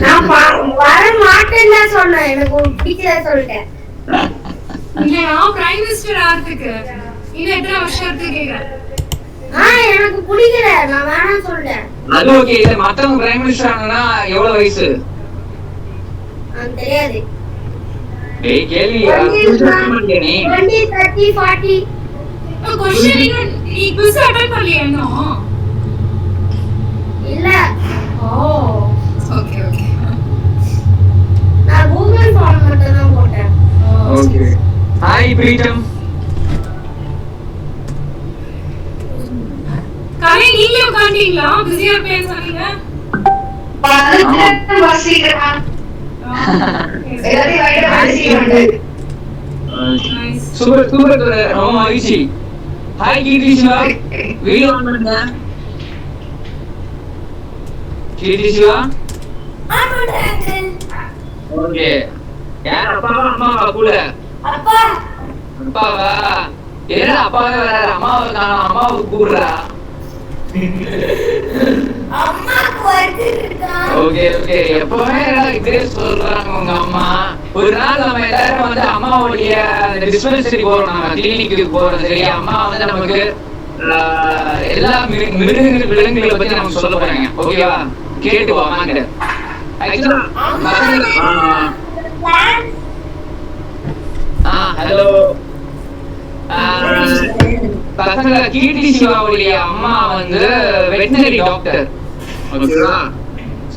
நான் வர மாட்டேன்னு தான் சொன்னேன், எனக்கு பிடிக்கல சொல்லிட்டேன். பிரைம் மினிஸ்டர் ஆகிறதுக்கு இன்னும் எத்தனை வருஷத்துக்கு கேக்குறேன். எனக்கு பிடிக்கல, நான் வேணாம் சொல்லிட்டேன். அது ஓகே. இது மத்தவங்க பிரைம் மினிஸ்டர் ஆனா எவ்வளவு வயசு தெரியாது. ஏய் கேள்வி 20, 30, 40. क्वेश्चन நீ குவிஸ் அட்டெண்ட் பண்ணலையா இன்னும்? இல்ல. Okay okay. நான் கூகுள் ஃபார்ம் மட்டும் தான் போட்டேன். ஓகே. ஹாய் பிரீத்தம். காலை நீங்க உட்கார்ந்தீங்களா? பிஸியா இருப்பேன்னு சொன்னீங்க. வாசிக்கிறேன். எல்லாரையும் வைட வாசிக்கிறேன். சூப்பர் சூப்பர் ரொம்ப மகிழ்ச்சி. Hi Keerthi Siva. Video on பண்ணுங்க. கீர்த்தி சிவா. ஓகே. யார் அப்பாவா அம்மாவா கூட? அப்பா. அப்பாவா? ஏன்னா அப்பாவே வராரு, அம்மாவை காணோம், அம்மாவை கூப்பிடுறா. அம்மாக்கு வருதுடா. Okay okay. எப்பவுமே இதே சொல்றாங்க உங்க அம்மா. ஒரு நாள் நம்ம எல்லாரும் வந்து அம்மாவுடைய டிஸ்பென்சரி போறோம், நம்ம கிளினிக்கு போறோம் சரியா? அம்மா வந்து நமக்கு எல்லா மிருகங்கள் விலங்குகளை பத்தி நமக்கு சொல்ல போறாங்க. ஓகேவா? கேட்டு வாங்க. ஹலோ பசங்க, கீர்த்தி சிவாவுடைய அம்மா வந்து வெட்டினரி டாக்டர். ஓகேவா?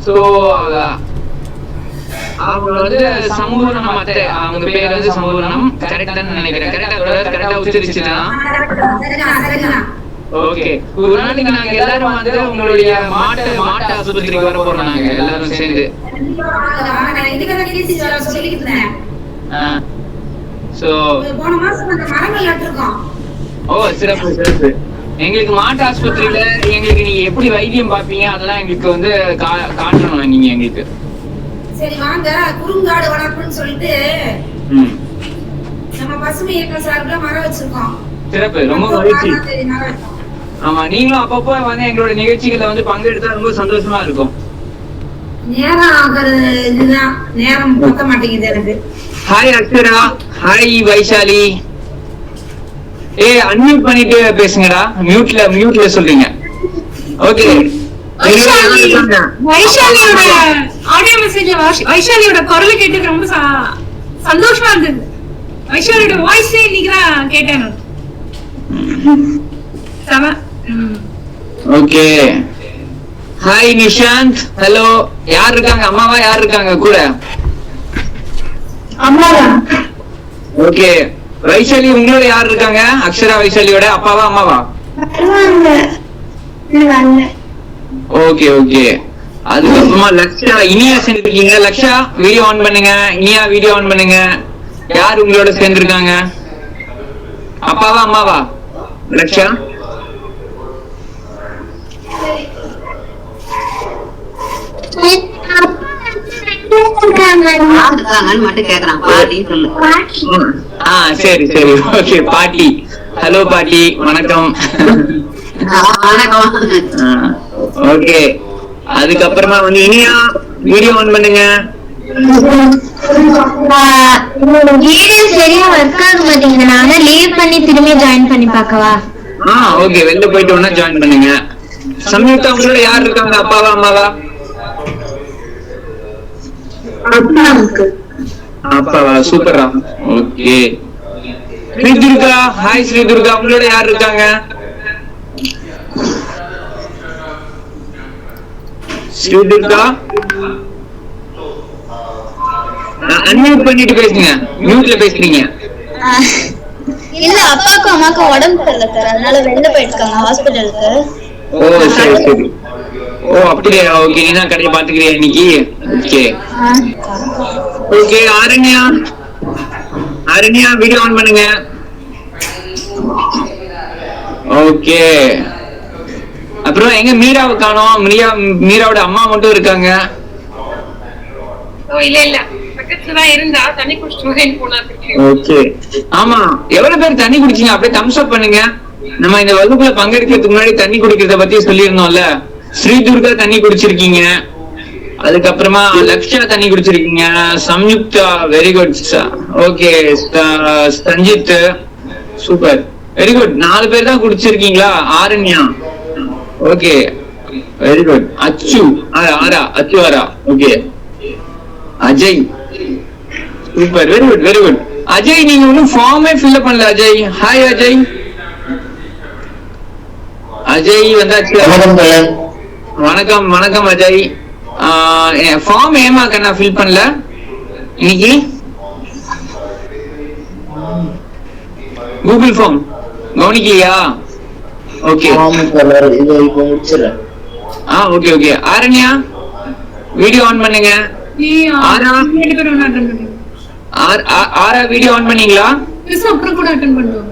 சோ அவங்க வந்து சம்பூர்ணம் அத்தை, அவங்க பேர் வந்து சம்பூர்ணம். கரெக்டான்னு நினைக்கிறேன். கரெக்டா உச்சரிச்சுனா ஓகே. ஒரு நாளைக்கு நாங்க எல்லாரும் வந்து உங்களுடைய மாட்டு ஆஸ்பத்திரிக்கு வர போறோம், நாங்க எல்லாரும் சேர்ந்து. சோ போன மாசம் அந்த மரங்கள் நட்டுறோம். ஓ சிறப்பு சிறப்பு. எங்களுக்கு மாட்டு ஆஸ்பத்திரியில எங்களுக்கு நீங்க எப்படி வைத்தியம் பாப்பீங்க அதெல்லாம் எங்களுக்கு வந்து காட்டணும் நீங்க எங்களுக்கு. சரி வாங்க, குறுங்காடு வளர்ப்புன்னு சொல்லிட்டு நம்ம பசுமை இயக்கம் சார்பில மரம் வச்சிருக்கோம். சிறப்பு, ரொம்ப மகிழ்ச்சி. ஆமா, நீங்களும் அப்பப்போ வந்து எங்களோட நிகழ்ச்சிகளை வந்து பங்கெடுத்தா ரொம்ப சந்தோஷமா இருக்கும். நேரம் ஆகுறது இதுதான், நேரம் பத்த மாட்டேங்குது எனக்கு. Hi Akshara. Hi Vaishali. Unmute பண்ணிட்டு பேசுங்கடா. மியூட்ல சொல்றீங்க. ஓகே. வைஷாலியோட ஆடியோ மெசேஜ், வைஷாலியோட குரல் கேட்டு ரொம்ப சந்தோஷமா இருந்தது. வைஷாலியோட வாய்ஸ் இன்னைக்கு தான் கேட்டேன். ஓகே. ஹாய் நிஷாந்த். ஹலோ. யார் இருக்காங்க? அம்மாவா யார் இருக்காங்க கூட? அம்மாவா? ஓகே. வைஷாலி உங்களோட யார் இருக்காங்க? அக்ஷரா வைஷாலியோட அப்பாவா அம்மாவா? Okay okay. அதுக்கப்புறமா லக்ஷா, இனியா சேர்ந்துருக்கீங்க. லக்ஷா வீடியோ ஆன் பண்ணுங்க. இனியா வீடியோ ஆன் பண்ணுங்க. யார் உங்களோட சேர்ந்துருக்காங்க? அப்பாவா அம்மாவா? லக்ஷா சரி சரி ஓகே. பாட்டி. ஹலோ பாட்டி, வணக்கம். ஓகே. அதுக்கப்புறமா வந்து இனியா வீடியோ ஆன் பண்ணுங்க. வீடியோ சரியா ஒர்க் ஆக மாட்டேங்குது, நானே லீவ் பண்ணி திரும்பி ஜாயின் பண்ணி பார்க்கவா? ஓகே. வெளில போயிட்டு ஒண்ணா ஜாயின் பண்ணுங்க. சம்யுக்தா உங்களோட யார் இருக்காங்க? அப்பாவா அம்மாவா? அப்பாவா? சூப்பரா. ஓகே. ஸ்ரீதுர்கா. ஹாய் ஸ்ரீதுர்கா. உங்களோட யார் இருக்காங்க? ஸ்ரீதுர்கா அன்மியூட் பண்ணிட்டு பேசுங்க. மியூட்ல பேசுறீங்க. இல்ல, அப்பாக்கும் அம்மாக்கும் உடம்பு சரியில்லை சார், அதனால வெளில போயிருக்காங்க ஹாஸ்பிட்டலுக்கு. ஓ சரி சரி. ஓ அப்படியா? ஓகே. நீ தான் கடையை பாத்துக்கிறியா இன்னைக்கு? Okay okay. Aranya. Aranya video on பண்ணுங்க. ஓகே. அப்புறம் எங்க மீராவை காணோம்? மீராவோட அம்மா மட்டும் இருக்காங்க. இல்ல இல்ல, பக்கத்துல தான் இருந்தா, தண்ணி குடிச்சிட்டு போனா. ஓகே. ஆமா, எவ்வளவு பேர் தண்ணி குடிச்சீங்க? அப்படியே தம்ஸ் அப் பண்ணுங்க. நம்ம இந்த வகுப்புல பங்கெடுக்கிறதுக்கு முன்னாடி தண்ணி குடிக்கிறத பத்தி சொல்லியிருந்தோம்ல. ஸ்ரீதுர்கா தண்ணி குடிச்சிருக்கீங்க. அதுக்கப்புறமா லக்ஷா தண்ணி குடிச்சிருக்கீங்க. Samyuktha very good. Okay, Sanjith super very good. 4 பேர் தான் குடிச்சிருக்கீங்களா? Aranya okay very good. Achu Aara okay. Ajay super very good very good. Ajay நீங்க ஒன்னும் ஃபார்மே ஃபில் பண்ணல. அஜய் ஹாய் அஜய். அஜய் வந்தாச்சு. வணக்கம் வணக்கம் அஜய். ஃபார்ம் ஏமா கண்ணா ஃபில் பண்ணல இன்னைக்கு? கூகுள் ஃபார்ம் கவனிக்கலையா? Okay okay okay. Aranya video on பண்ணுங்க. ஆரா வீடியோ ஆன் பண்ணீங்களா? அப்புறம் கூட அட்டெண்ட் பண்ணுவோம்.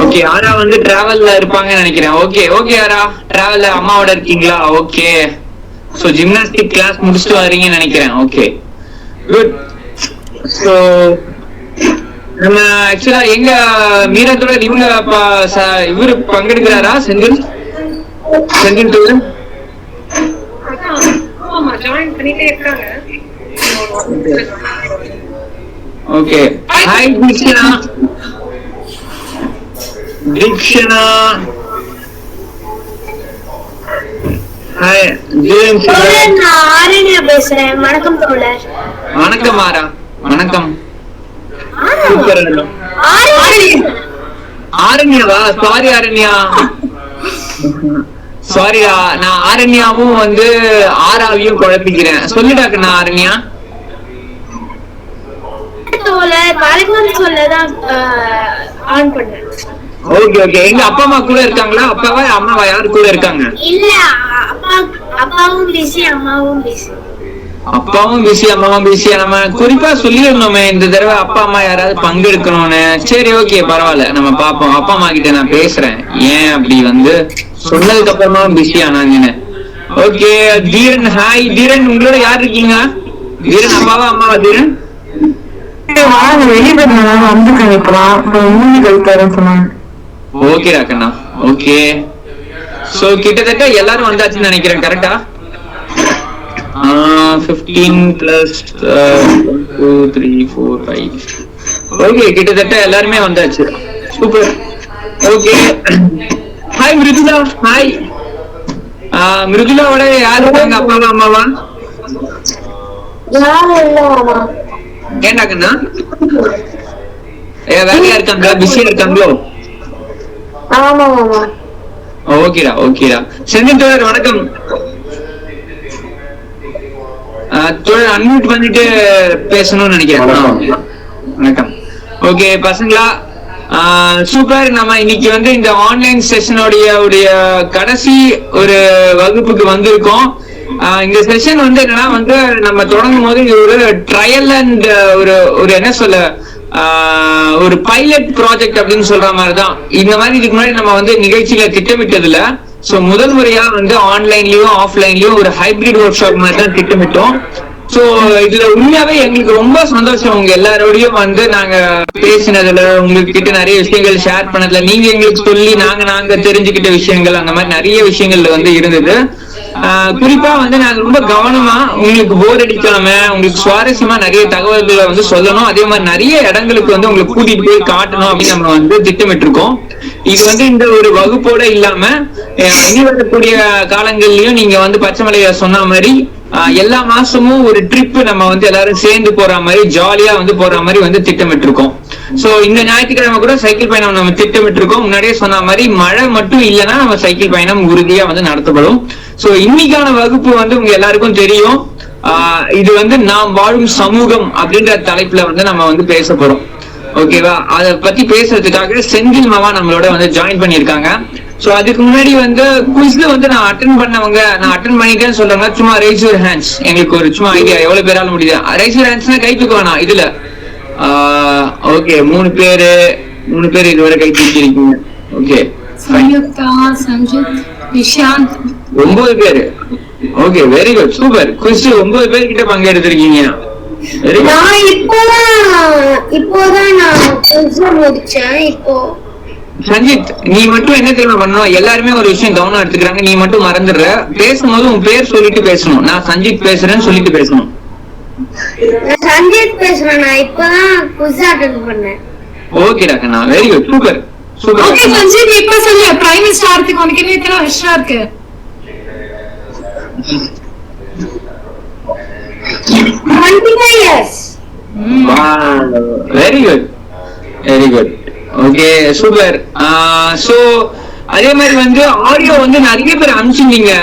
ஓகே ஆரா வந்து டிராவல்ல இருப்பாங்கன்னு நினைக்கிறேன். ஓகே ஓகே ஆரா டிராவல்ல அம்மாவோட இருக்கீங்களா? ஓகே. சோ ஜிம்னாஸ்டிக் கிளாஸ் முடிச்சிட்டு வரீங்கன்னு நினைக்கிறேன். Okay good. சோ நம்ம ஆக்சுவலா எங்க மீரத்தோட இவங்க இவரு பங்கெடுக்கிறாரா? Senthil tour okay. Hi Deekshana. Hi நான் ஆரண்யா பேசுறேன். வணக்கம் தோழர். வணக்கம் ஆரா. வணக்கம். ஆரண்யாவா? சாரி ஆரண்யா சாரிடா. நான் ஆரண்யாவும் வந்து ஆராவையும் குழப்பிக்கிறேன். சொல்லிடாக்கண்ணா ஆரண்யா. Okay okay. எங்க அப்பா அம்மா கூட இருக்காங்களா? அப்பாவா அம்மாவா யாரு கூட இருக்காங்க? இல்ல அப்பாவும் பிஸி அம்மாவும் பிஸி. அப்பாவும் பிஸி அம்மாவும் பிஸியா? நம்ம குறிப்பா சொல்லிடணுமே இந்த தடவை அப்பா அம்மா யாராவது பங்கெடுக்கணும்னு. சரி ஓகே பரவாயில்ல நம்ம பாப்போம். அப்பா அம்மா கிட்ட நான் பேசுறேன் ஏன் அப்படி வந்து சொன்னதுக்கு அப்புறமா பிஸியா நாங்க. ஓகே தீரன் ஹாய். தீரன் உங்களோட யார் இருக்கீங்க? தீரன் அப்பாவா அம்மாவா? தீரன் ஓகே ராக்கண்ணா ஓகே. சோ கிட்டத்தட்ட எல்லாரும் வந்தாச்சுன்னு நினைக்கிறேன். கரெக்டா? 15 plus 2 3 4 5 ஓகே கிட்டத்தட்ட எல்லாருமே வந்தாச்சு. Super okay. Hi Mrudula. Hi. மிருதுலாவோட யாரு இருக்காங்க? அப்பாவா அம்மாவா? ஏண்டாக்கண்ணா வேலையா இருக்காங்களா? பிஸியா இருக்காங்களோ? ஓகேடா ஓகேடா. செந்தில் தோழர் வணக்கம். தோழர் அன்மியூட் பண்ணிட்டு பேசணும்னு நினைக்கிறேன். வணக்கம். ஓகே பசங்களா சூப்பர். நம்ம இன்னைக்கு வந்து இந்த ஆன்லைன் செஷனோடைய கடைசி ஒரு வகுப்புக்கு வந்திருக்கோம். இந்த செஷன் வந்து என்னன்னா வந்து நம்ம தொடங்கும் போது இது ஒரு ட்ரையல் அண்ட் ஒரு என்ன சொல்ல ஒரு பைலட் ப்ராஜெக்ட் அப்படின்னு சொல்ற மாதிரிதான். இந்த மாதிரி இதுக்கு முன்னாடி நம்ம வந்து நிகழ்ச்சியில திட்டமிட்டதுல சோ முதல் முறையா வந்து ஆன்லைன்லயும் ஆஃப்லைன்லயும் ஒரு ஹைபிரிட் ஒர்க் ஷாப் மாதிரி தான் திட்டமிட்டோம். சோ இதுல உண்மையாவே எங்களுக்கு ரொம்ப சந்தோஷம். உங்க எல்லாரோடையும் வந்து நாங்க பேசினதுல உங்ககிட்ட நிறைய விஷயங்கள் ஷேர் பண்ணதுல நீங்க எங்களுக்கு சொல்லி நாங்க தெரிஞ்சுக்கிட்ட விஷயங்கள் அந்த மாதிரி நிறைய விஷயங்கள்ல வந்து இருந்தது. குறிப்பா வந்து நாங்க ரொம்ப கவனமா உங்களுக்கு போர் அடிக்காம உங்களுக்கு சுவாரஸ்யமா நிறைய தகவல்களை வந்து சொல்லணும். அதே மாதிரி நிறைய இடங்களுக்கு வந்து உங்களுக்கு கூட்டிட்டு போய் காட்டணும் அப்படின்னு நம்ம வந்து திட்டமிட்டு இருக்கோம். இது வந்து இந்த ஒரு வகுப்போட இல்லாம இனி வரக்கூடிய காலங்கள்லயும் நீங்க வந்து பச்சைமலையா சொன்ன மாதிரி எல்லா மாசமும் ஒரு ட்ரிப் நம்ம வந்து எல்லாரும் சேர்ந்து போற மாதிரி ஜாலியா வந்து போற மாதிரி வந்து திட்டமிட்டு இருக்கோம். சோ இந்த ஞாயிற்றுக்கிழமை கூட சைக்கிள் பயணம் நம்ம திட்டமிட்டு இருக்கோம். முன்னாடியே சொன்ன மாதிரி மழை மட்டும் இல்லைன்னா நம்ம சைக்கிள் பயணம் உறுதியா வந்து நடத்தப்படும். சோ இன்னைக்கான வகுப்பு வந்து உங்க எல்லாருக்கும் தெரியும். இது வந்து நாம் வாழும் சமூகம் அப்படின்ற தலைப்புல வந்து நம்ம வந்து பேச போறோம். ஓகேவா? அத பத்தி பேசுறதுக்காக செந்தில் மாமா நம்மளோட வந்து ஜாயின் பண்ணிருக்காங்க. சோ அதுக்கு முன்னாடி வந்து குவிஸ்ல வந்து நான் அட்டென்ட் பண்ணிட்டேன்னு சொல்றாங்க. சும்மா ரைஸ் யுவர் ஹேண்ட்ஸ். எங்களுக்கு ஒரு சும்மா ஐடியா எவ்வளவு பேரால முடியுது. ரைஸ் யுவர் ஹேண்ட்ஸ்னா கை தூக்க வேணாம் இதுல. ஓகே 3 பேர் இதுவரை கை தூக்கிருக்கீங்க. ஓகே சம்யுக்தா, சஞ்சித், நிஷாந்த் 9 பேரு. Okay very good super. Quiz 9 பேர் கிட்ட பங்கெடுத்திருக்கீங்க. நான் இப்போதான் நான் முடிச்சேன். இப்போ சஞ்சித், நீ மட்டும் என்ன தெரியுமா பண்ணணும்? எல்லாருமே ஒரு விஷயம் கவனம் எடுத்துக்கிறாங்க, நீ மட்டும் மறந்துடுற. பேசும்போது உன் பேர் சொல்லிட்டு பேசணும். நான் சஞ்சித் பேசுறேன்னு சொல்லிட்டு பேசணும். நான் சஞ்சீத் பேசுறேன். நான் இப்பதான் குஸ் அட்டெண்ட் பண்ணேன். ஓகேடா கண்ணா, very good, super super. Okay Sanjeeth, இப்ப சொல்லு, பிரைம் மினிஸ்டர் ஆகிறதுக்கு உனக்கு என்ன இத்தனை வருஷம் இருக்கு? 25 years. Very good very good. Okay super. So அதே மாதிரி வந்து ஆடியோ வந்து நிறைய பேர் அனுப்பிச்சிருந்தீங்க.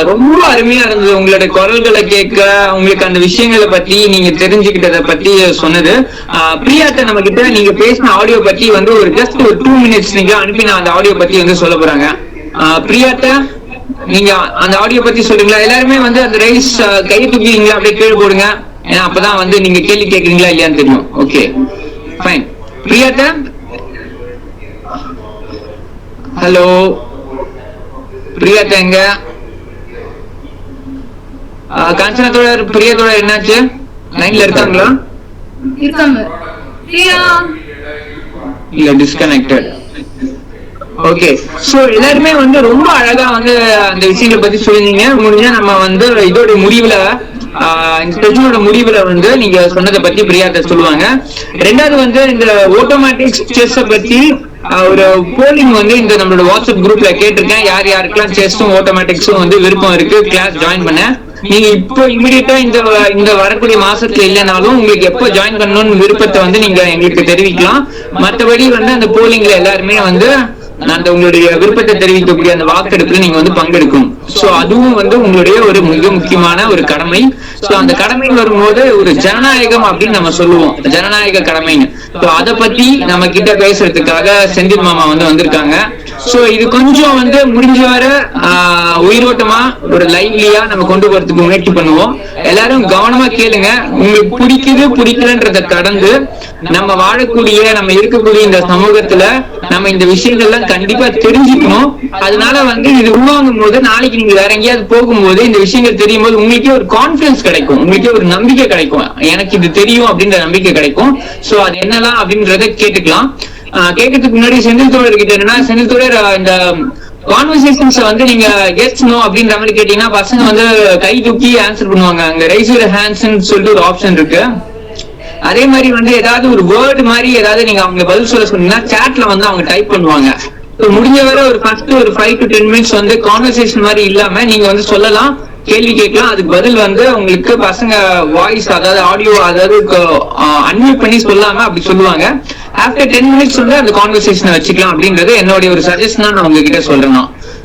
ரொம்ப அருமையா இருந்தது உங்களோட குரல்களை கேட்க, உங்களுக்கு அந்த விஷயங்களை பத்தி நீங்க தெரிஞ்சுக்கிட்டதை பத்தி சொன்னது. பிரியாட்ட நம்ம கிட்ட நீங்க பேசின ஆடியோ பத்தி வந்து ஒரு ஜஸ்ட் ஒரு 2 minutes நீங்க அனுப்பி நான் அந்த ஆடியோ பத்தி வந்து சொல்ல போறாங்க. பிரியாட்ட நீங்க அந்த ஆடியோ பத்தி சொல்றீங்களா? எல்லாருமே வந்து அந்த ரைஸ் கையை தூக்கிங்களா அப்படியே கீழே போடுங்க. ஏன்னா அப்பதான் வந்து நீங்க கேள்வி கேட்கறீங்களா இல்லையான்னு தெரியும். Okay fine. பிரியாட்ட ஹலோ, பிரியாட்ட எங்க? காஞ்சனத்தோட பிரியாத்தோட என்னாச்சு? லைன்ல இருக்காங்களா? இருக்காங்க. பிரியா இல்ல, டிஸ்கனெக்டட். ஓகே, சோ எல்லாருமே வந்து ரொம்ப அழகா வந்து அந்த விஷயங்களை பத்தி சொல்லிருந்தீங்க. முடிஞ்சா நம்ம வந்து இதோட முடிவுல இந்த செஷனோட முடிவுல வந்து நீங்க சொன்னதை பத்தி பிரியாட்ட சொல்லுவாங்க. ரெண்டாவது வந்து இந்த ஆட்டோமேட்டிக் செஸ் பத்தி ஒரு போலிங் வந்து இந்த நம்மளோட வாட்ஸ்அப் குரூப்ல கேட்டிருக்கேன். யார் யாருக்கெல்லாம் செஸ்ஸும் ஆட்டோமேட்டிக்ஸும் வந்து விருப்பம் இருக்கு கிளாஸ் ஜாயின் பண்ண. நீங்க இப்போ இமிடியேட்டா இந்த வரக்கூடிய மாசத்துல இல்லைனாலும் உங்களுக்கு எப்போ ஜாயின் பண்ணணும்னு விருப்பத்தை வந்து நீங்க எங்களுக்கு தெரிவிக்கலாம். மற்றபடி வந்து அந்த போலிங்ல எல்லாருமே வந்து அந்த உங்களுடைய விருப்பத்தை தெரிவிக்கக்கூடிய அந்த வாக்கெடுப்புல நீங்க வந்து பங்கெடுக்கணும். சோ அதுவும் வந்து உங்களுடைய ஒரு மிக முக்கியமான ஒரு கடமை. சோ அந்த கடமை வரும்போது ஒரு ஜனநாயகம் அப்படின்னு நம்ம சொல்லுவோம், ஜனநாயக கடமைன்னு. சோ அதை பத்தி நம்ம கிட்ட பேசுறதுக்காக செந்தில் மாமா வந்து வந்திருக்காங்க. சோ இது கொஞ்சம் வந்து முடிஞ்ச வர உயிரோட்டமா ஒரு லைவ்லியா நம்ம கொண்டு போறதுக்கு முயற்சி பண்ணுவோம். எல்லாரும் கவனமா கேளுங்க. உங்களுக்கு பிடிக்குது பிடிக்கலன்றத கடந்து நம்ம வாழக்கூடிய நம்ம இருக்கக்கூடிய இந்த சமூகத்துல நம்ம இந்த விஷயங்கள்லாம் கண்டிப்பா தெரிஞ்சுக்கணும். அதனால வந்து இது உள்வாங்கும் போது நாளைக்கு நீங்க வேற எங்கேயாவது போகும்போது இந்த விஷயங்கள் தெரியும் போது உங்களுக்கே ஒரு கான்பிடன்ஸ் கிடைக்கும், உங்களுக்கே ஒரு நம்பிக்கை கிடைக்கும். எனக்கு இது தெரியும் அப்படின்ற நம்பிக்கை கிடைக்கும். சோ அது என்னலாம் அப்படின்றத கேட்டுக்கலாம். கேட்கறதுக்கு முன்னாடி செந்தில் தோழர் கிட்ட என்னன்னா, செந்தில் தோழர் இந்த கான்வர்சேஷன்ஸ் வந்து நீங்க எஸ் நோ அப்படின்ற மாதிரி கேட்டீங்கன்னா பசங்க வந்து கை தூக்கி ஆன்சர் பண்ணுவாங்க. அங்க ரைஸ் யுவர் ஹேண்ட்ஸ்ன்னு சொல்லிட்டு ஒரு ஆப்ஷன் இருக்கு. அதே மாதிரி வந்து ஏதாவது ஒரு வேர்டு மாதிரி ஏதாவது நீங்க அவங்க பதில் சொல்ல சொன்னீங்கன்னா சாட்ல வந்து அவங்க டைப் பண்ணுவாங்க. முடிஞ்ச வரை ஒரு ஃபர்ஸ்ட் ஒரு 5 to 10 minutes வந்து கான்வர்சேஷன் மாதிரி இல்லாம நீங்க வந்து சொல்லலாம், கேள்வி கேட்கலாம். அதுக்கு பதில் வந்து உங்களுக்கு பசங்க வாய்ஸ் அதாவது ஆடியோ அதாவது அன்மியூட் பண்ணி சொல்லாம அப்படி சொல்லுவாங்க. ஆஃப்டர் 10 minutes வந்து அந்த கான்வர்சேஷனை வச்சுக்கலாம் அப்படின்றது என்னுடைய ஒரு சஜஷனா நான் உங்ககிட்ட சொல்றேன்.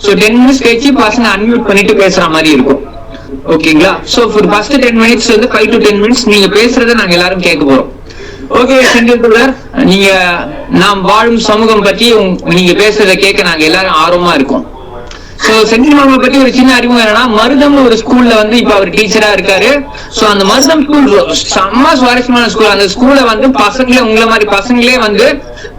சோ 10 minutes கழிச்சு பசங்க அன்மியூட் பண்ணிட்டு பேசுற மாதிரி இருக்கும். ஓகேங்களா? சோ ஃபார் ஃபர்ஸ்ட் 10 minutes வந்து 5 to 10 minutes நீங்க பேசுறதை நாங்க எல்லாரும் கேட்க போறோம். ஓகே செந்தில் தோழர், நீங்க நாம் வாழும் சமூகம் பத்தி நீங்க பேசுறதை கேட்க நாங்க எல்லாரும் ஆர்வமா இருக்கோம். சோ செந்தில் மாமா பத்தி ஒரு சின்ன அறிமுகம் என்னன்னா, மருதம்னு ஒரு ஸ்கூல்ல வந்து இப்ப அவர் டீச்சரா இருக்காரு. சோ அந்த மருதம் ஸ்கூல் செம்ம சுவாரஸ்யமான ஸ்கூல். அந்த ஸ்கூல்ல வந்து பசங்களே உங்களை மாதிரி பசங்களே வந்து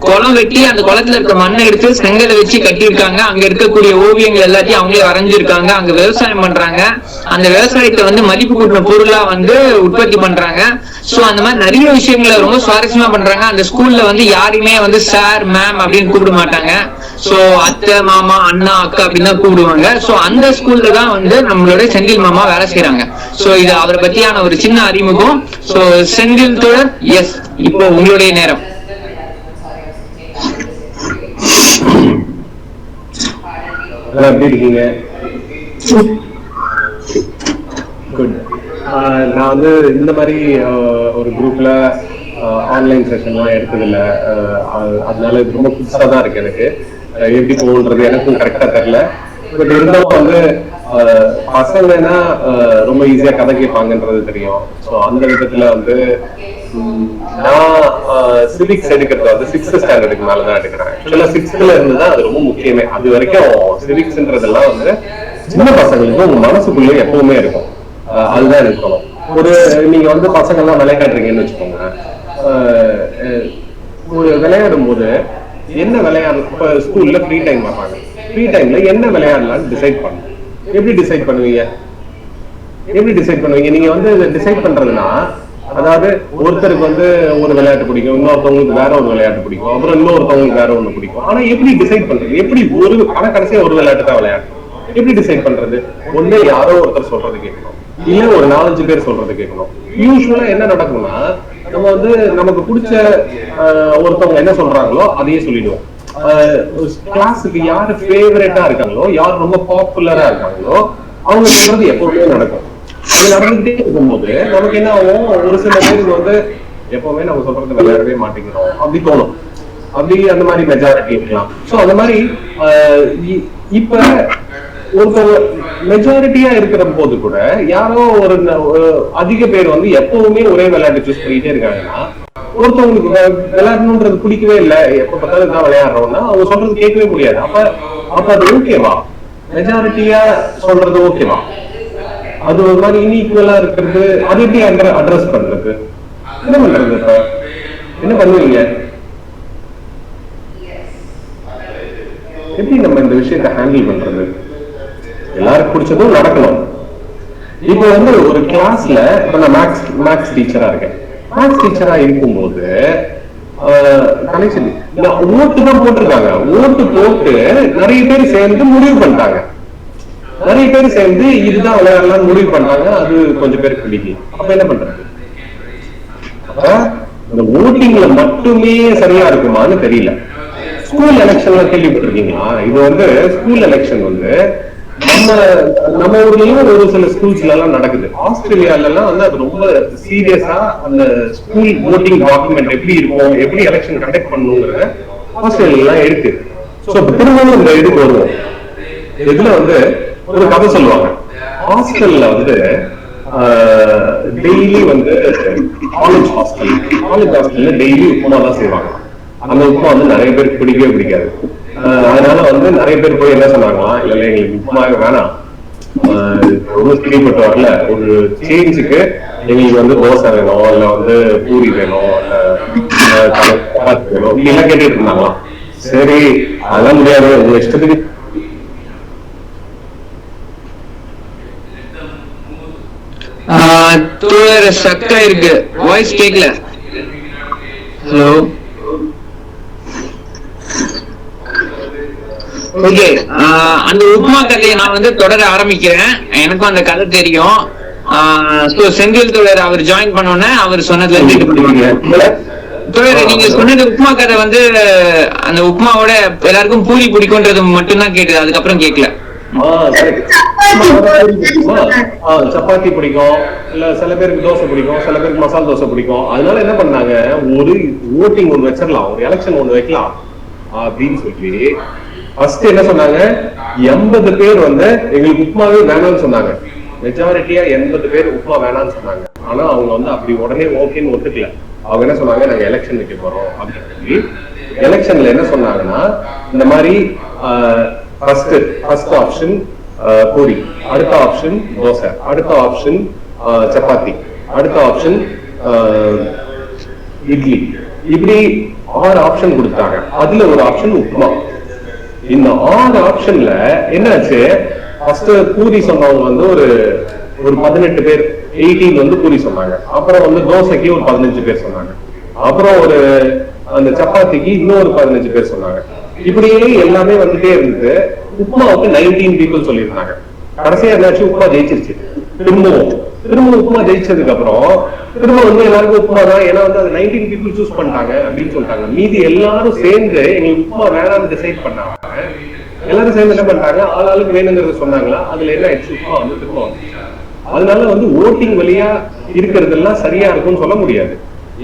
குளம் வெட்டி அந்த குளத்துல இருக்க மண்ணை எடுத்து செங்கலை வச்சு கட்டியிருக்காங்க. அங்க இருக்கக்கூடிய ஓவியங்கள் எல்லாத்தையும் அவங்களே வரைஞ்சிருக்காங்க. அங்க விவசாயம் பண்றாங்க. அந்த விவசாயத்தை வந்து மதிப்பு கூட்டின பொருளா வந்து உற்பத்தி பண்றாங்க. சோ அந்த மாதிரி நிறைய விஷயங்களை ரொம்ப சுவாரஸ்யமா பண்றாங்க. அந்த ஸ்கூல்ல வந்து யாரையுமே வந்து சார் மேம் அப்படின்னு கூப்பிட மாட்டாங்க. சோ அத்தை மாமா அண்ணா அக்கா அப்படின்னு தான் கூப்பிடுவாங்க. சோ அந்த ஸ்கூல்ல தான் வந்து நம்மளோட செந்தில் மாமா வேலை செய்யறாங்க. சோ இது அவரை பத்தியான ஒரு சின்ன அறிமுகம். சோ செந்தில் தோழர், எஸ் இப்போ உங்களுடைய நேரம். எப்படி இருக்கீங்க? குட். நான் வந்து இந்த மாதிரி ஒரு குரூப்ல ஆன்லைன் செஷன்லாம் எடுத்ததில்ல. அதனால இது ரொம்ப புதுசாக தான் இருக்கு எனக்கு. எப்படி போகுன்றது எனக்கும் கரெக்டா தெரியல. பட் இருந்தாலும் வந்து பசங்கன்னா ரொம்ப ஈஸியா கதை கேட்பாங்கன்றது தெரியும். ஸோ அந்த விதத்துல வந்து நான் சிவிக்ஸ் எடுக்கிறது வந்து 6th ஸ்டாண்டர்டுக்கு மேலதான் எடுக்கிறேன். ஆக்சுவலா 6th இருந்துதான் அது ரொம்ப முக்கியமே. அது வரைக்கும் சிவிக்ஸ்ன்றதெல்லாம் வந்து சின்ன பசங்களுக்கு உங்க மனசுக்குள்ளே எப்பவுமே இருக்கும். அதுதான் இருக்கணும். ஒரு நீங்க வந்து பசங்க எல்லாம் விளையாடுறீங்கன்னு வச்சுக்கோங்க. ஒரு விளையாடும் போது என்ன விளையாடலாம், இப்ப ஸ்கூல்ல ஃப்ரீ டைம் வர்றாங்க, ஃப்ரீ டைம்ல என்ன விளையாடலாம்னு டிசைட் பண்ணுங்க. எப்படி டிசைட் பண்ணுவீங்க? நீங்க வந்து டிசைட் பண்றதுன்னா அதாவது ஒருத்தருக்கு வந்து ஒரு விளையாட்டு பிடிக்கும், இன்னொருத்தவங்களுக்கு வேற ஒரு விளையாட்டு பிடிக்கும், அப்புறம் இன்னொருத்தவங்களுக்கு வேற ஒண்ணு பிடிக்கும். ஆனா எப்படி டிசைட் பண்றது? எப்படி ஒரு கடைசியா ஒரு விளையாட்டு தான் விளையாட்டு எப்படி டிசைட் பண்றது? ஒண்ணு யாரோ ஒருத்தர் சொல்றது கேட்கணும், இல்ல ஒரு 4-5 பேர் சொல்றது கேட்கணும். யூஸ்வலா என்ன நடக்கும்னா நம்ம வந்து நமக்கு பிடிச்ச ஒருத்தவங்க என்ன சொல்றாங்களோ அதையே சொல்லிடுவோம். கிளாஸுக்கு யாரு ஃபேவரட்டா இருக்காங்களோ, யார் ரொம்ப பாப்புலரா இருக்காங்களோ அவங்க சொல்றது எப்பவுமே நடக்கும். அது நடந்துகிட்டே இருக்கும்போது நமக்கு என்ன ஆகும், ஒரு சில பேருக்கு வந்து எப்பவுமே நம்ம சொல்றது விளையாடவே மாட்டேங்கிறோம் அப்படி தோணும். அப்படி அந்த மாதிரி மெஜாரிட்டி இருக்கலாம். சோ அந்த மாதிரி இப்ப ஒருத்தவங்க மெஜாரிட்டியா இருக்கிற போது கூட யாரோ ஒரு அதிக பேர் வந்து எப்பவுமே ஒரே விளையாட்டு சூஸ் பண்ணிட்டே இருக்காங்கன்னா, ஒருத்தவங்களுக்கு விளையாடணும்ன்றது பிடிக்கவே இல்லை, எப்ப பார்த்தாலும் தான் விளையாடுறோம்னா அவங்க சொல்றது கேட்கவே முடியாது. அப்ப அது ஓகேவா? மெஜாரிட்டியா சொல்றது ஓகேவா? அது ஒரு மாதிரி இன்ஈக்குவலா இருக்கிறது, அது எப்படி அட்ரஸ் பண்றது? என்ன பண்றது? இப்ப என்ன பண்ணுவீங்க? எப்படி நம்ம இந்த விஷயத்தை ஹேண்டில் பண்றது? எல்லாருக்கும் பிடிச்சதும் நடக்கணும். இப்ப வந்து ஒரு கிளாஸ்ல இப்ப நான் மேக்ஸ் டீச்சரா இருக்கேன். மேக்ஸ் டீச்சரா இருக்கும்போது கனெக்ஷன் ஓட்டு தான் போட்டிருக்காங்க. ஓட்டு போட்டு நிறைய பேர் சேர்ந்து முடிவு பண்ணிட்டாங்க. நிறைய பேர் சேர்ந்து இதுதான் விளையாடலாம் முடிவு பண்ணாங்க. அது கொஞ்சம் பேருக்கு பிடிக்கும். அப்ப என்ன பண்றது? அப்ப இந்த ஓட்டிங்ல மட்டுமே சரியா இருக்குமான்னு தெரியல. ஸ்கூல் எலெக்ஷன்ல கேள்விப்பட்டிருக்கீங்களா? இது வந்து ஸ்கூல் எலெக்ஷன் வந்து நம்ம ஊர்லயும் ஒரு சில ஸ்கூல்ஸ்ல எல்லாம் நடக்குது. ஆஸ்திரேலியால எல்லாம் வந்து அது ரொம்ப சீரியஸா அந்த ஸ்கூல் ஓட்டிங் டாக்குமெண்ட் எப்படி இருக்கும், எப்படி எலெக்ஷன் கண்டக்ட் பண்ணணுங்கிறத ஆஸ்திரேலியா எல்லாம் இருக்கு. சோ திரும்பவும் இந்த இதுக்கு வருவோம். இதுல வந்து ஒரு கதை சொல்லுவாங்க. ஹாஸ்டல்ல வந்து டெய்லி வந்து காலேஜ் ஹாஸ்டல்ல டெய்லி உப்புமா தான் செய்வாங்க. அந்த உப்புமா வந்து நிறைய பேருக்கு பிடிக்கவே பிடிக்காது. அதனால வந்து நிறைய பேர் போய் என்ன சொன்னாங்களா, இல்ல எங்களுக்கு உப்புமா வேணாம், ரொம்ப பிடிப்பட்டு வரல, ஒரு சேஞ்சுக்கு எங்களுக்கு வந்து தோசை வேணும், இல்ல வந்து பூரி வேணும், இல்ல சப்பாத்தி வேணும், இப்படி எல்லாம் கேட்டுட்டு இருந்தாங்களாம். சரி அதெல்லாம் முடியாது, உங்க இஷ்டத்துக்கு சக்கா இருக்கு, வாய்ஸ் கேட்கல. Hello, okay. அந்த உப்புமா கதையை நான் வந்து தொடர ஆரம்பிக்கிறேன். எனக்கும் அந்த கதை தெரியும். செந்தில் தோழர் அவர் ஜாயின் பண்ணோன்னே அவர் சொன்னதுல இருந்து இது பண்ணுவாங்க. தோழர் நீங்க சொன்னது உப்புமா கதை வந்து அந்த உப்புமாவோட எல்லாருக்கும் பூரி பிடிக்கும்ன்றது மட்டும்தான் கேக்குது, அதுக்கப்புறம் கேட்கல. சப்பாத்தி பிடிக்கும், இல்ல சில பேருக்கு தோசை பிடிக்கும், சில பேருக்கு மசாலா தோசை பிடிக்கும். அதனால என்ன பண்ணாங்க, ஒரு ஓட்டிங் ஒண்ணு வச்சிடலாம், ஒரு எலெக்ஷன் ஒண்ணு வைக்கலாம் அப்படின்னு சொல்லி ஃபர்ஸ்ட் என்ன சொன்னாங்க, 80 பேர் வந்து எங்களுக்கு உப்புமாவே வேணாம்னு சொன்னாங்க. மெஜாரிட்டியா 80 பேர் உப்புமா வேணாம்னு சொன்னாங்க. ஆனா அவங்க வந்து அப்படி உடனே ஓகேன்னு ஒத்துக்கல. அவங்க என்ன சொன்னாங்க, நாங்க எலெக்ஷன் வைக்க போறோம் அப்படின்னு சொல்லி எலெக்ஷன்ல என்ன சொன்னாங்கன்னா, இந்த மாதிரி ஃபர்ஸ்ட் ஆப்ஷன் பூரி, அடுத்த ஆப்ஷன் தோசை, அடுத்த ஆப்ஷன் சப்பாத்தி, அடுத்த ஆப்ஷன் இட்லி, இப்படி 6 ஆப்ஷன் கொடுத்தாங்க. அதுல ஒரு ஆப்ஷன் உப்புமா. இந்த 6 ஆப்ஷன்ல என்னாச்சு, ஃபர்ஸ்ட் பூரி சொன்னவங்க வந்து ஒரு 18 பேர் 18 வந்து பூரி சொன்னாங்க. அப்புறம் வந்து தோசைக்கு ஒரு 15 பேர் சொன்னாங்க. அப்புறம் அந்த சப்பாத்திக்கு இன்னொரு 15 பேர் சொன்னாங்க. இப்படியே எல்லாமே வந்துட்டே இருந்தது. உப்புமாவுக்கு 19 பீப்புள் சொல்லியிருந்தாங்க. கடைசியா என்னாச்சு, உப்புமா ஜெயிச்சிருச்சு. திரும்ப உப்புமா ஜெயிச்சதுக்கு அப்புறம் திரும்ப வந்து எல்லாருக்கும் உப்புமா தான், ஏன்னா வந்து அது 19 பீப்புள் சூஸ் பண்ணிட்டாங்க அப்படின்னு சொல்லிட்டாங்க. மீதி எல்லாரும் சேர்ந்து எங்களுக்கு உப்புமா வேணாம்னு டிசைட் பண்ணாங்க. எல்லாரும் சேர்ந்து என்ன பண்ணிட்டாங்க, ஆளாளுக்கு வேணுங்கிறத சொன்னாங்களா, அதுல என்ன ஆயிடுச்சு, உப்புமா வந்து திரும்ப வந்துச்சு. அதனால வந்து ஓட்டிங் வழியா இருக்கிறதெல்லாம் சரியா இருக்கும்னு சொல்ல முடியாது.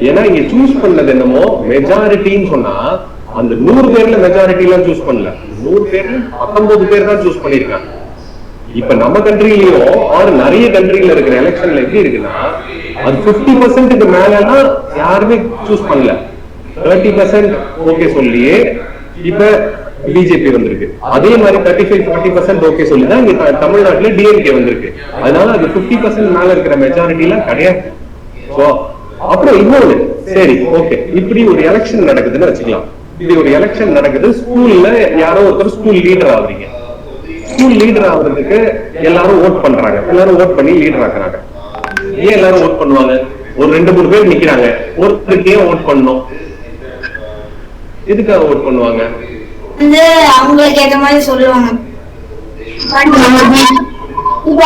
ஏன்னா இங்க சூஸ் பண்ணது என்னமோ மெஜாரிட்டின்னு சொன்னா, அந்த 100 பேர்ல மெஜாரிட்டி எல்லாம் சூஸ் பண்ணல, 100 பேர்ல 19 பேர் தான் சூஸ் பண்ணிருக்காங்க. இப்ப நம்ம கண்ட்ரிலயும் நிறைய கண்ட்ரில இருக்கிற எலெக்ஷன்ல எப்படி இருக்குன்னா, அது 50% மேலாம் யாருமே சூஸ் பண்ணல, 30% ஓகே சொல்லியே இப்ப பிஜேபி வந்திருக்கு. அதே மாதிரி 35-40% ஓகே சொல்லிதான் இங்க தமிழ்நாட்டுல டிஎம்கே வந்திருக்கு. அதனால அது 50% மேல இருக்கிற மெஜாரிட்டி எல்லாம் கிடையாது. அப்புறம் இன்னொரு, சரி ஓகே, இப்படி ஒரு எலெக்ஷன் நடக்குதுன்னு வச்சுக்கலாம். இப்படி ஒரு எலெக்ஷன் நடக்குது, ஸ்கூல்ல யாரோ ஒருத்தர் ஸ்கூல் லீடர் ஆகுறீங்க. ஸ்கூல் லீடர் ஆகுறதுக்கு எல்லாரும் ஓட் பண்றாங்க, எல்லாரும் ஓட் பண்ணி லீடர் ஆக்குறாங்க. ஏன் எல்லாரும் ஓட் பண்ணுவாங்க, ஒரு 2-3 பேர் நிக்கிறாங்க, ஒருத்தருக்கே ஓட் பண்ணணும். எதுக்காக ஓட் பண்ணுவாங்க? வந்து அவங்களுக்கு ஏத்த மாதிரி சொல்லுவாங்க. இப்ப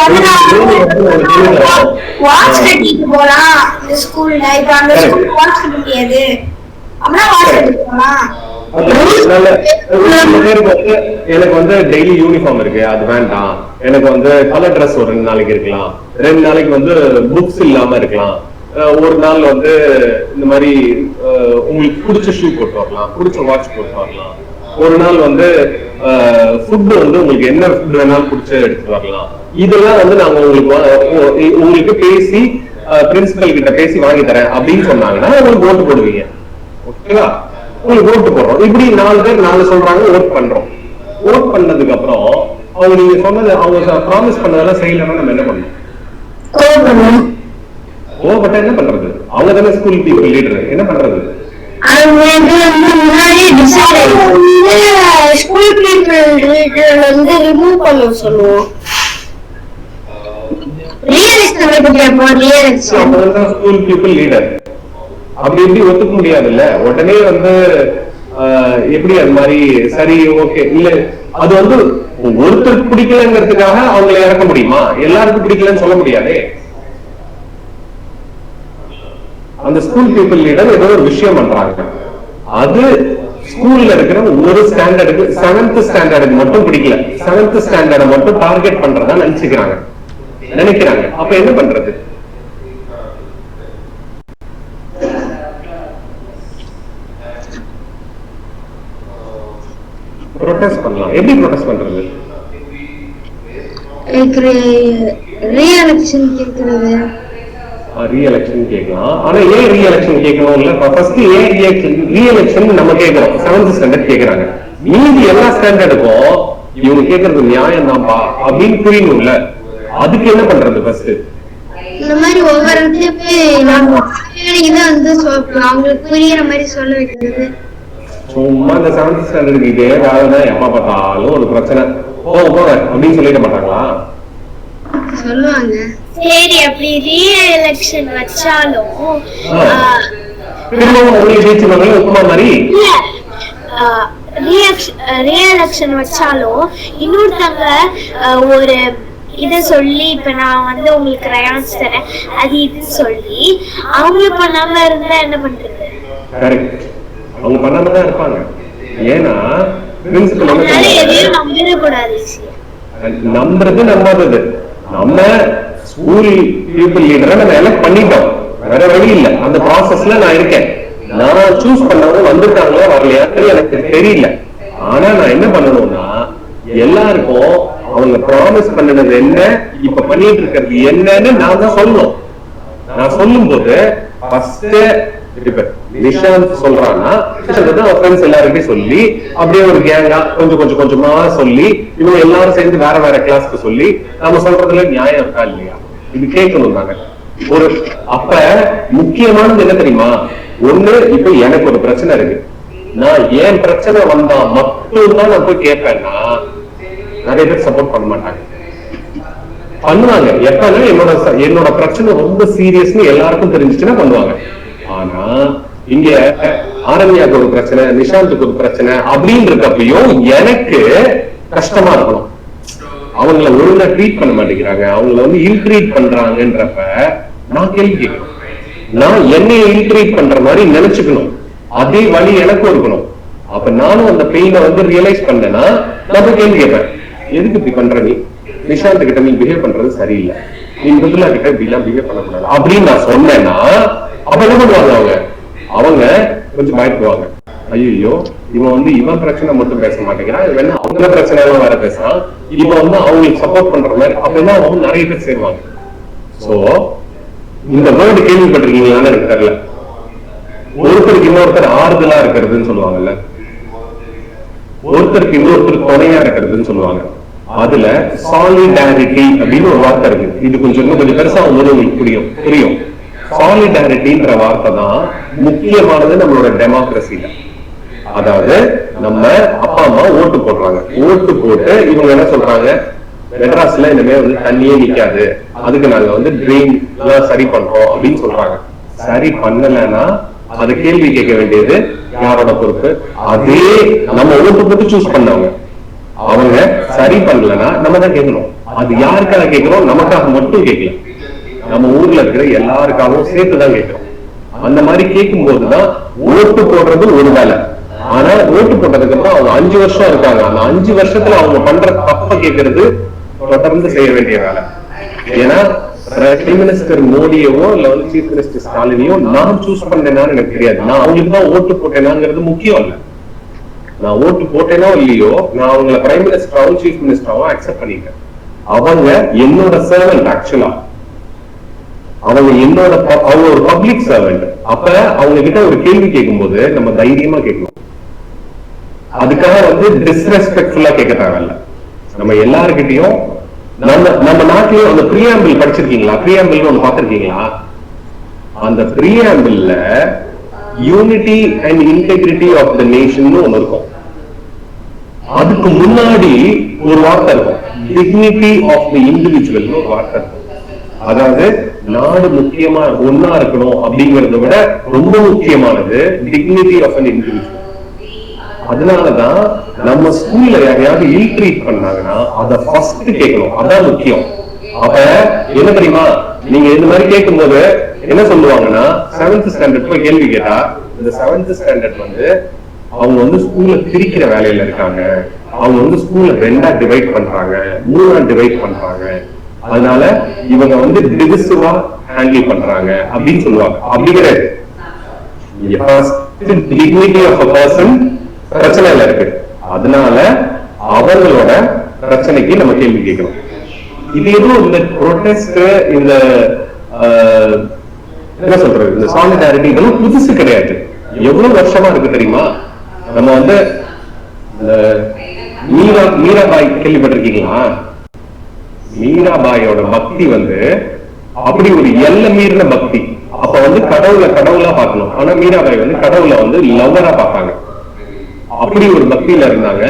வாட்ச் கட்டிட்டு போலாம் இந்த ஸ்கூல்ல, இப்ப அந்த ஸ்கூல் வாட்ச் கட்ட முடியாது அப்படின்னா வாட்ச் கட்டிட்டு போலாம். எனக்கு வந்து டெய்லி யூனிஃபார்ம் இருக்கு, அது வேண்டாம். எனக்கு வந்து கலர் ட்ரெஸ் ஒரு 2 நாளைக்கு இருக்கலாம், 2 நாளைக்கு வந்து புக்ஸ் இல்லாம இருக்கலாம், ஒரு நாள் வந்து இந்த மாதிரி உங்களுக்கு பிடிச்ச ஷூ போட்டு வரலாம், பிடிச்ச வாட்ச் போட்டு வரலாம், ஒரு நாள் வந்து ஃபுட் வந்து உங்களுக்கு என்ன ஃபுட் வேணாலும் பிடிச்ச எடுத்துட்டு வரலாம். இதெல்லாம் வந்து நாங்க உங்களுக்கு பேசி பிரின்சிபல் கிட்ட பேசி வாங்கி தரேன் அப்படின்னு சொன்னாங்கன்னா உங்களுக்கு ஓட்டு போடுவீங்க. ஓகேவா? உங்களுக்கு ஓட்டு போடுறோம். இப்படி 4 பேர் 4 சொல்றாங்க, ஓட் பண்றோம். ஓட் பண்ணதுக்கு அப்புறம் அவங்க நீங்க சொன்னது, அவங்க ப்ராமிஸ் பண்ணதெல்லாம் செய்யலன்னா நம்ம என்ன பண்ணணும்? கோவப்பட்டா என்ன பண்றது? அவங்க தானே ஸ்கூல் பீப்புள் லீடர், என்ன பண்றது? ஸ்கூல் பீப்புள் லீடர் வந்து ரிமூவ் பண்ண சொல்லுவோம். ஸ்கூல் பீப்புள் லீடர் அப்படி எப்படி ஒத்துக்க முடியாதுல்ல. உடனே வந்து எப்படி அது மாதிரி சரி ஓகே இல்ல, அது வந்து ஒருத்தருக்கு பிடிக்கலங்கிறதுக்காக அவங்களை இறக்க முடியுமா? எல்லாருக்கும் பிடிக்கலன்னு சொல்ல முடியாதே. அந்த ஸ்கூல் பீப்புள் லீடர் ஏதோ ஒரு விஷயம் பண்றாங்க, அது ஸ்கூல்ல இருக்கிற ஒரு ஸ்டாண்டர்டுக்கு 7th ஸ்டாண்டர்டுக்கு மட்டும் பிடிக்கல, 7th ஸ்டாண்டர்டை மட்டும் டார்கெட் பண்றதா நினைக்கிறாங்க. அப்ப என்ன பண்றது? ப்ரொடெஸ்ட் பண்ணலாம். எப்படி ப்ரொடெஸ்ட் பண்றது? ரீஎலெக்ஷன் கேக்குறது. ரீஎலெக்ஷன் கேட்கலாம். ஆனா ஏன் ரீஎலெக்ஷன் கேட்கணும் இல்ல? ஃபர்ஸ்ட் ஏன் ரீஎலெக்ஷன் நம்ம கேட்கிறோம்? 7th ஸ்டாண்டர்ட் கேக்குறாங்க. மீதி எல்லா ஸ்டாண்டர்டுக்கும் இவங்க கேட்கறது நியாயம் தான்ப்பா அப்படின்னு புரியணும்ல. அதுக்கு என்ன பண்றது? ஃபர்ஸ்ட் இந்த மாதிரி ஒவ்வொரு அவங்களுக்கு புரியுற மாதிரி சொல்ல வைக்கிறது. சும்மா இந்த 7th ஸ்டாண்டர்டுக்கு இதே காரணம், எப்ப பார்த்தாலும் ஒரு பிரச்சனை, போக அப்படின்னு சொல்லிட மாட்டாங்களா? சொல்லுவாங்க. சரி, அப்படி ரீஎலெக்ஷன் வச்சாலும் ரீஎலெக்ஷன் வச்சாலும் இன்னொருத்தவங்க ஒரு இத சொல்லி, இப்ப நான் வந்து உங்களுக்கு ரயான்ஸ் தரேன் அது இது சொல்லி அவங்க பண்ணாம இருந்தா என்ன பண்றது? கரெக்ட், அவங்க பண்ணாம தான் இருப்பாங்க. ஏன்னா பிரின்சிபல் எதையும் நம்பிடக்கூடாது. நம்புறது நம்பாதது. நம்ம ஸ்கூல் பீப்புள் லீடரை நம்ம எலெக்ட் பண்ணிட்டோம், வேற வழி இல்ல. அந்த ப்ராசஸ்ல நான் இருக்கேன். நான் சூஸ் பண்ணவங்க வந்துட்டாங்களா வரலையா எனக்கு தெரியல. ஆனா நான் என்ன பண்ணணும்னா எல்லாருக்கும் அவங்க ப்ராமிஸ் பண்ணது என்ன, இப்ப பண்ணிட்டு இருக்கிறது என்னன்னு நான் தான் சொல்லணும். நான் சொல்லும் போது ஃபர்ஸ்ட் நிஷாந்த் சொல்றான்னா எல்லாருக்கிட்டையும் சொல்லி அப்படியே ஒரு கேங்கா கொஞ்சமா சொல்லி இவங்க எல்லாரும் சேர்ந்து வேற வேற கிளாஸ்க்கு சொல்லி நம்ம சொல்றதுல நியாயம் இருக்கா இல்லையா? இது கேட்கணும் நாங்க. ஒரு அப்ப முக்கியமானது என்ன தெரியுமா? ஒண்ணு, இப்ப எனக்கு ஒரு பிரச்சனை இருக்கு, நான் ஏன் பிரச்சனை வந்தா மட்டும்தான் நான் போய் கேட்பேன்னா நிறைய பேர் சப்போர்ட் பண்ண மாட்டாங்க. பண்ணுவாங்க எப்பன்னா என்னோட பிரச்சனை ரொம்ப சீரியஸ்னு எல்லாருக்கும் தெரிஞ்சிச்சுன்னா பண்ணுவாங்க. ஆனா இங்க ஆரண்யாக்கு ஒரு பிரச்சனை, நிஷாந்துக்கு ஒரு பிரச்சனை அப்படின்னு இருக்கப்பையும் எனக்கு கஷ்டமா இருக்கணும். அவங்கள ஒழுங்கா ட்ரீட் பண்ண மாட்டேங்கிறாங்க, அவங்கள வந்து இல்ட்ரீட் பண்றாங்கன்றப்ப நான் கேள்வி கேட்கணும். நான் என்னைய இல்ட்ரீட் பண்ற மாதிரி நினைச்சுக்கணும். அதே வழி எனக்கும் இருக்கணும். அப்ப நானும் அந்த பெயினை வந்து ரியலைஸ் பண்ணேன்னா நான் கேள்வி கேட்பேன், எதுக்கு இப்படி பண்ற நீ? நிஷாந்த் கிட்ட நீ பிஹேவ் பண்றது சரியில்லை, நீ மிருதுலா கிட்ட இப்படி எல்லாம் பிஹேவ் பண்ணக்கூடாது அப்படின்னு நான் சொன்னேன்னா அப்ப என்ன பண்ணுவாங்க? அவங்க கொஞ்சம் பயப்படுவாங்க. ஐயோ இவன் வந்து இவன் பிரச்சனை மட்டும் பேச மாட்டேங்கிறான், வேணா அவங்க பிரச்சனை எல்லாம் வேற பேசுறான், இவன் வந்து அவங்களுக்கு சப்போர்ட் பண்ற மாதிரி அப்படின்னா அவங்க நிறைய பேர் சேருவாங்க. சோ இந்த வேர்டு கேள்விப்பட்டிருக்கீங்களான்னு எனக்கு தெரியல. ஒருத்தருக்கு இன்னொருத்தர் ஆறுதலா இருக்கிறதுன்னு சொல்லுவாங்கல்ல, ஒருத்தருக்கு இன்னொருத்தருக்கு துணையா இருக்கிறதுன்னு சொல்லுவாங்க. அதுல சாலிடாரிட்டி அப்படின்னு ஒரு வார்த்தை இருக்கு. இது கொஞ்சம் பெருசா உங்களுக்கு புரியும். சாலிடாரிட்டின்ற வார்த்தை தான் முக்கியமானது நம்மளோட டெமோக்ரஸில. அதாவது நம்ம அப்பா அம்மா ஓட்டு போடுறாங்க, ஓட்டு போட்டு இவங்க என்ன சொல்றாங்க, மெட்ராஸ்ல இனிமே வந்து தண்ணியே நிக்காது, அதுக்கு நாங்க வந்து ட்ரெயின் எல்லாம் சரி பண்றோம் அப்படின்னு சொல்றாங்க. சரி பண்ணலன்னா அதை கேள்வி கேட்க வேண்டியது யாரோட பொறுப்பு? அதே நம்ம ஓட்டு போட்டு சூஸ் பண்ணவங்க அவங்க சரி பண்ணலன்னா நம்ம தான் கேட்கணும். அது யாருக்காக கேட்கிறோம்? நமக்காக மட்டும் கேட்கல, நம்ம ஊர்ல இருக்கிற எல்லாருக்காகவும் சேர்த்துதான் கேட்கிறோம். அந்த மாதிரி கேட்கும் போதுதான் ஓட்டு போடுறது ஒரு வேலை. ஆனா ஓட்டு போட்டதுக்கு அப்புறம் அவங்க 5 வருஷம் இருக்காங்க. அந்த 5 வருஷத்துல அவங்க பண்ற தப்ப கேட்கறது தொடர்ந்து செய்ய வேண்டிய வேலை. ஏன்னா பிரைம் மினிஸ்டர் மோடியவோ இல்ல வந்து சீஃப் மினிஸ்டர் ஸ்டாலினையோ நான் சூஸ் பண்ணேனான்னு எனக்கு தெரியாது. நான் அவங்களுக்கு தான் ஓட்டு போட்டேனாங்கிறது முக்கியம் இல்ல. நான் ஓட்டு போட்டேனோ இல்லையோ, நான் அவங்களை பிரைம் மினிஸ்டராவும் சீஃப் மினிஸ்டராவும் அக்செப்ட் பண்ணிட்டேன். அவங்க என்னோட சர்வெண்ட். ஆக்சுவலா அவங்க அவங்க ஒரு பப்ளிக் சர்வெண்ட். அப்ப அவங்க கிட்ட ஒரு கேள்வி கேட்கும் போது நம்ம தைரியமா கேட்கணும். அதுக்காக வந்து டிஸ்ரெஸ்பெக்ட்ஃபுல்லா கேட்க தேவையில்ல. நம்ம எல்லாருக்கிட்டையும் நம்ம நாட்டிலேயும் அந்த ப்ரீஆம்பிள் படிச்சிருக்கீங்களா? ப்ரீஆம்பிள் ஒண்ணு பாத்திருக்கீங்களா? அந்த ப்ரீஆம்பிள்ல unity and integrity of the nation ஒண்ணு இருக்கும். அதுக்கு முன்னாடி ஒரு வார்த்தை இருக்கும், டிக்னிட்டி ஆஃப் த இண்டிவிஜுவல் ஒரு வார்த்தை இருக்கும். அதாவது நாடு முக்கியமா ஒன்னா இருக்கணும் அப்படிங்கறத விட ரொம்ப முக்கியமானது டிக்னிட்டி ஆஃப் அன் இண்டிவிஜுவல். அதனாலதான் நம்ம ஸ்கூல்ல யாரையாவது இல் ட்ரீட் பண்ணாங்கன்னா அதை ஃபர்ஸ்ட் கேட்கணும். அதான் முக்கியம். அப்ப என்ன தெரியுமா, நீங்க இந்த மாதிரி கேட்கும் போது என்ன சொல்லுவாங்கன்னா, 7th ஸ்டாண்டர்ட் போய் கேள்வி கேட்டா, இந்த 7th ஸ்டாண்டர்ட் வந்து அவங்க வந்து ஸ்கூல்ல பிரிக்கிற வேலையில இருக்காங்க, அவங்க வந்து ஸ்கூல்ல 2ஆ டிவைட் பண்றாங்க, 3ஆ டிவைட் பண்றாங்க, அதனால இவங்க வந்து டிவிசிவா ஹேண்டில் பண்றாங்க அப்படின்னு சொல்லுவாங்க. அப்படி கிடையாது. டிக்னிட்டி ஆஃப் a person பிரச்சனையில இருக்கு. அதனால அவங்களோட பிரச்சனைக்கு நம்ம கேள்வி கேட்கணும். இது எதுவும் இந்த ப்ரொடெஸ்ட், இந்த என்ன சொல்றது, இந்த சாலிடாரிட்டி இதெல்லாம் புதுசு கிடையாது. எவ்வளவு வருஷமா இருக்கு தெரியுமா? நம்ம வந்து மீராபாய் கேள்விப்பட்டிருக்கீங்களா? மீராபாயோட பக்தி வந்து அப்படி ஒரு எல்லை மீறின பக்தி. அப்ப வந்து கடவுளா பார்க்கணும். ஆனா மீராபாய் வந்து கடவுளை வந்து லவ்வரா பார்த்தாங்க. அப்படி ஒரு பக்தியில இருந்தாங்க.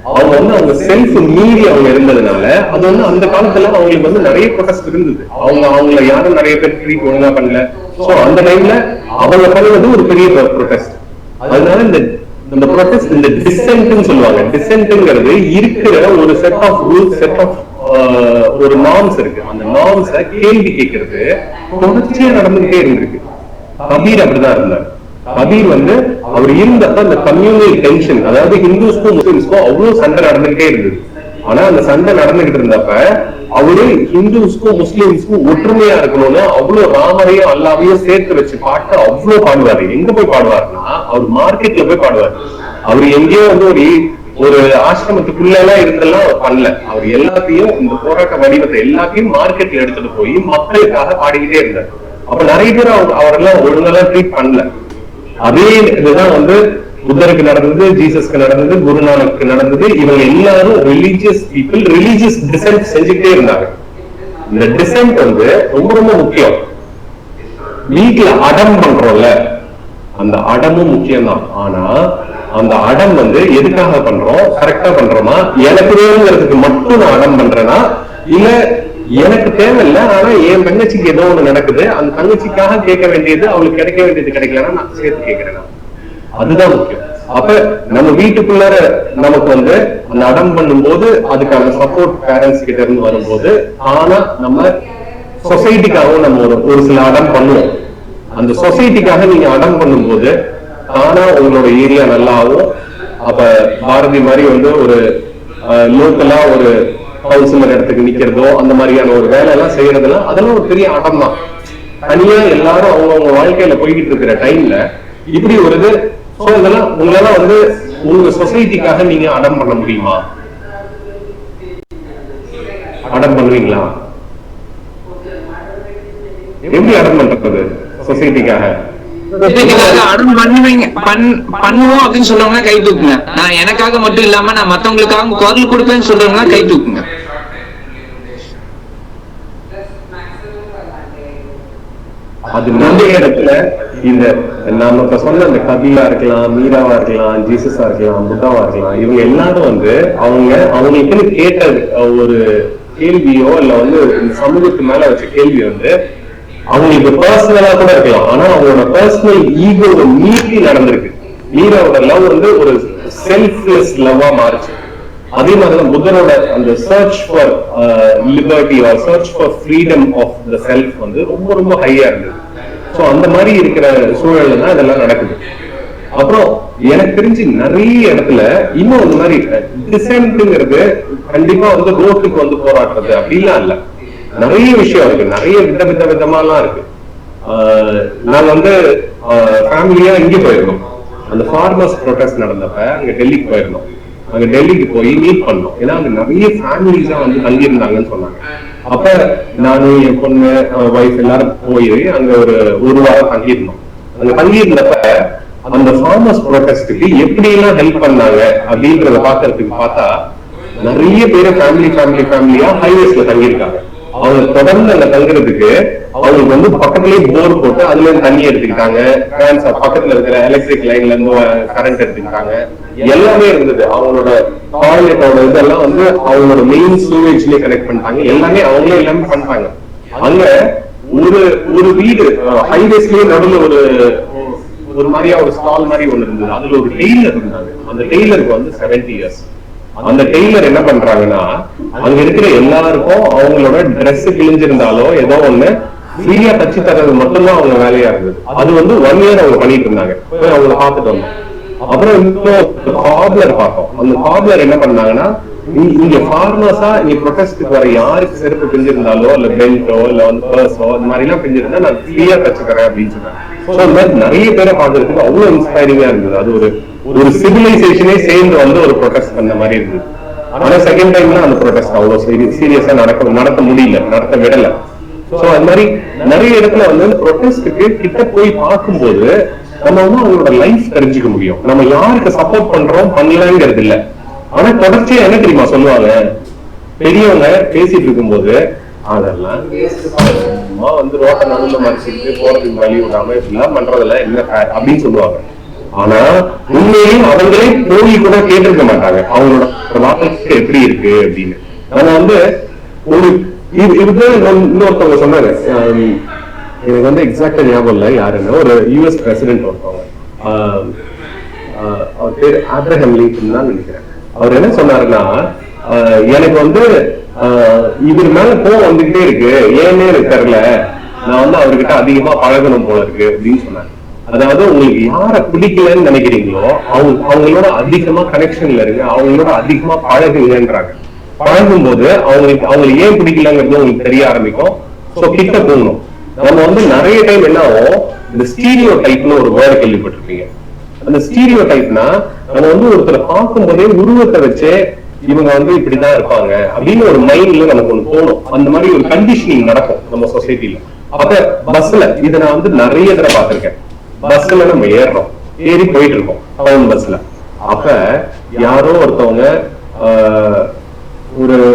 அவங்க வந்து அவங்க செல்ஃப் மீறி அவங்க இருந்ததுனால அது வந்து அந்த காலத்துல அவங்களுக்கு வந்து நிறைய ப்ரொடெஸ்ட் இருந்தது. அவங்கள யாரும் நிறைய பேர் ட்ரீட் ஒழுங்கா பண்ணல. சோ அந்த டைம்ல அவங்க பண்ணுவது ஒரு பெரிய ப்ரொடெஸ்ட். அதனால இந்த ப்ரொடெஸ்ட், இந்த டிசென்ட்னு சொல்லுவாங்க. டிசென்ட்ங்கிறது இருக்கிற ஒரு set of rules, set of ஒரு நார்ம்ஸ் இருக்கு. அந்த நார்ம்ஸ கேள்வி கேட்கறது தொடர்ச்சியா நடந்துகிட்டே இருந்திருக்கு. கபீர் அப்படிதான் இருந்தார். கபீர் வந்து அவர் இருந்தப்ப அந்த கம்யூனல் டென்ஷன், அதாவது ஹிந்துஸ்க்கும் முஸ்லிம்ஸ்க்கும் அவ்வளவு சண்டை நடந்துகிட்டே இருந்தது. ஆனா அந்த சண்டை நடந்துகிட்டு இருந்தப்ப அவரு ஹிந்துஸ்க்கும் முஸ்லிம்ஸ்க்கும் ஒற்றுமையா இருக்கணும்னு அவ்வளவு ராமரையும் அல்லாவையும் சேர்த்து வச்சு பாட்டு அவ்வளவு பாடுவாரு. எங்க போய் பாடுவாருன்னா அவர் மார்க்கெட்ல போய் பாடுவாரு. அவர் எங்கேயோ வந்து ஒரு ஆசிரமத்துக்குள்ள எல்லாம் இருந்தெல்லாம் அவர் பண்ணல. அவர் எல்லாத்தையும் இந்த போராட்ட வடிவத்தை எல்லாத்தையும் மார்க்கெட்ல எடுத்துட்டு போய் மக்களுக்காக பாடிக்கிட்டே இருந்தார். அப்ப நிறைய பேர் அவரெல்லாம் ஒழுங்கெல்லாம் ட்ரீட் பண்ணல. அதே இதுதான் வந்து புத்தருக்கு நடந்தது, ஜீசஸ்க்கு நடந்தது, குருநானக்கு நடந்தது. இவங்க எல்லாரும் ரிலீஜியஸ் பீப்புள், ரிலீஜியஸ் டிசென்ட் செஞ்சுக்கிட்டே இருந்தாங்க. இந்த டிசென்ட் வந்து ரொம்ப ரொம்ப முக்கியம். வீட்டுல அடம் பண்றோம்ல, அந்த அடமும் முக்கியம்தான். ஆனா அந்த அடம் வந்து எதுக்காக பண்றோம்? கரெக்டா பண்றோமா? எனக்கு வேணுங்கிறதுக்கு மட்டும் நான் அடம் பண்றேன்னா, இல்ல எனக்கு தேவையில்லை ஆனா என் தங்கச்சிக்கு ஏதோ ஒண்ணு நடக்குது, அந்த தங்கச்சிக்காக கேட்க வேண்டியது அவளுக்கு கிடைக்க வேண்டியது கிடைக்கலன்னா நான் சேர்த்து கேட்கிறேன். அதுதான் முக்கியம். அப்ப நம்ம வீட்டுக்குள்ள நமக்கு வந்து அந்த அடம் பண்ணும் போது அதுக்கான சப்போர்ட் பேரண்ட்ஸ் கிட்ட இருந்து வரும்போது, ஆனா நம்ம சொசைட்டிக்காகவும் நம்ம ஒரு சில அடம் பண்ணுவோம். அந்த சொசைட்டிக்காக நீங்க அடம் பண்ணும் போது ஆனா உங்களோட ஏரியா நல்லாவும், அப்ப பாரதி மாதிரி வந்து ஒரு லோக்கலா ஒரு கவுன்சிலர் இடத்துக்கு நிக்கிறதோ அந்த மாதிரியான ஒரு வேலை எல்லாம் செய்யறதுலாம் அதெல்லாம் ஒரு பெரிய அடம் தான். தனியா எல்லாரும் அவங்கவுங்க வாழ்க்கையில போய்கிட்டு இருக்கிற டைம்ல இப்படி ஒரு இது. இதெல்லாம் உங்களெல்லாம் வந்து உங்க சொசைட்டிக்காக நீங்க அடம் பண்ண முடியுமா? அடம் பண்ணுவீங்களா? எப்படி அடம் பண்றது சொசைட்டிக்காக? அடம் பண்ணுவோம் அப்படின்னு சொல்றவங்க கை தூக்குங்க. நான் எனக்காக மட்டும் இல்லாம நான் மத்தவங்களுக்காக குரல் கொடுப்பேன்னு சொல்றவங்க கை தூக்குங்க. அது நிறைய இடத்துல இந்த நாம இப்ப சொன்ன அந்த கபிலா இருக்கலாம், மீராவா இருக்கலாம், ஜீசஸா இருக்கலாம், புத்தாவா இருக்கலாம், இவங்க எல்லாரும் வந்து அவங்களுக்குன்னு கேட்ட ஒரு கேள்வியோ இல்ல வந்து இந்த சமூகத்து மேல வச்ச கேள்வி வந்து அவங்களுக்கு பர்சனலா கூட இருக்கலாம், ஆனா அவங்களோட பர்சனல் ஈகோவை மீறி நடந்திருக்கு. மீராவோட லவ் வந்து ஒரு செல்ஃப்லெஸ் லவ்வா மாறுச்சு. அதே மாதிரிதான் புத்தரோட அந்த search for liberty or search for freedom of the self வந்து ரொம்ப ரொம்ப ஹையா இருந்தது. ஸோ அந்த மாதிரி இருக்கிற சூழல்ல தான் இதெல்லாம் நடக்குது. அப்புறம் எனக்கு தெரிஞ்சு நிறைய இடத்துல இன்னும் இந்த மாதிரி டிசென்ட்ங்கிறது கண்டிப்பா வந்து ரோட்டுக்கு வந்து போராடுறது அப்படிலாம் இல்ல. நிறைய விஷயம் இருக்கு, நிறைய விதமாலாம் இருக்கு. நாங்க வந்து ஃபேமிலியா இங்க போயிருந்தோம். அந்த ஃபார்மர்ஸ் ப்ரொடெஸ்ட் நடந்தப்ப அங்க டெல்லிக்கு போயிருந்தோம். அங்க டெல்லிக்கு போய் மீட் பண்ணோம். ஏன்னா அங்க நிறைய ஃபேமிலிஸா வந்து தங்கியிருந்தாங்கன்னு சொன்னாங்க. அப்ப நானும் என் பொண்ணு ஒய்ஃப் எல்லாரும் போய் அங்க ஒரு வாரம் தங்கியிருந்தோம். அங்க தங்கியிருந்தப்ப அந்த ஃபார்மர்ஸ் ப்ரொடெஸ்டுக்கு எப்படி எல்லாம் ஹெல்ப் பண்ணாங்க அப்படின்றத பாக்குறதுக்கு பார்த்தா நிறைய பேர் ஃபேமிலியா ஹைவேஸ்ல தங்கியிருக்காங்க. அவங்க தொடர்ந்து அங்க தங்குறதுக்கு அவங்களுக்கு வந்து பக்கத்துலயே போர் போட்டு அதுல இருந்து தண்ணி எடுத்துக்கிட்டாங்க. பக்கத்துல இருக்கிற எலக்ட்ரிக் லைன்ல இருந்து கரண்ட் எடுத்துக்கிட்டாங்க. எல்லாமே இருந்தது. அவங்களோட டாய்லெட்டோட இதெல்லாம் வந்து அவங்களோட மெயின் சூவேஜ்லயே கனெக்ட் பண்ணிட்டாங்க. எல்லாமே அவங்களே எல்லாமே பண்ணிட்டாங்க. அங்க ஒரு வீடு ஹைவேஸ்லயே நடுவில் ஒரு மாதிரியா ஒரு ஸ்டால் மாதிரி ஒண்ணு இருந்தது. அதுல ஒரு டெய்லர் இருந்தாங்க. அந்த டெய்லருக்கு வந்து 70 years. அந்த டெய்லர் என்ன பண்றாங்கன்னா அங்க இருக்கிற எல்லாருக்கும் அவங்களோட ட்ரெஸ் கிழிஞ்சிருந்தாலோ ஏதோ ஒண்ணு ஃப்ரீயா தச்சு தர்றது மட்டும்தான் அவங்க வேலையா இருந்தது. அது வந்து 1 year அவங்க பண்ணிட்டு இருந்தாங்க. அவங்களை பார்த்துட்டு வந்தோம். அப்புறம் இன்னும் கார்லர் பார்த்தோம். அந்த கார்லர் என்ன பண்ணாங்கன்னா இங்க ஃபார்மர்ஸா நீ ப்ரொடெஸ்டுக்கு வர யாருக்கு செருப்பு பிஞ்சிருந்தாலோ இல்ல பெல்ட்டோ இல்ல வந்து பர்ஸோ இந்த மாதிரி எல்லாம் பிஞ்சிருந்தா நான் ஃப்ரீயா தச்சுக்கிறேன் அப்படின்னு சொன்னாங்க. அந்த மாதிரி நிறைய பேரை பார்க்கறதுக்கு அவ்வளவு இன்ஸ்பைரிங்கா இருந்தது. அது ஒரு சிவிலைசேஷனே சேர்ந்து வந்து ஒரு ப்ரொடெஸ்ட் பண்ண மாதிரி இருந்தது. ஆனா செகண்ட் டைம்ல அந்த ப்ரொடெஸ்ட் அவ்வளவு சீரியஸா நடத்த முடியல, நடத்த விடல. சோ அது மாதிரி நிறைய இடத்துல வந்து ப்ரொடெஸ்டுக்கு கிட்ட போய் பார்க்கும்போது நம்ம வந்து அவங்களோட லைஃப் தெரிஞ்சுக்க முடியும். நம்ம யாருக்கு சப்போர்ட் பண்றோம் பண்ணலங்கிறது இல்ல. ஆனா தொடர்ச்சியா என்ன தெரியுமா சொல்லுவாங்க, பெரியவங்க பேசிட்டு இருக்கும்போது அதெல்லாம் வந்து ரோட்ட நடுவில் மறைச்சிட்டு போறதுக்கு வழி விடாம இப்படிலாம் பண்றதுல என்ன அப்படின்னு சொல்லுவாங்க. ஆனா உண்மையும் அவங்களே போய் கூட கேட்டிருக்க மாட்டாங்க அவங்களோட வாழ்க்கை எப்படி இருக்கு அப்படின்னு. ஆனா வந்து ஒரு இன்னொருத்தவங்க சொன்னாங்க, எனக்கு வந்து எக்ஸாக்டா ஞாபகம் இல்லை யாருன்னு, ஒரு யூஎஸ் பிரசிடென்ட் ஒருத்தவங்க, அவர் பேர் ஆப்ரஹாம் லிங்கன் தான் நினைக்கிறேன். அவர் என்ன சொன்னாருன்னா, எனக்கு வந்து இவர் மேல கோவம் வந்துகிட்டே இருக்கு, ஏன்னே எனக்கு தெரியல, நான் வந்து அவர்கிட்ட அதிகமா பழகணும் போல இருக்கு அப்படின்னு சொன்னாங்க. அதாவது உங்களுக்கு யார பிடிக்கலன்னு நினைக்கிறீங்களோ அவங்களோட அதிகமா கனெக்ஷன்ல இருக்கு, அவங்களோட அதிகமா பழகுங்கன்றாங்க. பழகும் போது அவங்களுக்கு ஏன் பிடிக்கலங்கிறது உங்களுக்கு தெரிய ஆரம்பிக்கும். சோ கிட்ட போகணும். நம்ம வந்து நிறைய டைம் என்ன ஆகும், இந்த ஸ்டீரியோ டைப்னு ஒரு வேர்டு கேள்விப்பட்டிருப்பீங்க. அந்த ஸ்டீரியோ டைப்னா நம்ம வந்து ஒருத்தரை பார்க்கும் போதே உருவத்தை வச்சு இவங்க வந்து இப்படிதான் இருப்பாங்க அப்படின்னு ஒரு மைண்ட்ல நமக்கு ஒண்ணு தோணும். அந்த மாதிரி ஒரு கண்டிஷனிங் நடக்கும் நம்ம சொசைட்டில. அப்ப பஸ்ல இதை நான் வந்து நிறைய தடவை பார்த்திருக்கேன். பஸ்ல நம்ம ஏறி போயிட்டு இருக்கோம் டவுன் பஸ்ல. அப்ப யாரோ ஒருத்தவங்க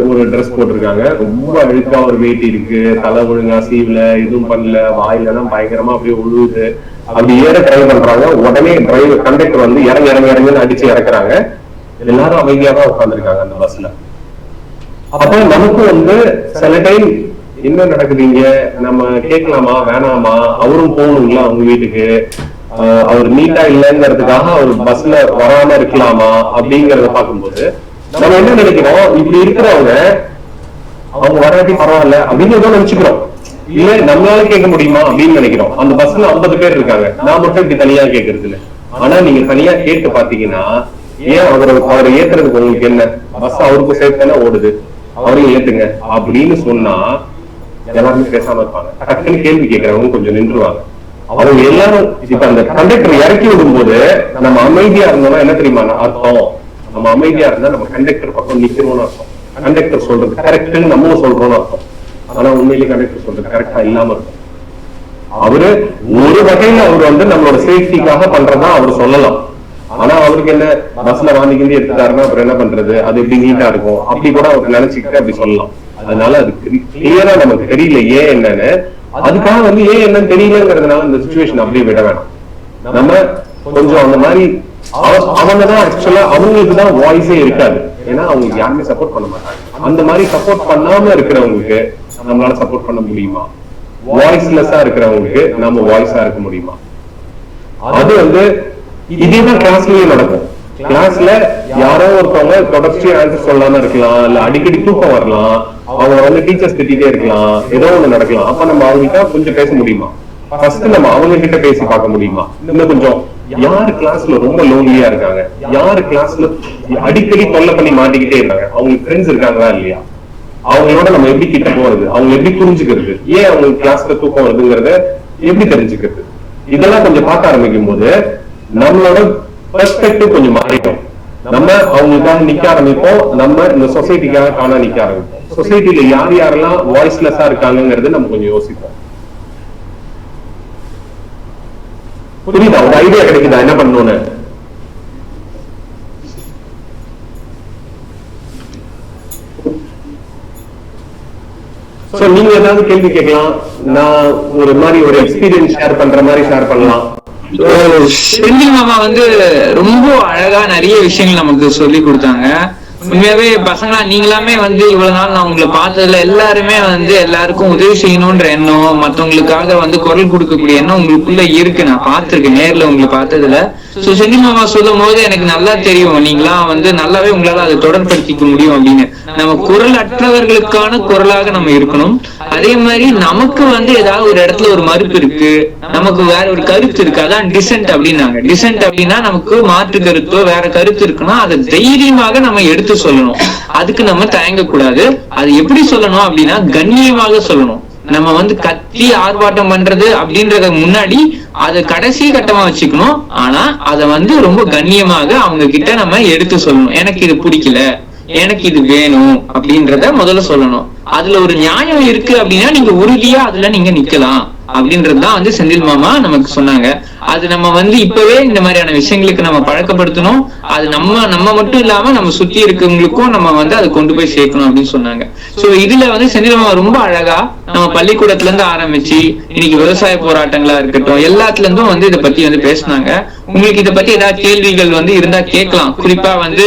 ஒரு ட்ரெஸ் போட்டிருக்காங்க, ரொம்ப அழுக்கா ஒரு வேட்டி இருக்கு, தலை ஒழுங்கா சீவ்ல, எதுவும் பண்ணல, வாயில தான் பயங்கரமா அப்படியே உழுவுது. அப்படி ஏற ட்ரை பண்றாங்க. உடனே டிரைவர் கண்டக்டர் வந்து இறங்குன்னு அடிச்சு இறக்குறாங்க. எல்லாரும் அமைதியா தான் உட்காந்துருக்காங்க அந்த பஸ்ல. அப்ப நமக்கு வந்து சில டைம் என்ன நடக்குதுங்க, நம்ம கேட்கலாமா வேணாமா, அவரும் போகணுங்களா அவங்க வீட்டுக்கு, அவர் நீட்டா இல்லைங்கிறதுக்காக அவர் பஸ்ல வராம இருக்கலாமா அப்படிங்கறத பார்க்கும்போது நம்ம என்ன நினைக்கிறோம், இப்படி இருக்கிறவங்க அவங்க வராட்டி பரவாயில்ல அப்படின்னு நினைச்சுக்கிறோம். இல்ல நம்மளால கேட்க முடியுமா அப்படின்னு நினைக்கிறோம். அந்த பஸ்ல 50 பேர் இருக்காங்க, நான் மட்டும் இப்படி தனியா கேட்கறது இல்ல. ஆனா நீங்க தனியா கேட்டு பாத்தீங்கன்னா, ஏன் அவரை ஏத்துறதுக்கு உங்களுக்கு என்ன, பஸ் அவருக்கு சேர்த்து தானே ஓடுது, அவரையும் ஏத்துங்க அப்படின்னு சொன்னா எல்லாருமே பேசாம இருப்பாங்க. டக்குன்னு கேள்வி கேட்கறவங்க கொஞ்சம் நின்றுவாங்க. அவங்க எல்லாரும் இப்ப அந்த கண்டக்டர் இறக்கி விடும் போது நம்ம அமைதியா இருந்தோம்னா என்ன தெரியுமா அர்த்தம், நம்ம அமைதியா இருந்தா நம்ம கண்டக்டர் பக்கம் நிக்கணும்னு அர்த்தம். கண்டக்டர் சொல்றது கரெக்ட்னு நம்ம சொல்றோம்னு அர்த்தம். ஆனா உண்மையிலேயே கண்டக்டர் சொல்றது கரெக்டா இல்லாம இருக்கும். அவரு ஒரு வகையில அவர் வந்து நம்மளோட சேஃப்டிக்காக பண்றதா அவர் சொல்லலாம். ஆனா அவருக்கு என்ன, பஸ்ல வாங்கிக்கிட்டு எடுத்துட்டாருன்னா அப்புறம் என்ன பண்றது, அது எப்படி நீட்டா இருக்கும் அப்படி கூட அவர் நினைச்சுக்கிட்டு அப்படி சொல்லலாம். அதனால அது கிளியரா நமக்கு தெரியல ஏன் என்னன்னு. அதுக்காக வந்து ஏன் என்னன்னு தெரியலங்கிறதுனால இந்த சிச்சுவேஷன் அப்படியே விட வேணாம். நம்ம கொஞ்சம் அந்த மாதிரி அவங்கதான் ஆக்சுவலா அவங்களுக்கு தான் வாய்ஸே இருக்காது. ஏன்னா அவங்களுக்கு யாருமே சப்போர்ட் பண்ண மாட்டாங்க. அந்த மாதிரி சப்போர்ட் பண்ணாம இருக்கிறவங்களுக்கு நம்மளால சப்போர்ட் பண்ண முடியுமா? வாய்ஸ்லெஸ்ஸா இருக்கிறவங்களுக்கு நம்ம வாய்ஸா இருக்க முடியுமா? அது வந்து இதேதான் கிளாஸ்லயும் நடக்கும். கிளாஸ்ல யாரோ ஒருத்தவங்க தொடர்ச்சியா ஆன்சர் சொல்லாம இருக்கலாம், இல்ல அடிக்கடி தூக்கம் வரலாம், அவங்க வந்து டீச்சர்ஸ் திட்டிட்டே இருக்கலாம், ஏதோ ஒண்ணு நடக்கலாம். அப்ப நம்ம அவங்ககிட்ட கொஞ்சம் பேச முடியுமா? ஃபர்ஸ்ட் நம்ம அவங்க கிட்ட பேசி பார்க்க முடியுமா? இன்னும் கொஞ்சம் யாரு கிளாஸ்ல ரொம்ப லோன்லியா இருக்காங்க, யாரு கிளாஸ்ல அடிக்கடி தொல்லை பண்ணி மாட்டிக்கிட்டே இருக்காங்க, அவங்களுக்கு ஃப்ரெண்ட்ஸ் இருக்காங்களா இல்லையா, அவங்களோட நம்ம எப்படி கிட்ட போறது, அவங்க எப்படி புரிஞ்சுக்கிறது, ஏன் அவங்களுக்கு கிளாஸ்ல தூக்கம் வருதுங்கிறத எப்படி தெரிஞ்சுக்கிறது, இதெல்லாம் கொஞ்சம் பார்க்க ஆரம்பிக்கும் போது நம்மளோட பெர்ஸ்பெக்டிவ் கொஞ்சம் மாறிடும். நம்ம அவங்களுக்காக நிக்க ஆரம்பிப்போம், நம்ம இந்த சொசைட்டிக்காக காண நிக்க ஆரம்பிப்போம். சொசைட்டில யார் யாரெல்லாம் வாய்ஸ்லெஸ்ஸா இருக்காங்கிறது நம்ம கொஞ்சம் யோசிப்போம். புரியுதா? ஒரு ஐடியா கிடைக்குதா என்ன பண்ணணும்னு? சோ நீங்க ஏதாவது கேள்வி கேட்கலாம், நான் ஒரு மாதிரி ஒரு எக்ஸ்பீரியன்ஸ் ஷேர் பண்ற மாதிரி ஷேர் பண்ணலாம். செந்தில் மாமா வந்து ரொம்ப அழகா நிறைய விஷயங்கள் நமக்கு சொல்லி கொடுத்தாங்க. உண்மையாவே பசங்களா நீங்களாமே வந்து இவ்வளவு நாள் நான் உங்களை பார்த்ததுல எல்லாருமே வந்து எல்லாருக்கும் உதவி செய்யணும்ன்ற எண்ணம், மத்தவங்களுக்காக வந்து குரல் கொடுக்கக்கூடிய எண்ணம் உங்களுக்குள்ள இருக்கு. நான் பார்த்திருக்கேன் நேர்ல உங்களை பார்த்ததுல. சோ செந்தில் மாமா சொல்லும் போது எனக்கு நல்லா தெரியும் நீங்களாம் வந்து நல்லாவே உங்களால அதை தொடர்படுத்திக்க முடியும் அப்படின்னு. நம்ம குரல் அற்றவர்களுக்கான குரலாக நம்ம இருக்கணும். அதே மாதிரி நமக்கு வந்து ஏதாவது ஒரு இடத்துல ஒரு மறுப்பு இருக்கு, நமக்கு வேற ஒரு கருத்து இருக்கு, அதான் டிசென்ட் அப்படின்னாங்க. டிசென்ட் அப்படின்னா நமக்கு மாற்று கருத்தோ வேற கருத்து இருக்குன்னா அதை தைரியமாக நம்ம எடுத்து சொல்லணும். அதுக்கு நம்ம தயங்க கூடாது. அது எப்படி சொல்லணும் அப்படின்னா கண்ணியமாக சொல்லணும். நம்ம வந்து கத்தி ஆர்ப்பாட்டம் பண்றது அப்படின்றத முன்னாடி அதை கடைசி கட்டமா வச்சுக்கணும். ஆனா அதை வந்து ரொம்ப கண்ணியமாக அவங்க கிட்ட நம்ம எடுத்து சொல்லணும். எனக்கு இது பிடிக்கல, எனக்கு இது வேணும் அப்படின்றத முதல்ல சொல்லணும். அதுல ஒரு நியாயம் இருக்கு அப்படின்னா நீங்க உறுதியா அதுல நீங்க நிக்கலாம் அப்படின்றதுதான் வந்து செந்தில் மாமா நமக்கு சொன்னாங்க. அது நம்ம வந்து இப்பவே இந்த மாதிரியான விஷயங்களுக்கு நம்ம பழக்கப்படுத்தணும். அது நம்ம மட்டும் இல்லாம நம்ம சுத்தி இருக்கவங்களுக்கும் நம்ம வந்து அதை கொண்டு போய் சேர்க்கணும் அப்படின்னு சொன்னாங்க. சோ இதுல வந்து செந்தில் மாமா ரொம்ப அழகா நம்ம பள்ளிக்கூடத்துல இருந்து ஆரம்பிச்சு இன்னைக்கு விவசாய போராட்டங்களா இருக்கட்டும் எல்லாத்துல இருந்தும் வந்து இதை பத்தி வந்து பேசினாங்க. உங்களுக்கு இதை பத்தி ஏதாவது கேள்விகள் வந்து இருந்தா கேட்கலாம். குறிப்பா வந்து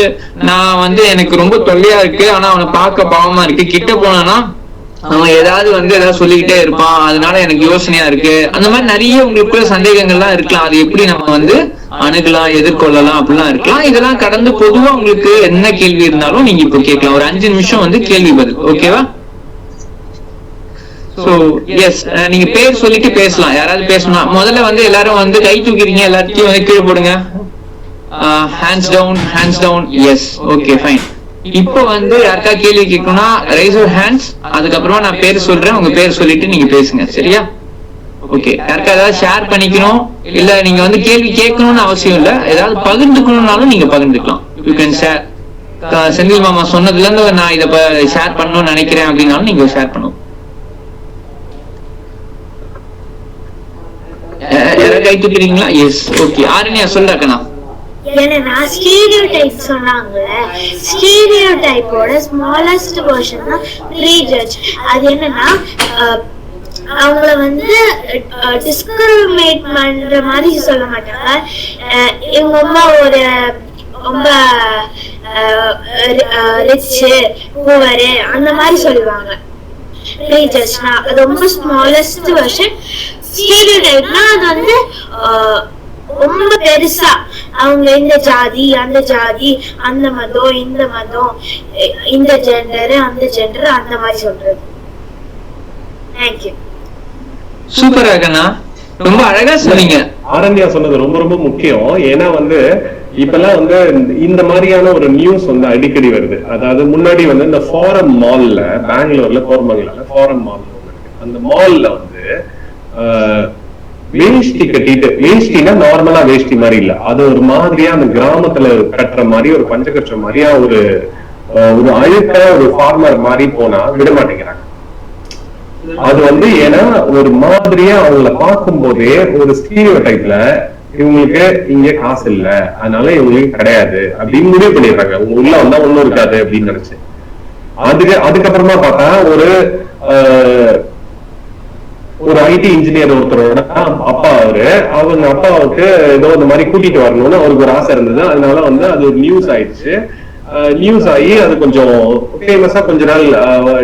நான் வந்து எனக்கு ரொம்ப தொல்லையா இருக்கு, ஆனா அவனை பார்க்க பாவமா இருக்கு, கிட்ட போனானா அவன் ஏதாவது வந்து ஏதாவது சொல்லிக்கிட்டே இருப்பான், அதனால எனக்கு யோசனையா இருக்கு, அந்த மாதிரி நிறைய உங்களுக்குள்ள சந்தேகங்கள்லாம் இருக்கலாம். அது எப்படி நம்ம வந்து அணுகலாம், எதிர்கொள்ளலாம் அப்படிலாம் இருக்கலாம். இதெல்லாம் கடந்து பொதுவா உங்களுக்கு என்ன கேள்வி இருந்தாலும் நீங்க இப்போ கேட்கலாம். ஒரு 5 நிமிஷம் வந்து கேள்வி பதில். ஓகேவா? சோ எஸ், நீங்க பேர் சொல்லிட்டு பேசலாம். யாராவது பேசணும். முதல்ல வந்து எல்லாரும் வந்து கை தூக்கிறீங்க, எல்லாத்தையும் வந்து கீழே போடுங்க. Hands down, hands down. Yes, okay, fine. இப்போ வந்து யாருக்கா கேள்வி கேட்கணும்னா ரைஸ் யுவர் ஹேண்ட்ஸ். அதுக்கப்புறமா நான் பேர் சொல்றேன், உங்க பேர் சொல்லிட்டு நீங்க பேசுங்க. சரியா? ஓகே. யாருக்கா ஏதாவது ஷேர் பண்ணிக்கணும், இல்ல நீங்க வந்து கேள்வி கேட்கணும்னு அவசியம் இல்ல, ஏதாவது பகிர்ந்துக்கணும்னாலும் நீங்க பகிர்ந்துக்கலாம். You can share. செந்தில் மாமா சொன்னதுல இருந்து நான் இதை ஷேர் பண்ணணும்னு நினைக்கிறேன் அப்படின்னாலும் நீங்க ஷேர் பண்ணுவோம். யாராவது கை தூக்கிறீங்களா? S, okay. ஆரண்யா சொல்றாக்கண்ணா. ஏன்னா ஸ்டீரியோடைப் சொன்னாங்கல்ல, ஸ்டீரியோடைப்போட ஸ்மாலஸ்ட் வெர்ஷன் தான் ப்ரீஜட்ஜ். அது என்னன்னா அவங்கள வந்து டிஸ்கிரிமினேட் பண்ற மாதிரி சொல்ல மாட்டாங்க. இவங்க ரொம்ப ஒரு ரொம்ப ரிச்சு புவரு அந்த மாதிரி சொல்லுவாங்க. ப்ரீஜட்ஜ்னா அது ரொம்ப ஸ்மாலஸ்ட் வெர்ஷன். ஸ்டீரியோடைப்னா அது வந்து ரொம்ப பெருசா அவங்க இந்த ஜாதி அந்த ஜாதி, அந்த மதம் இந்த மதம், இந்த ஜெண்டர் அந்த ஜெண்டர் அந்த மாதிரி சொல்றது. தேங்க்யூ. சூப்பரா இருக்கண்ணா, ரொம்ப அழகா சொன்னீங்க. ஆரண்யா சொன்னது ரொம்ப ரொம்ப முக்கியம். ஏன்னா வந்து இப்பெல்லாம் வந்து இந்த மாதிரியான ஒரு நியூஸ் வந்து அடிக்கடி வருது. அதாவது முன்னாடி வந்து இந்த ஃபாரம் மால்ல, பெங்களூர்ல கோரமங்கலால ஃபாரம் மால் இருக்கு. அந்த மால்ல வந்து வேஷ்டி கட்டிட்டு, வேஷ்டினா நார்மலா வேஷ்டி மாதிரி இல்ல, அது ஒரு மாதிரியா அந்த கிராமத்துல கட்டுற மாதிரி ஒரு பஞ்ச கட்டுற மாதிரியா ஒரு அழுத்த ஒரு ஃபார்மர் மாதிரி போனா விட மாட்டேங்கிறாங்க. அது வந்து ஏன்னா ஒரு மாதிரியா அவங்கள பார்க்கும் போதே ஒரு ஸ்டீரியோடைப்ல இவங்களுக்கு இங்க காசு இல்ல, அதனால இவங்களுக்கு கிடையாது அப்படின்னு முடிவு பண்ணிடுறாங்க. உங்க உள்ள வந்தா ஒண்ணும் இருக்காது அப்படின்னு நினைச்சு. அதுக்கப்புறமா பார்த்தா ஒரு ஐடி இன்ஜினியர் ஒருத்தரோட அப்பா அவங்க அப்பாவுக்கு ஏதோ இந்த மாதிரி கூட்டிட்டு வரணும்னு அவருக்கு ஒரு ஆசை இருந்தது. அதனால வந்து அது ஒரு நியூஸ் ஆயிடுச்சு. நியூஸ் ஆகி அது கொஞ்சம் ஃபேமஸா கொஞ்ச நாள்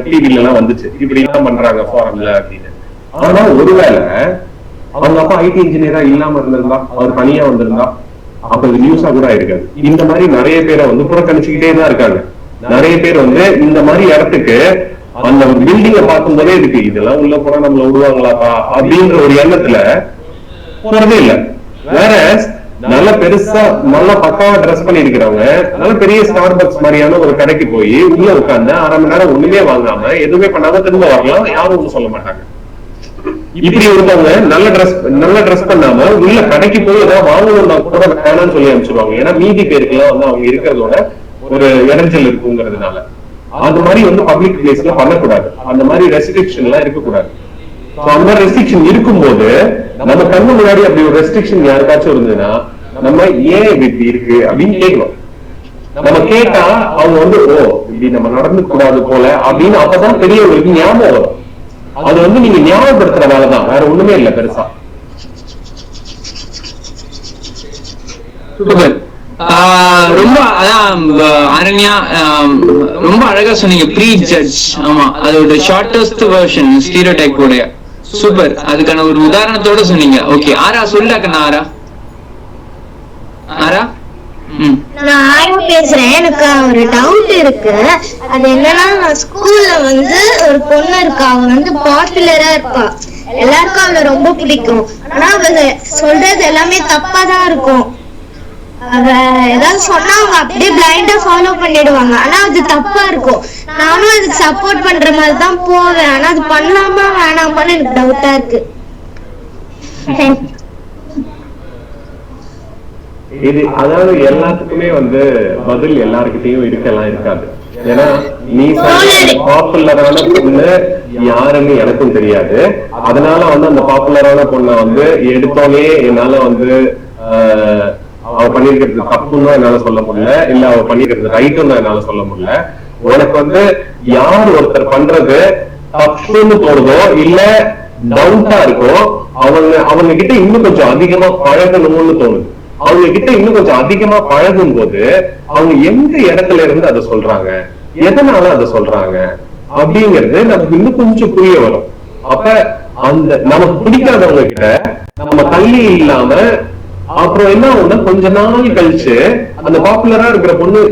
டிவில எல்லாம் வந்துச்சு, இப்படி எல்லாம் பண்றாங்க ஃபாரம்ல அப்படின்னு. ஆனா ஒருவேளை அவங்க அப்பா ஐடி இன்ஜினியரா இல்லாம இருந்திருந்தா, அவர் தனியா வந்திருந்தா, அப்ப இது நியூஸா கூட இருக்காது. இந்த மாதிரி நிறைய பேரை வந்து புறக்கணிச்சுக்கிட்டே தான் இருக்காங்க. நிறைய பேர் வந்து இந்த மாதிரி இடத்துக்கு அந்த பில்டிங்க பார்க்கும் போதே இருக்கு, இதெல்லாம் உள்ள போனா நம்மள விடுவாங்களாப்பா அப்படின்ற ஒரு எண்ணத்துல போறதே இல்ல. வேற நல்ல பெருசா நல்லா பக்காவா ட்ரெஸ் பண்ணி இருக்கிறவங்க நல்ல பெரிய ஸ்டார் பக்ஸ் மாதிரியான ஒரு கடைக்கு போய் உள்ள உட்கார்ந்து 1/2 மணி நேரம் ஒண்ணுமே வாங்காம எதுவுமே பண்ணாம திரும்ப வரலாம், யாரும் ஒண்ணும் சொல்ல மாட்டாங்க. இப்படி ஒருத்தவங்க நல்ல ட்ரெஸ் பண்ணாம உள்ள கடைக்கு போய் ஏதாவது வாங்கணும்னா கூட வேணாம்னு சொல்லி அனுப்பிச்சிருவாங்க. ஏன்னா மீதி பேருக்கு எல்லாம் வந்து அவங்க இருக்கிறதோட ஒரு இடைஞ்சல் இருக்குங்கிறதுனால. அந்த மாதிரி வந்து பப்ளிக் பிளேஸ்ல பண்ணக்கூடாது, அந்த மாதிரி ரெஸ்ட்ரிக்ஷன் எல்லாம் இருக்கக்கூடாது. அந்த மாதிரி ரெஸ்ட்ரிக்ஷன் இருக்கும்போது நம்ம கண்ணு முன்னாடி அப்படி ஒரு ரெஸ்ட்ரிக்ஷன் யாருக்காச்சும் இருந்ததுன்னா நம்ம ஏன் இப்படி இருக்கு அப்படின்னு கேட்கணும். நம்ம கேட்டா அவங்க வந்து ஓ இப்படி நம்ம நடந்து கூடாது போல அப்படின்னு அப்பதான் பெரியவங்களுக்கு ஞாபகம் வரும். அது வந்து நீங்க ஞாபகப்படுத்துறதாலதான், வேற ஒண்ணுமே இல்ல பெருசா. ரொம்ப அதான் அரண்யா ரொம்ப அழகா சொன்னீங்க, ப்ரீ ஜட்ஜ். ஆமா, அதோட ஷார்டஸ்ட் வெர்ஷன் ஸ்டீரியோடைப் உடைய. சூப்பர், அதுக்கான ஒரு உதாரணத்தோட சொன்னீங்க. ஓகே, ஆரா சொல்லிட்டாக்கண்ணா. ஆரா நான் ஆரா பேசுறேன். எனக்கு ஒரு டவுட் இருக்கு. அது என்னன்னா, நான் ஸ்கூல்ல வந்து ஒரு பொண்ணு இருக்கா, அவ வந்து பாப்புலரா இருப்பா, எல்லாருக்கும் அவளை ரொம்ப பிடிக்கும். ஆனா அவ சொல்றது எல்லாமே தப்பா தான் இருக்கும். அவ ஏதாவது சொன்னா அவங்க அப்படியே பிளைண்டா ஃபாலோ பண்ணிடுவாங்க. ஆனா அது தப்பா இருக்கும். நானும் அதுக்கு சப்போர்ட் பண்ற மாதிரி தான் போவேன். ஆனா அது பண்ணலாமா வேணாமான்னு எனக்கு டவுட்டா இருக்கு. இது அதாவது எல்லாத்துக்குமே வந்து பதில் எல்லாருக்கிட்டையும் இருக்கலாம் இருக்காது. ஏன்னா நீ பாப்புலரான பொண்ணு யாருன்னு எனக்கும் தெரியாது. அதனால வந்து அந்த பாப்புலரான பொண்ணை வந்து எடுத்தோடனே என்னால வந்து அவ பண்ணிருக்கிறது தப்புன்னு என்னால சொல்ல முடியல, இல்ல அவ பண்ணிருக்கிறது ரைட்டுன்னு என்னால சொல்ல முடியல. உனக்கு வந்து யார் ஒருத்தர் பண்றது தப்புன்னு தோணுதோ இல்ல டவுட்டா இருக்கோ அவங்க கிட்ட இன்னும் கொஞ்சம் அதிகமா பழகணும்னு தோணுது. அவங்க கிட்ட இன்னும் கொஞ்சம் அதிகமா பழகும் போது அவங்க எந்த இடத்துல இருந்து அதை சொல்றாங்க, எதனால அதை சொல்றாங்க அப்படிங்கிறது நமக்கு இன்னும் கொஞ்சம் புரிய வரும். அப்ப அந்த நமக்கு பிடிக்காதவங்க கிட்ட நம்ம தள்ளி இல்லாம அப்புறம் என்ன ஆகும்னா கொஞ்ச நாள் கழிச்சு அந்த பாப்புலரா இருக்கிற பொண்ணு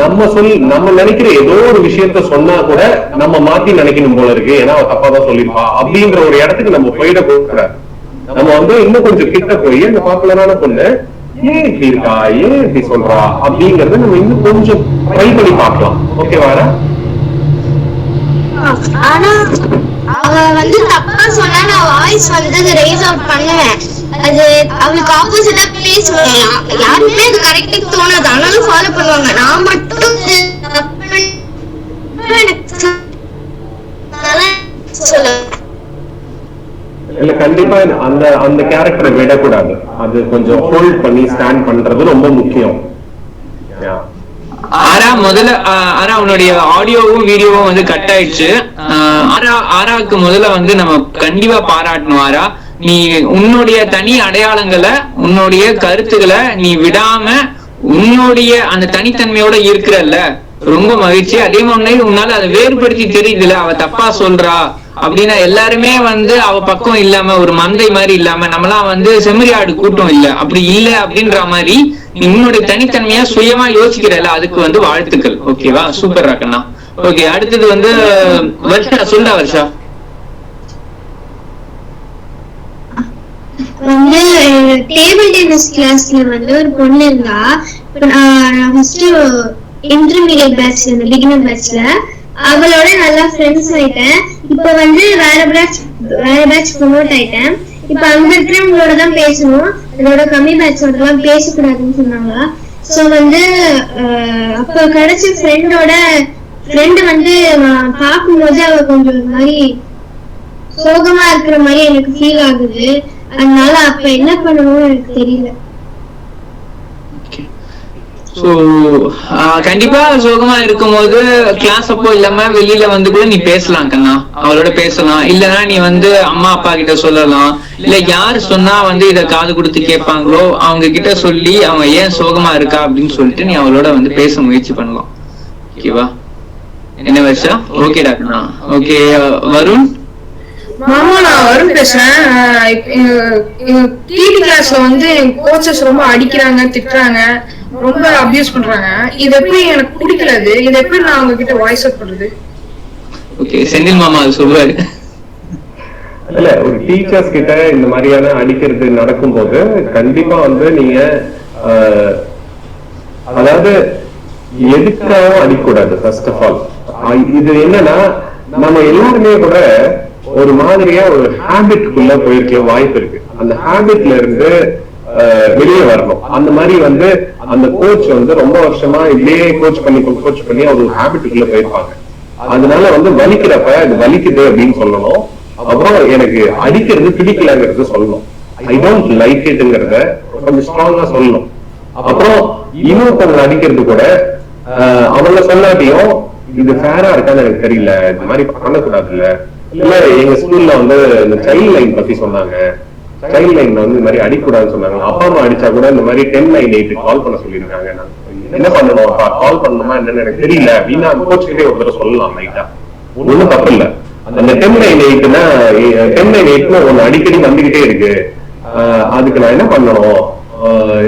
நம்ம நினைக்கிற ஏதோ ஒரு விஷயத்த சொன்னா கூட நம்ம மாத்தி நினைக்கணும் போல இருக்கு, ஏன்னா அவ தப்பாதான் சொல்லிருப்பா அப்படின்ற ஒரு இடத்துக்கு நம்ம போயிட கூடாது. நம்ம வந்து இன்னும் கொஞ்சம் கிட்ட போய் அந்த பாப்புலரான பொண்ணு ஏன் இப்படி இருக்கா, ஏன் இப்படி சொல்றா அப்படிங்கறத நம்ம இன்னும் கொஞ்சம் ட்ரை பண்ணி பார்க்கலாம். ஓகேவாரா? ஆனா அவ வந்து தப்பா சொன்னா நான் வாய்ஸ் வந்து ரைஸ் அவுட் பண்ணுவேன். அது அவளுக்கு ஆப்போசிட்டா பேசுவேன். யாருமே அது கரெக்டா தோணாது, ஆனாலும் ஃபாலோ பண்ணுவாங்க. நான் மட்டும் இல்ல கண்டிப்பா அந்த கேரக்டரை விடக்கூடாது. அது கொஞ்சம் ஹோல்ட் பண்ணி ஸ்டாண்ட் பண்றது ரொம்ப முக்கியம். ஆரா முதல்ல ஆரா உன்னுடைய ஆடியோவும் வீடியோவும் வந்து கட் ஆயிடுச்சு. ஆராவுக்கு முதல்ல வந்து நம்ம கண்டிப்பா பாராட்டணும். ஆரா, நீ உன்னுடைய தனி அடையாளங்களை உன்னுடைய கருத்துக்களை நீ விடாம உன்னுடைய அந்த தனித்தன்மையோட இருக்கிறல்ல, ரொம்ப மகிழ்ச்சி. அதே மாதிரி உன்னால அதை வேறுபடுத்தி தெரியுதுல, அவ தப்பா சொல்றா அப்படின்னா எல்லாருமே வந்து அவ பக்கம் இல்லாம ஒரு மந்தை மாதிரி இல்லாம நம்மளாம் வந்து செம்மறி ஆடு கூட்டம் இல்ல அப்படி இல்ல அப்படின்ற மாதிரி நீ உன்னுடைய தனித்தன்மையா சுயமா யோசிக்கிறல்ல, அதுக்கு வந்து வாழ்த்துக்கள். ஓகேவா? சூப்பர் ராக்கண்ணா. ஓகே, அடுத்தது வந்து வர்ஷா. சொல்றா வர்ஷா. வந்து டேபிள் டென்னிஸ் கிளாஸ்ல வந்து ஒரு பொண்ணு இருந்தா. நான் ஃபர்ஸ்ட் இன்டர்மீடியட் பேட்ச்ல இந்த பிகினர் பேட்ச்ல அவளோட நல்லா ஃப்ரெண்ட்ஸ் ஆயிட்டேன். இப்ப வந்து வேற பேட்ச் ப்ரொமோட் ஆயிட்டேன். இப்ப அங்க இருக்கிறவங்களோட தான் பேசணும், அதோட கம்மி பேட்சோட எல்லாம் பேசக்கூடாதுன்னு சொன்னாங்க. சோ வந்து அப்ப கிடைச்ச ஃப்ரெண்டு வந்து நான் பார்க்கும்போது அவ கொஞ்சம் மாதிரி சோகமா இருக்கிற மாதிரி எனக்கு ஃபீல் ஆகுது. அதனால அப்ப என்ன பண்ணணும்னு எனக்கு தெரியல. சோ கண்டிப்பா சோகமா இருக்கும் போது கிளாஸ் அப்போ இல்லாம வெளியில வந்து கூட நீ பேசலாம் கண்ணா, அவளோட பேசலாம். இல்லன்னா நீ வந்து அம்மா அப்பா கிட்ட சொல்லலாம், இல்ல யாரு சொன்னா வந்து இத காது கொடுத்து கேட்பாங்களோ அவங்க கிட்ட சொல்லி அவங்க ஏன் சோகமா இருக்கா அப்படின்னு சொல்லிட்டு நீ அவளோட வந்து பேச முயற்சி பண்ணலாம். ஓகேவா? என்ன வருஷா? ஓகேடா கண்ணா. ஓகே வருண். மாமா நான் வரும் பேசுறேன். டிடி கிளாஸ்ல வந்து கோச்சஸ் ரொம்ப அடிக்கிறாங்க, திட்டுறாங்க, ரொம்ப அபியூஸ் பண்றாங்க. இது எப்படி எனக்கு பிடிக்கல. இது எப்படி நான் உங்ககிட்ட வாய்ஸ் அவுட் பண்றது? ஓகே, செந்தில் மாமா அது சொல்றாரு. இல்ல, ஒரு டீச்சர்ஸ் கிட்ட இந்த மாதிரியான அடிக்கிறது நடக்கும்போது கண்டிப்பா வந்து நீங்க அதாவது எதுக்காகவும் அடிக்கூடாது. ஃபர்ஸ்ட் ஆஃப் ஆல் இது என்னன்னா, நம்ம எல்லாருமே கூட ஒரு மாதிரியா ஒரு ஹேபிட்குள்ள போயிருக்க வாய்ப்பு இருக்கு. அந்த ஹேபிட்ல இருந்து வெளியே வரணும். அந்த மாதிரி வந்து அந்த கோச் வந்து ரொம்ப வருஷமா இப்படியே கோச் பண்ணி ஒரு ஹேபிட்டுக்குள்ள போயிருப்பாங்க. அதனால வந்து வலிக்கிறப்ப இது வலிக்குது அப்படின்னு சொல்லணும். அப்புறம் எனக்கு அடிக்கிறது பிடிக்கலங்கிறது சொல்லணும். ஐ டோன்ட் லைக் இட்ங்கிறத கொஞ்சம் ஸ்ட்ராங்கா சொல்லணும். அப்புறம் இன்னொருத்தவங்க அடிக்கிறது கூட அவங்க சொல்லாட்டியும் இது ஃபேரா இருக்கான்னு எனக்கு தெரியல, இந்த மாதிரி பண்ணக்கூடாது. இல்ல எங்க ஸ்கூல்ல வந்து இந்த சைல்ட் லைன் பத்தி சொன்னாங்க. சைல்ட் லைன்ல வந்து இந்த மாதிரி அடிக்கூடாதுன்னு சொன்னாங்க. அப்பா அம்மா அடிச்சா கூட இந்த மாதிரி 1098 கால் பண்ண சொல்லியிருக்காங்க. என்ன பண்ணணும், கால் பண்ணணுமா என்னன்னு எனக்கு தெரியல அப்படின்னா கோச் கிட்டே ஒரு தடவை சொல்லலாம். லைட்டா ஒண்ணும் தப்பு இல்ல. அந்த 1098னா 1098 ஒண்ணு அடிக்கடி வந்துகிட்டே இருக்கு. அதுக்கு நான் என்ன பண்ணணும்,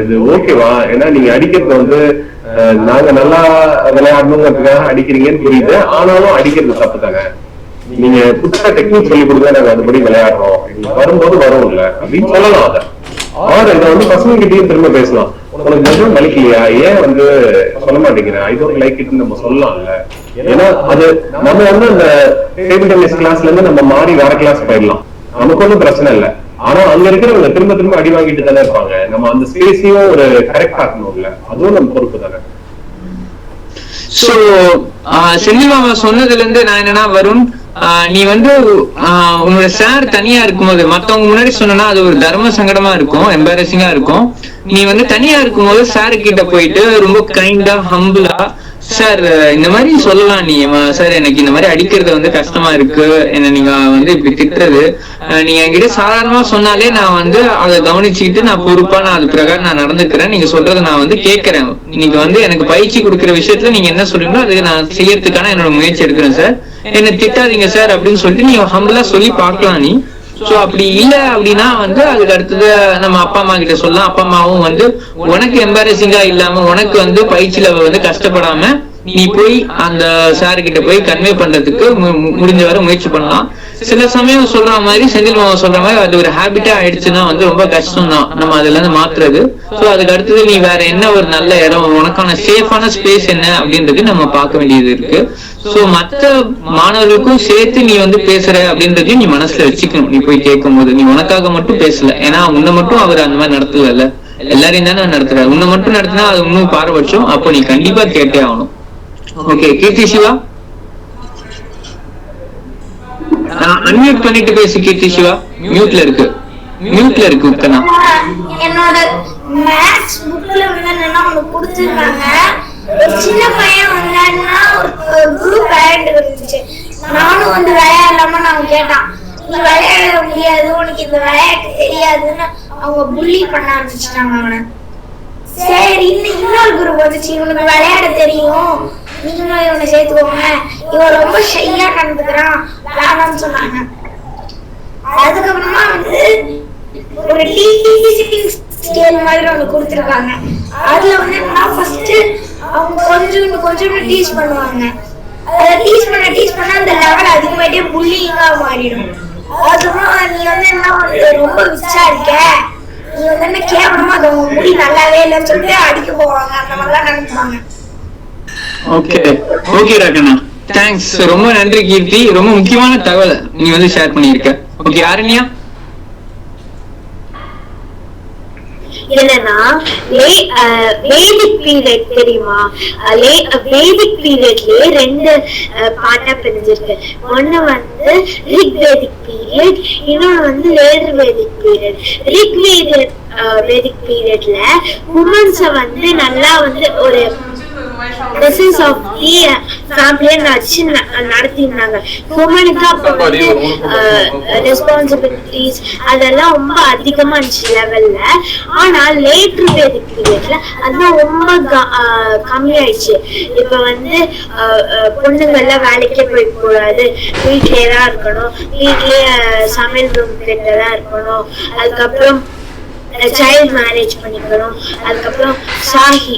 இது ஓகேவா? ஏன்னா நீங்க அடிக்கிறது வந்து நாங்க நல்லா விளையாடணுங்கிறதுக்காக அடிக்கிறீங்கன்னு புரியுது. ஆனாலும் அடிக்கிறது தப்பு தாங்க. நீங்க புதுசா டெக்னிக் சொல்லி கொடுத்தா நாங்க அதுபடி விளையாடுறோம், வரும்போது வரும் இல்ல அப்படின்னு சொல்லலாம். அதை இதை வந்து பசங்க கிட்டயும் திரும்ப பேசலாம். உனக்கு நிஜம் வலிக்கலையா, ஏன் வந்து சொல்ல மாட்டேங்கிறேன், ஐ டோன்ட் லைக் இட் நம்ம சொல்லலாம்ல. ஏன்னா அது நம்ம வந்து அந்த டேபிள் டென்னிஸ் கிளாஸ்ல இருந்து நம்ம மாறி வேற கிளாஸ் போயிடலாம், நமக்கு ஒன்றும் பிரச்சனை இல்லை. ஆனா அங்க இருக்கிறவங்க திரும்ப அடி வாங்கிட்டு தானே இருப்பாங்க. நம்ம அந்த ஸ்பேஸையும் ஒரு கரெக்ட் ஆக்கணும்ல, அதுவும் நம்ம பொறுப்பு தானே. சோ செந்தில் மாமா சொன்னதுல இருந்து நான் என்னன்னா, வருண் நீ வந்து உன்னோட சார் தனியா இருக்கும்போது மத்தவங்க முன்னாடி சொன்னா அது ஒரு தர்ம சங்கடமா இருக்கும், எம்பாரசிங்கா இருக்கும். நீ வந்து தனியா இருக்கும்போது சாரு கிட்ட போயிட்டு ரொம்ப கைண்டா ஹம்பிளா, சார் இந்த மாதிரி சொல்லலாம், நீ சார் எனக்கு இந்த மாதிரி அடிக்கிறது வந்து கஷ்டமா இருக்கு, என்ன நீங்க வந்து இப்படி திட்டுறது நீங்க என்கிட்ட சாதாரணமா சொன்னாலே நான் வந்து அதை கவனிச்சுக்கிட்டு நான் பொறுப்பா நான் அது பிரகாரம் நான் நடந்துக்கிறேன், நீங்க சொல்றதை நான் வந்து கேட்கறேன், நீங்க வந்து எனக்கு பயிற்சி கொடுக்குற விஷயத்துல நீங்க என்ன சொல்றீங்களோ அதுக்கு நான் செய்யறதுக்கான என்னோட முயற்சி எடுக்கிறேன் சார், என்ன திட்டாதீங்க சார் அப்படின்னு சொல்லிட்டு நீங்க ஹம்பிளா சொல்லி பார்க்கலாம். நீ சோ அப்படி இல்ல அப்படின்னா வந்து அதுக்கு அடுத்தது நம்ம அப்பா அம்மா கிட்ட சொல்லலாம். அப்பா அம்மாவும் வந்து உனக்கு எம்பாரசிங்கா இல்லாம உனக்கு வந்து பயிற்சியில வந்து கஷ்டப்படாம நீ போய் அந்த சாரு கிட்ட போய் கன்வே பண்றதுக்கு முடிஞ்ச வரை முயற்சி பண்ணலாம். சில சமயம் சொல்ற மாதிரி செந்தில் மாமா சொல்ற மாதிரி அது ஒரு ஹேபிட்டா ஆயிடுச்சுன்னா வந்து ரொம்ப கஷ்டம் தான் நம்ம அதுல இருந்து மாத்துறது. சோ அதுக்கு அடுத்தது நீ வேற என்ன ஒரு நல்ல இடம், உனக்கான சேஃபான ஸ்பேஸ் என்ன அப்படின்றது நம்ம பார்க்க வேண்டியது இருக்கு. சோ மத்த மாணவர்களுக்கும் சேர்த்து நீ வந்து பேசுற அப்படின்றதையும் நீ மனசுல வச்சுக்கணும். நீ போய் கேட்கும் போது நீ உனக்காக மட்டும் பேசல, ஏன்னா உன்னை மட்டும் அவர் அந்த மாதிரி நடத்தல, எல்லாரையும் தானே நடத்துறாரு. உன்னை மட்டும் நடத்தினா அது இன்னும் பாரபட்சம். அப்போ நீ கண்டிப்பா கேட்டே ஆகணும். ஓகே கீர்த்தி சிவா, அன்மியூட் பண்ணிட்டு பேசு. கீர்த்தி சிவா மியூட்ல இருக்கு உட்கானா. என்னோட மேத்ஸ் புக்ல வந்து என்னன்னா ஒன்னு கொடுத்திருக்காங்க. ஒரு சின்ன பையன் வந்தான்னா ஒரு குரூப் விளையாண்டு இருந்துச்சு. நானும் வந்து விளையாடலாமா நான் கேட்டான், நீ விளையாட முடியாது, உனக்கு இந்த விளையாட்டு தெரியாதுன்னு அவங்க புள்ளி பண்ண ஆரம்பிச்சிட்டாங்க அவனை. சரி இன்னொரு குரூப் வந்துச்சு, இவனுக்கு விளையாட தெரியும், நீங்களும் இவனை சேர்த்துக்கோங்க, இவன் ரொம்ப ஷையா நடந்துக்கிறான் வேணாம்னு சொன்னாங்க. அதுக்கப்புறமா வந்து ஒரு டீச்சிங் ஸ்கேல் மாதிரி ஒன்று கொடுத்துருக்காங்க. அதுல வந்து நான் ஃபர்ஸ்ட் அவங்க கொஞ்சம் டீச் பண்ணுவாங்க. அதை டீச் பண்ண அந்த லெவல் அதிகமாயிட்டே புல்லிங்கா மாறிடும். அதுக்கப்புறம் நீ வந்து என்ன ரொம்ப விசாரிக்க, நீ வந்து என்ன கேவலமா அது உங்க முடி நல்லாவே இல்லைன்னு சொல்லிட்டு அடிக்க போவாங்க. அந்த மாதிரிலாம் நினைப்பாங்க. ஓகே ராகண்ணா, தேங்க்ஸ், ரொம்ப நன்றி கீர்த்தி. ரொம்ப முக்கியமான தகவல் நீ வந்து ஷேர் பண்ணிருக்க. ஓகே ஆரண்யா. என்னன்னா வேதிக் பீரியட் தெரியுமா? வேதிக் பீரியட்லயே ரெண்டு பார்ட்டா பிரிஞ்சிருக்கு. ஒண்ணு வந்து ரிக் வேதிக் பீரியட், இன்னொன்னு வந்து லேடர் வேதிக் பீரியட். ரிக் வேதிக் பீரியட்ல உமன்ஸ வந்து நல்லா வந்து ஒரு presence of the family நடத்திருந்தாங்க. ஹியூமனுக்கு அப்போ வந்து ரெஸ்பான்சிபிலிட்டிஸ் அதெல்லாம் ரொம்ப அதிகமா இருந்துச்சு லெவல்ல. ஆனா லேட்டர் வேதிக் பீரியட்ல அதெல்லாம் ரொம்ப கம்மியாயிடுச்சு. இப்ப வந்து பொண்ணுங்கள்லாம் வேலைக்கே போய் கூடாது, வீட்லயே தான் இருக்கணும், வீட்லயே சமையல் ரூம் கிட்டதான் இருக்கணும், அதுக்கப்புறம் சைல்ட் மேரேஜ் பண்ணிக்கணும், அதுக்கப்புறம் சாஹி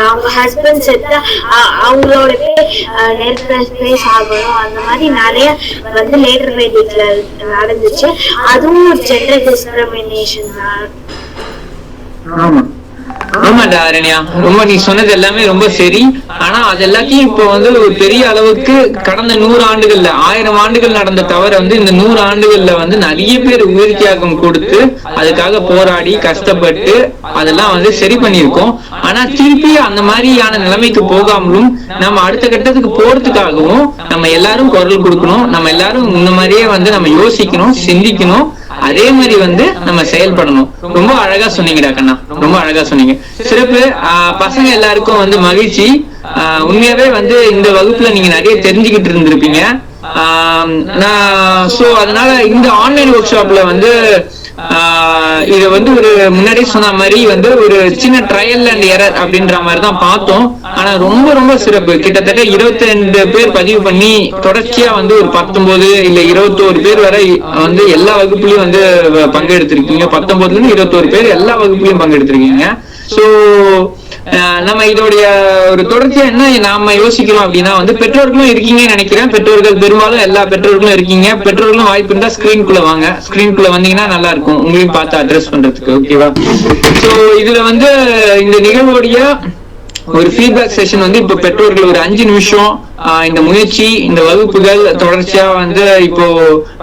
அவங்க ஹஸ்பண்ட் செத்தா அவங்களோட பேஸ் ஆகணும். அந்த மாதிரி நிறைய வந்து லேட்டர் வேதிக்ல நடந்துச்சு. அதுவும் ஒரு ஜெண்டர் டிஸ்கிரிமினேஷன் தான். ஆமாடா அரண்யா, ரொம்ப நீ சொன்னது எல்லாமே ரொம்ப சரி. ஆனா அது எல்லாத்தையும் இப்ப வந்து ஒரு பெரிய அளவுக்கு கடந்த 100 ஆண்டுகள்ல 1000 ஆண்டுகள் நடந்த தவிர வந்து இந்த 100 ஆண்டுகள்ல வந்து நிறைய பேர் உயிர் தியாகம் கொடுத்து அதுக்காக போராடி கஷ்டப்பட்டு அதெல்லாம் வந்து சரி பண்ணியிருக்கோம். ஆனா திருப்பி அந்த மாதிரியான நிலைமைக்கு போகாமலும் நம்ம அடுத்த கட்டத்துக்கு போறதுக்காகவும் நம்ம எல்லாரும் குரல் கொடுக்கணும். நம்ம எல்லாரும் இந்த மாதிரியே வந்து நம்ம யோசிக்கணும், சிந்திக்கணும், அதே மாதிரி வந்து நம்ம செயல்படணும். ரொம்ப அழகா சொன்னீங்கடா கண்ணா, ரொம்ப அழகா சொன்னீங்க. சிறப்பு. பசங்க எல்லாருக்கும் வந்து மகிழ்ச்சி. உண்மையாவே வந்து இந்த வகுப்புல நீங்க நிறைய தெரிஞ்சுக்கிட்டு இருந்திருப்பீங்க. சோ அதனால இந்த ஆன்லைன் ஒர்க் ஷாப்ல வந்து இது வந்து ஒரு முன்னாடியே சொன்ன மாதிரி வந்து ஒரு சின்ன ட்ரையல் அண்ட் எரர் அப்படின்ற மாதிரி தான் பார்த்தோம். ஆனா ரொம்ப ரொம்ப சிறப்பு. கிட்டத்தட்ட 22 பேர் பதிவு பண்ணி தொடர்ச்சியா வந்து ஒரு 19 இல்ல 21 பேர் வரை வந்து எல்லா வகுப்புலயும் வந்து பங்கெடுத்திருக்கீங்க. 19ல இருந்து 21 பேர் எல்லா வகுப்புலயும் பங்கெடுத்திருக்கீங்க. சோ நம்ம இதோடைய ஒரு தொடர்ச்சியா என்ன நாம யோசிக்கிறோம் அப்படின்னா வந்து பெற்றோர்களும் இருக்கீங்கன்னு நினைக்கிறேன். பெற்றோர்கள் பெரும்பாலும் எல்லா பெற்றோர்களும் இருக்கீங்க. பெற்றோர்களும் வாய்ப்பு இருந்தா ஸ்கிரீன்குள்ள வாங்க. ஸ்கிரீன்குள்ள வந்தீங்கன்னா நல்லா இருக்கும், உங்களையும் பார்த்து அட்ரஸ் பண்றதுக்கு. ஓகேவா? சோ இதுல வந்து இந்த நிகழ்வுடைய ஒரு ஃபீட்பேக் செஷன் வந்து இப்ப பெற்றோர்கள் ஒரு 5 நிமிஷம் இந்த முயற்சி, இந்த வகுப்புகள் தொடர்ச்சியா வந்து இப்போ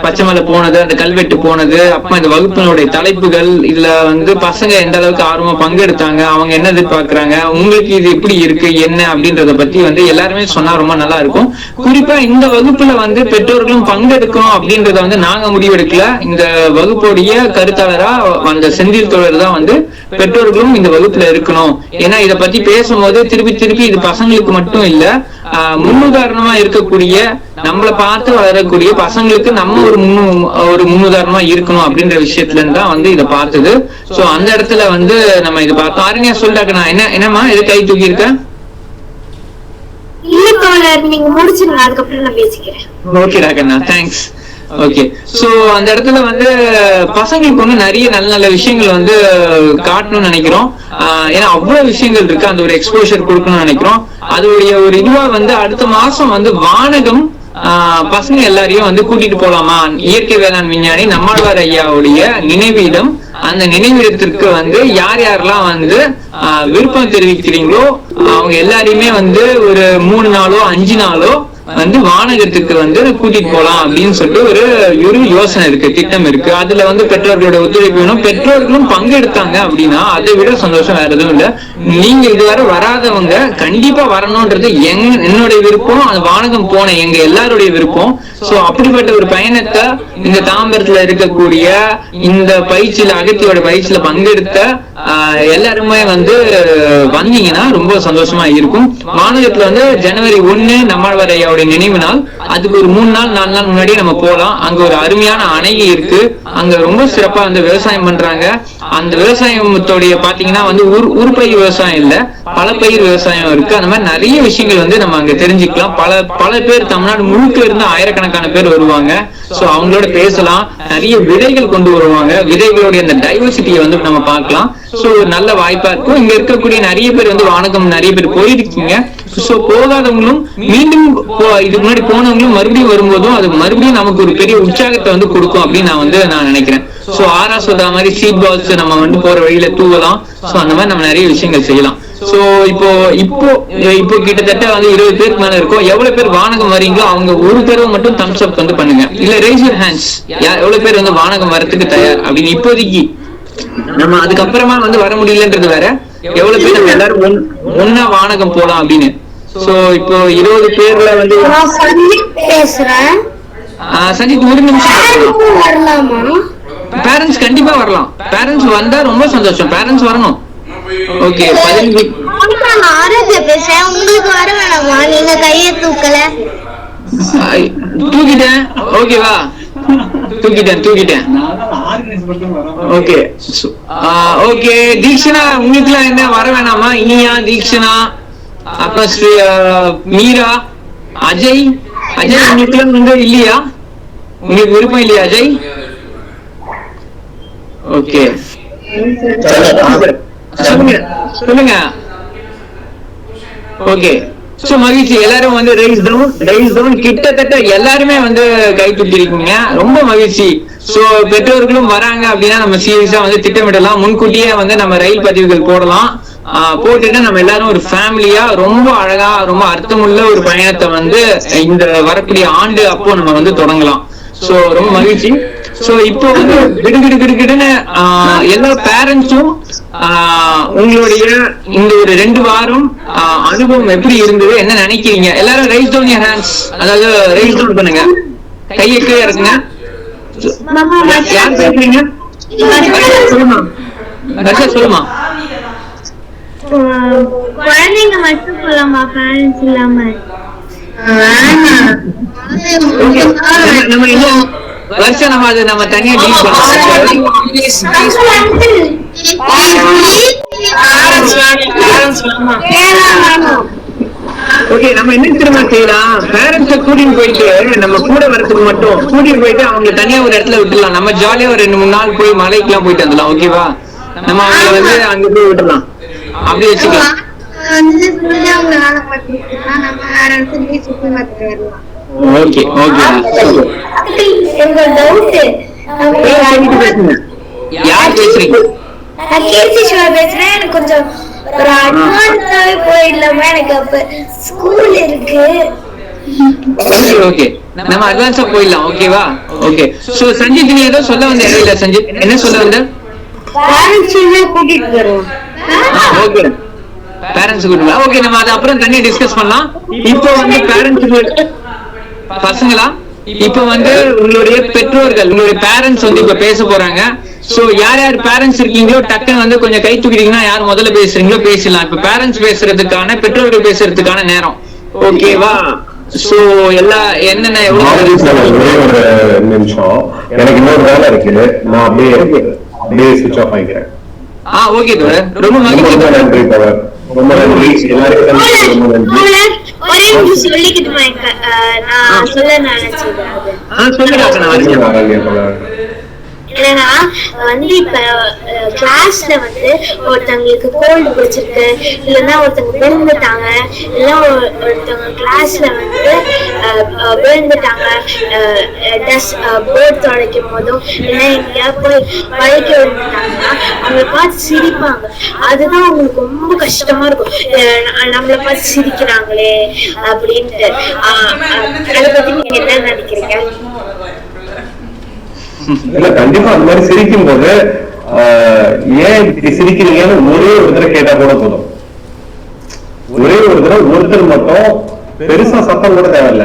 பச்சைமலை போனது, அந்த கல்வெட்டு போனது, அப்ப இந்த வகுப்புகளுடைய தலைப்புகள், இதுல வந்து பசங்க எந்த அளவுக்கு ஆர்வமா பங்கெடுத்தாங்க, அவங்க என்ன எதிர்பார்க்கறாங்க, உங்களுக்கு இது எப்படி இருக்கு என்ன அப்படின்றத பத்தி வந்து எல்லாருமே சொன்னா ரொம்ப நல்லா இருக்கும். குறிப்பா இந்த வகுப்புல வந்து பெற்றோர்களும் பங்கெடுக்கணும் அப்படின்றத வந்து நாங்க முடிவெடுக்கல. இந்த வகுப்புடைய கருத்தாளரா அந்த செந்தில் தோழர் தான் வந்து பெற்றோர்களும் இந்த வகுப்புல இருக்கணும். ஏன்னா இதை பத்தி பேசும்போது திருப்பி திருப்பி இது பசங்களுக்கு மட்டும் இல்ல, முன்னுதாரணமா இருக்கக்கூடிய நம்மளை பார்த்து வளரக்கூடிய பசங்களுக்கு நம்ம ஒரு முன்னுதாரணமா இருக்கணும் அப்படின்ற விஷயத்துல இருந்து தான் வந்து இதை பார்த்தது. சோ அந்த இடத்துல வந்து நம்ம இதை பார்த்தோம். ஆரண்யா சொல்லிட்டாக்க நான் என்னமா இது கை தூக்கி இருக்கேன்? இல்ல தோழர், நீங்க முடிச்சிருங்க, அதுக்கப்புறம் நான் பேசிக்கிறேன். ஓகேடா கண்ணா, தேங்க்ஸ். ஓகே. சோ அந்த இடத்துல வந்து பசங்களுக்கு வந்து நிறைய நல்ல நல்ல விஷயங்கள் வந்து காட்டணும்னு நினைக்கிறோம். ஏன்னா அவ்வளவு விஷயங்கள் இருக்கு, அந்த ஒரு எக்ஸ்போஷர் கொடுக்கணும்னு நினைக்கிறோம். அதோடைய ஒரு இதுவா வந்து அடுத்த மாசம் வந்து வானகம் பசங்க எல்லாரையும் வந்து கூட்டிட்டு போலாமா, இயற்கை வேளாண் விஞ்ஞானி நம்மாழ்வார் ஐயாவுடைய நினைவிடம், அந்த நினைவிடத்திற்கு வந்து யார் யாரெல்லாம் வந்து விருப்பம் தெரிவிக்கிறீங்களோ அவங்க எல்லாரையுமே வந்து ஒரு 3 நாளோ 5 நாளோ வந்து வானகத்துக்கு வந்து கூட்டிட்டு போலாம் அப்படின்னு சொல்லிட்டு ஒரு யோசனை இருக்கு, திட்டம் இருக்கு. அதுல வந்து பெற்றோர்களோட ஒத்துழைப்பு வேணும். பெற்றோர்களும் பங்கெடுத்தாங்க அப்படின்னா அதை விட சந்தோஷம் வேற எதுவும் இல்ல. நீங்க இதுவரை வராதவங்க கண்டிப்பா வரணும்ன்றது என்னுடைய விருப்பம், அது வானகம் போன எங்க எல்லாருடைய விருப்பம். சோ அப்படிப்பட்ட ஒரு பயணத்தை இந்த தாம்பரத்துல இருக்கக்கூடிய இந்த பயிற்சியில, அகத்தியோட பயிற்சியில பங்கெடுத்த எல்லாருமே வந்து வந்தீங்கன்னா ரொம்ப சந்தோஷமா இருக்கும். வானகத்துல வந்து ஜனவரி 1 நம்மாழ்வார் ஐயாவுடைய நினைவு நாள். அதுக்கு ஒரு 3 நாள் 4 நாள் முன்னாடி நம்ம போலாம். அங்க ஒரு அருமையான அணை இருக்கு, அங்க ரொம்ப சிறப்பா வந்து விவசாயம் பண்றாங்க. அந்த விவசாயத்தோடைய பாத்தீங்கன்னா வந்து உருப்பயிர் விவசாயம் இல்ல, பல பயிர் விவசாயம் இருக்கு. அந்த மாதிரி நிறைய விஷயங்கள் வந்து நம்ம அங்க தெரிஞ்சுக்கலாம். பல பேர் தமிழ்நாடு முழுக்க இருந்து ஆயிரக்கணக்கான பேர் வருவாங்க. சோ அவங்களோட பேசலாம், நிறைய விதைகள் கொண்டு வருவாங்க, விதைகளுடைய அந்த டைவர்சிட்டியை வந்து நம்ம பார்க்கலாம். சோ ஒரு நல்ல வாய்ப்பா இருக்கும். இங்க இருக்கக்கூடிய நிறைய பேர் வந்து வானகம் நிறைய பேர் போயிருக்கீங்க. சோ போகாதவங்களும் மீண்டும் இதுக்கு முன்னாடி போனவங்களும் மறுபடியும் வரும்போதும் அது மறுபடியும் நமக்கு ஒரு பெரிய உற்சாகத்தை வந்து கொடுக்கும் அப்படின்னு நான் நினைக்கிறேன். சோ ஆரா சொல்ற மாதிரி சீட் பால்ஸ் நம்ம வந்து போற வழியில தூவலாம். சோ அந்த மாதிரி நம்ம நிறைய விஷயங்கள் செய்யலாம். சோ இப்போ கிட்டத்தட்ட வந்து 20 பேருக்கு மேல இருக்கும். எவ்வளவு பேர் வானகம் வரீங்களோ அவங்க ஒரு தடவை மட்டும் தம்ஸ் அப் வந்து பண்ணுங்க, இல்ல ரேஸ் யுவர் ஹேண்ட்ஸ். எவ்வளவு பேர் வந்து வானகம் வரதுக்கு தயார் அப்படின்னு இப்போதைக்கு. நம்ம அதுக்கப்புறமா வந்து வர முடியலன்றது வேற. எவ்வளவு பேர் நம்ம எல்லாரும் ஒன்னா வானகம் போலாம் அப்படின்னு. சோ இப்போ 20 பேர்ல வந்து பேசுறேன். சஞ்சித் ஒரு நிமிஷம் வரலாமா? பேரண்ட்ஸ் கண்டிப்பா வரலாம். பேரண்ட்ஸ் வந்தா ரொம்ப சந்தோஷம். பேரண்ட்ஸ் வரணும். ஓகே. 15 நான் ஆரோக்கிய பேசுறேன். உங்களுக்கு வர வேணாமா? நீங்க கையை தூக்கல. தூக்கிட்டேன். ஓகேவா? தூக்கிட்டேன். Okay okay. தீக்ஷனா உங்களுக்குலாம் என்ன வர வேணாமா? இனியா, தீக்ஷனா, அப்புறம் மீரா, அஜய் உங்களுக்குலாம் வந்து இல்லையா? உங்களுக்கு விருப்பம் இல்லையா அஜய்? ஓகே சொல்லுங்க. ஓகே சோ மகிழ்ச்சி. எல்லாரும் வந்து ரைஸ் டவுன் கிட்டத்தட்ட எல்லாருமே வந்து கை தூக்கிருக்கீங்க. ரொம்ப மகிழ்ச்சி. சோ பெற்றோர்களும் வராங்க அப்படின்னா நம்ம சீரியஸா வந்து திட்டமிடலாம். முன்கூட்டியே வந்து நம்ம ரயில் பதிவுகள் போடலாம். போட்டுட்டு நம்ம எல்லாரும் ஒரு ஃபேமிலியா ரொம்ப அழகா ரொம்ப அர்த்தமுள்ள ஒரு பயணத்தை வந்து இந்த வரக்கூடிய ஆண்டு அப்போ நம்ம வந்து தொடங்கலாம். சோ ரொம்ப மகிழ்ச்சி. சோ இப்போ வந்து கிடுகிடுன்னு எல்லா பேரண்ட்ஸும் உங்களுடைய இந்த ஒரு 2 வாரம் அனுபவம் எப்படி இருந்தது, என்ன நினைக்கிறீங்க? எல்லாரும் ரைஸ் டவுன் யுவர் ஹேண்ட்ஸ், அதாவது ரைஸ் டவுன் பண்ணுங்க, கையை கீழே இறக்குங்க. யார் பேசுறீங்க? சொல்லுமா. குழந்தைங்க மட்டும் சொல்லலாமா? பேரண்ட்ஸ் இல்லாம? நம்ம இன்னும் வருஷம் நம்ம தனியா டீல் பண்ணலாம். ஓகே நம்ம என்ன திரும்ப செய்யலாம்? பேரண்ட்ஸ கூட்டிட்டு போயிட்டு நம்ம கூட வரதுக்கு மட்டும் கூட்டிட்டு போயிட்டு அவங்க தனியா ஒரு இடத்துல விட்டுலாம். நம்ம ஜாலியா ஒரு 2-3 நாள் போய் மலைக்கெல்லாம் போயிட்டு வந்துடலாம். ஓகேவா? நம்ம அவங்களை வந்து அங்க போய் விட்டுலாம். அப்படி வச்சுக்கலாம். ஓகே எங்க டவுட் யார் பேசுறீங்க? நான் கீர்த்தி சிவா பேசுறேன். எனக்கு கொஞ்சம் ஒரு அட்வான்ஸாவே போயிடலாமா? எனக்கு அப்ப ஸ்கூல் இருக்கு. ஓகே நம்ம அட்வான்ஸா போயிடலாம். ஓகேவா? ஓகே சோ சஞ்சித் நீ ஏதோ சொல்ல வந்த இடையில சஞ்சித் என்ன சொல்ல வந்த? கூட்டிட்டு வருவோம். ஓகே பேரண்ட்ஸ் கூட்டிட்டு. ஓகே நம்ம அதை அப்புறம் தனியா டிஸ்கஸ் பண்ணலாம். இப்போ வந்து பேரண்ட்ஸ் பசங்களா, இப்ப வந்து உங்களுடைய பெற்றோர்கள் உங்களுடைய பேரண்ட்ஸ் வந்து இப்ப பேச போறாங்க. சோ யார் பேரண்ட்ஸ் இருக்கீங்களோ டக்குன்னு வந்து கொஞ்சம் கை தூக்கிட்டீங்கன்னா யார் முதல்ல பேசுறீங்களோ பேசலாம். இப்ப பேரண்ட்ஸ் பேசுறதுக்கான பெற்றோர்கள் பேசுறதுக்கான நேரம். ஓகேவா? சோ எல்லா என்னென்ன ஒரே ஒரு நிமிஷம், எனக்கு இன்னொரு வேலை இருக்கு. நான் அப்படியே ஸ்விட்ச் ஆஃப் ஆகிக்கிறேன். ஓகே ரொம்ப மகிழ்ச்சி. நன்றி பவர். ரொம்ப நன்றி எல்லாருக்கும். ரொம்ப நன்றி. ஒரே நிமிஷம் சொல்லிக்கிட்டு நான் சொல்ல நினைச்சது சொல்லுங்க. என்னன்னா வந்து இப்ப கிளாஸ்ல வந்து ஒருத்தவங்களுக்கு கோல்டு பிடிச்சிருக்கு, இல்லைன்னா ஒருத்தவங்க விழுந்துட்டாங்க, இல்லைன்னா ஒருத்தவங்க கிளாஸ்ல வந்து விழுந்துட்டாங்க, போர்ட் துடைக்கும் போதும் இல்லைன்னா எங்கேயாவது போய் வளைக்க விழுந்துட்டாங்கன்னா அவங்கள பார்த்து சிரிப்பாங்க. அதுதான் அவங்களுக்கு ரொம்ப கஷ்டமா இருக்கும், நம்மளை பார்த்து சிரிக்கிறாங்களே அப்படின்ட்டு. அதை பத்தி நீங்க என்ன நினைக்கிறீங்க? இல்ல கண்டிப்பா அந்த மாதிரி சிரிக்கும் போது ஏன் இப்படி சிரிக்கிறீங்கன்னு ஒரே ஒரு தடவை கேட்டா கூட போதும். ஒரே ஒரு தடவை ஒருத்தர் மட்டும் பெருசா சத்தம் கூட தேவையில்ல,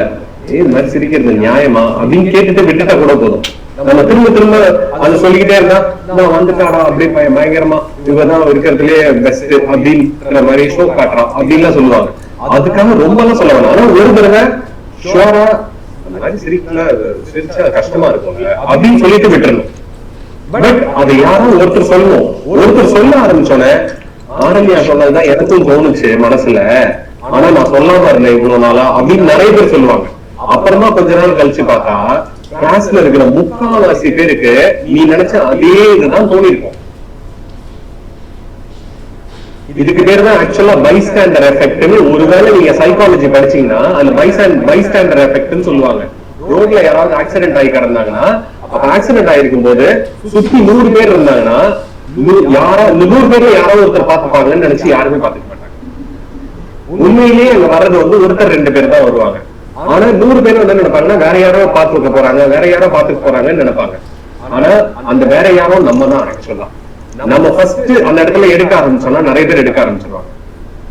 இந்த மாதிரி சிரிக்கிறது நியாயமா அப்படின்னு கேட்டுட்டு விட்டுட்டா கூட போதும். நம்ம திரும்ப திரும்ப அதை சொல்லிக்கிட்டே இருந்தா நான் வந்துட்டாடா அப்படி பயங்கரமா இவதான் இருக்கிறதுலயே பெஸ்ட் அப்படின்ற மாதிரி ஷோ காட்டுறான் அப்படின்லாம் சொல்லுவாங்க. அதுக்காக ரொம்ப எல்லாம் சொல்ல வேணாம். ஆனா ஒரு தடவை ஷோரா சிரிச்சா கஷ்டமா இருக்கும்ல அப்படின்னு சொல்லிட்டு விட்டுறணும். பட் அதை யாரும் ஒருத்தர் சொல்லணும். ஒருத்தர் சொல்ல ஆரம்பிச்சோன்னே ஆரம்பியா சொன்னதுதான் எனக்கும் தோணுச்சு மனசுல, ஆனா நான் சொல்லாம இருந்தேன் இவ்வளவு நாளா அப்படின்னு நிறைய பேர் சொல்லுவாங்க. அப்புறமா கொஞ்ச நாள் கழிச்சு பார்த்தா கிளாஸ்ல இருக்கிற 3/4 பேருக்கு நீ நினைச்ச அதே இதுதான் தோணிருக்கும். இதுக்கு பேர் தான் ஆக்சுவலா பைஸ்டாண்டர் எஃபெக்ட்னு. ஒருவேளை நீங்க சைக்காலஜி படிச்சீங்கன்னா அந்த பைஸ்டாண்டர் எஃபெக்ட்னு சொல்லுவாங்க. ரோட்ல யாராவது ஆக்சிடென்ட் ஆகி கிடந்தாங்கன்னா, அப்ப ஆக்சிடென்ட் ஆயிருக்கும் போது சுத்தி 100 பேர் இருந்தாங்கன்னா 100 பேர்ல யாராவது ஒருத்தர் பார்த்துப்பாங்கன்னு நினைச்சு யாருமே பார்த்துக்க மாட்டாங்க. உண்மையிலேயே அங்க வர்றது வந்து ஒருத்தர் 2 பேர் தான் வருவாங்க. ஆனா 100 பேர் வந்து நினைப்பாங்கன்னா வேற யாரோ பார்த்துக்க போறாங்க, வேற யாரோ பார்த்துக்க போறாங்கன்னு நினைப்பாங்க. ஆனா அந்த வேற யாரோ நம்ம தான் ஆக்சுவலா. நம்ம ஃபர்ஸ்ட் அந்த இடத்துல எடுக்க ஆரம்பிச்சோம்னா நிறைய பேர் எடுக்க ஆரம்பிச்சிருவாங்க.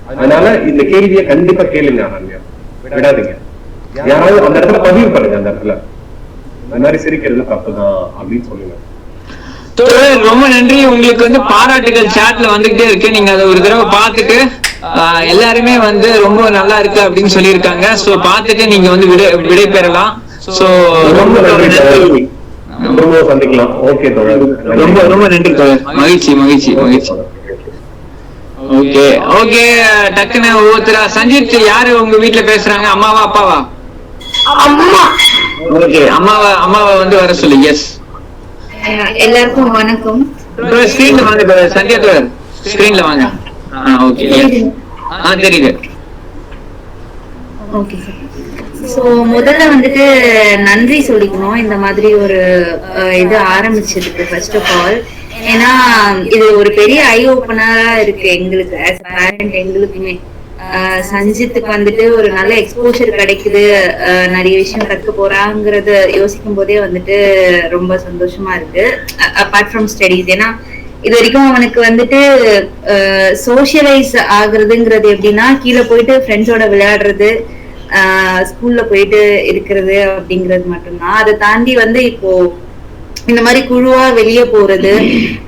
அதனால இந்த கேள்வியை கண்டிப்பா கேளுங்க, அனன்யா விடாதீங்க. யாராவது அந்த இடத்துல பதிவு பண்ணுங்க, அந்த இடத்துல இந்த மாதிரி சிரிக்கிறது தப்புதான் அப்படின்னு சொல்லுங்க. ரொம்ப நன்றி. உங்களுக்கு வந்து பாராட்டுகள் சாட்ல வந்துகிட்டே இருக்கு, நீங்க அதை ஒரு தடவை பார்த்துட்டு எல்லாருமே வந்து ரொம்ப நல்லா இருக்கு அப்படின்னு சொல்லியிருக்காங்க. சோ பார்த்துட்டு நீங்க வந்து விடை பெறலாம். சோ ரொம்ப நன்றி. சந்திக்கலாம். ஓகே தோழர், ரொம்ப ரொம்ப நன்றி தோழர். மகிழ்ச்சி மகிழ்ச்சி மகிழ்ச்சி. ஓகே ஓகே, டக்குன்னு ஒவ்வொருத்தரா. சஞ்சித், யாரு உங்க வீட்டுல பேசுறாங்க? அம்மாவா அப்பாவா? அம்மா. ஓகே, அம்மாவை வந்து வர சொல்லு. எஸ், எல்லாருக்கும் வணக்கம். ஸ்கிரீன்ல வாங்க சந்தியா தோழர், ஸ்கிரீன்ல வாங்க. ஓகே, தெரியுது. Okay sir. ஸோ முதல்ல வந்துட்டு நன்றி சொல்லிக்கணும் இந்த மாதிரி ஒரு இது ஆரம்பிச்சதுக்கு ஃபர்ஸ்ட் ஆஃப் ஆல். ஏன்னா இது ஒரு பெரிய ஐ ஓப்பனரா இருக்கு எங்களுக்கு ஆஸ் பேரண்ட். எங்களுக்குமே சஞ்சித்துக்கு வந்துட்டு ஒரு நல்ல எக்ஸ்போஷர் கிடைக்குது, நிறைய விஷயம் கற்க போறாங்கிறத யோசிக்கும் போதே வந்துட்டு ரொம்ப சந்தோஷமா இருக்கு. அப்பார்ட் ஃப்ரம் ஸ்டடீஸ், ஏன்னா இது வரைக்கும் அவனுக்கு வந்துட்டு சோசியலைஸ் ஆகுறதுங்கிறது எப்படின்னா கீழே போயிட்டு ஃப்ரெண்ட்ஸோட விளையாடுறது, ஸ்கூல்ல போயிட்டு இருக்கிறது அப்படிங்கிறது மட்டும்தான். அதை தாண்டி வந்து இப்போ இந்த மாதிரி குழுவா வெளியே போறது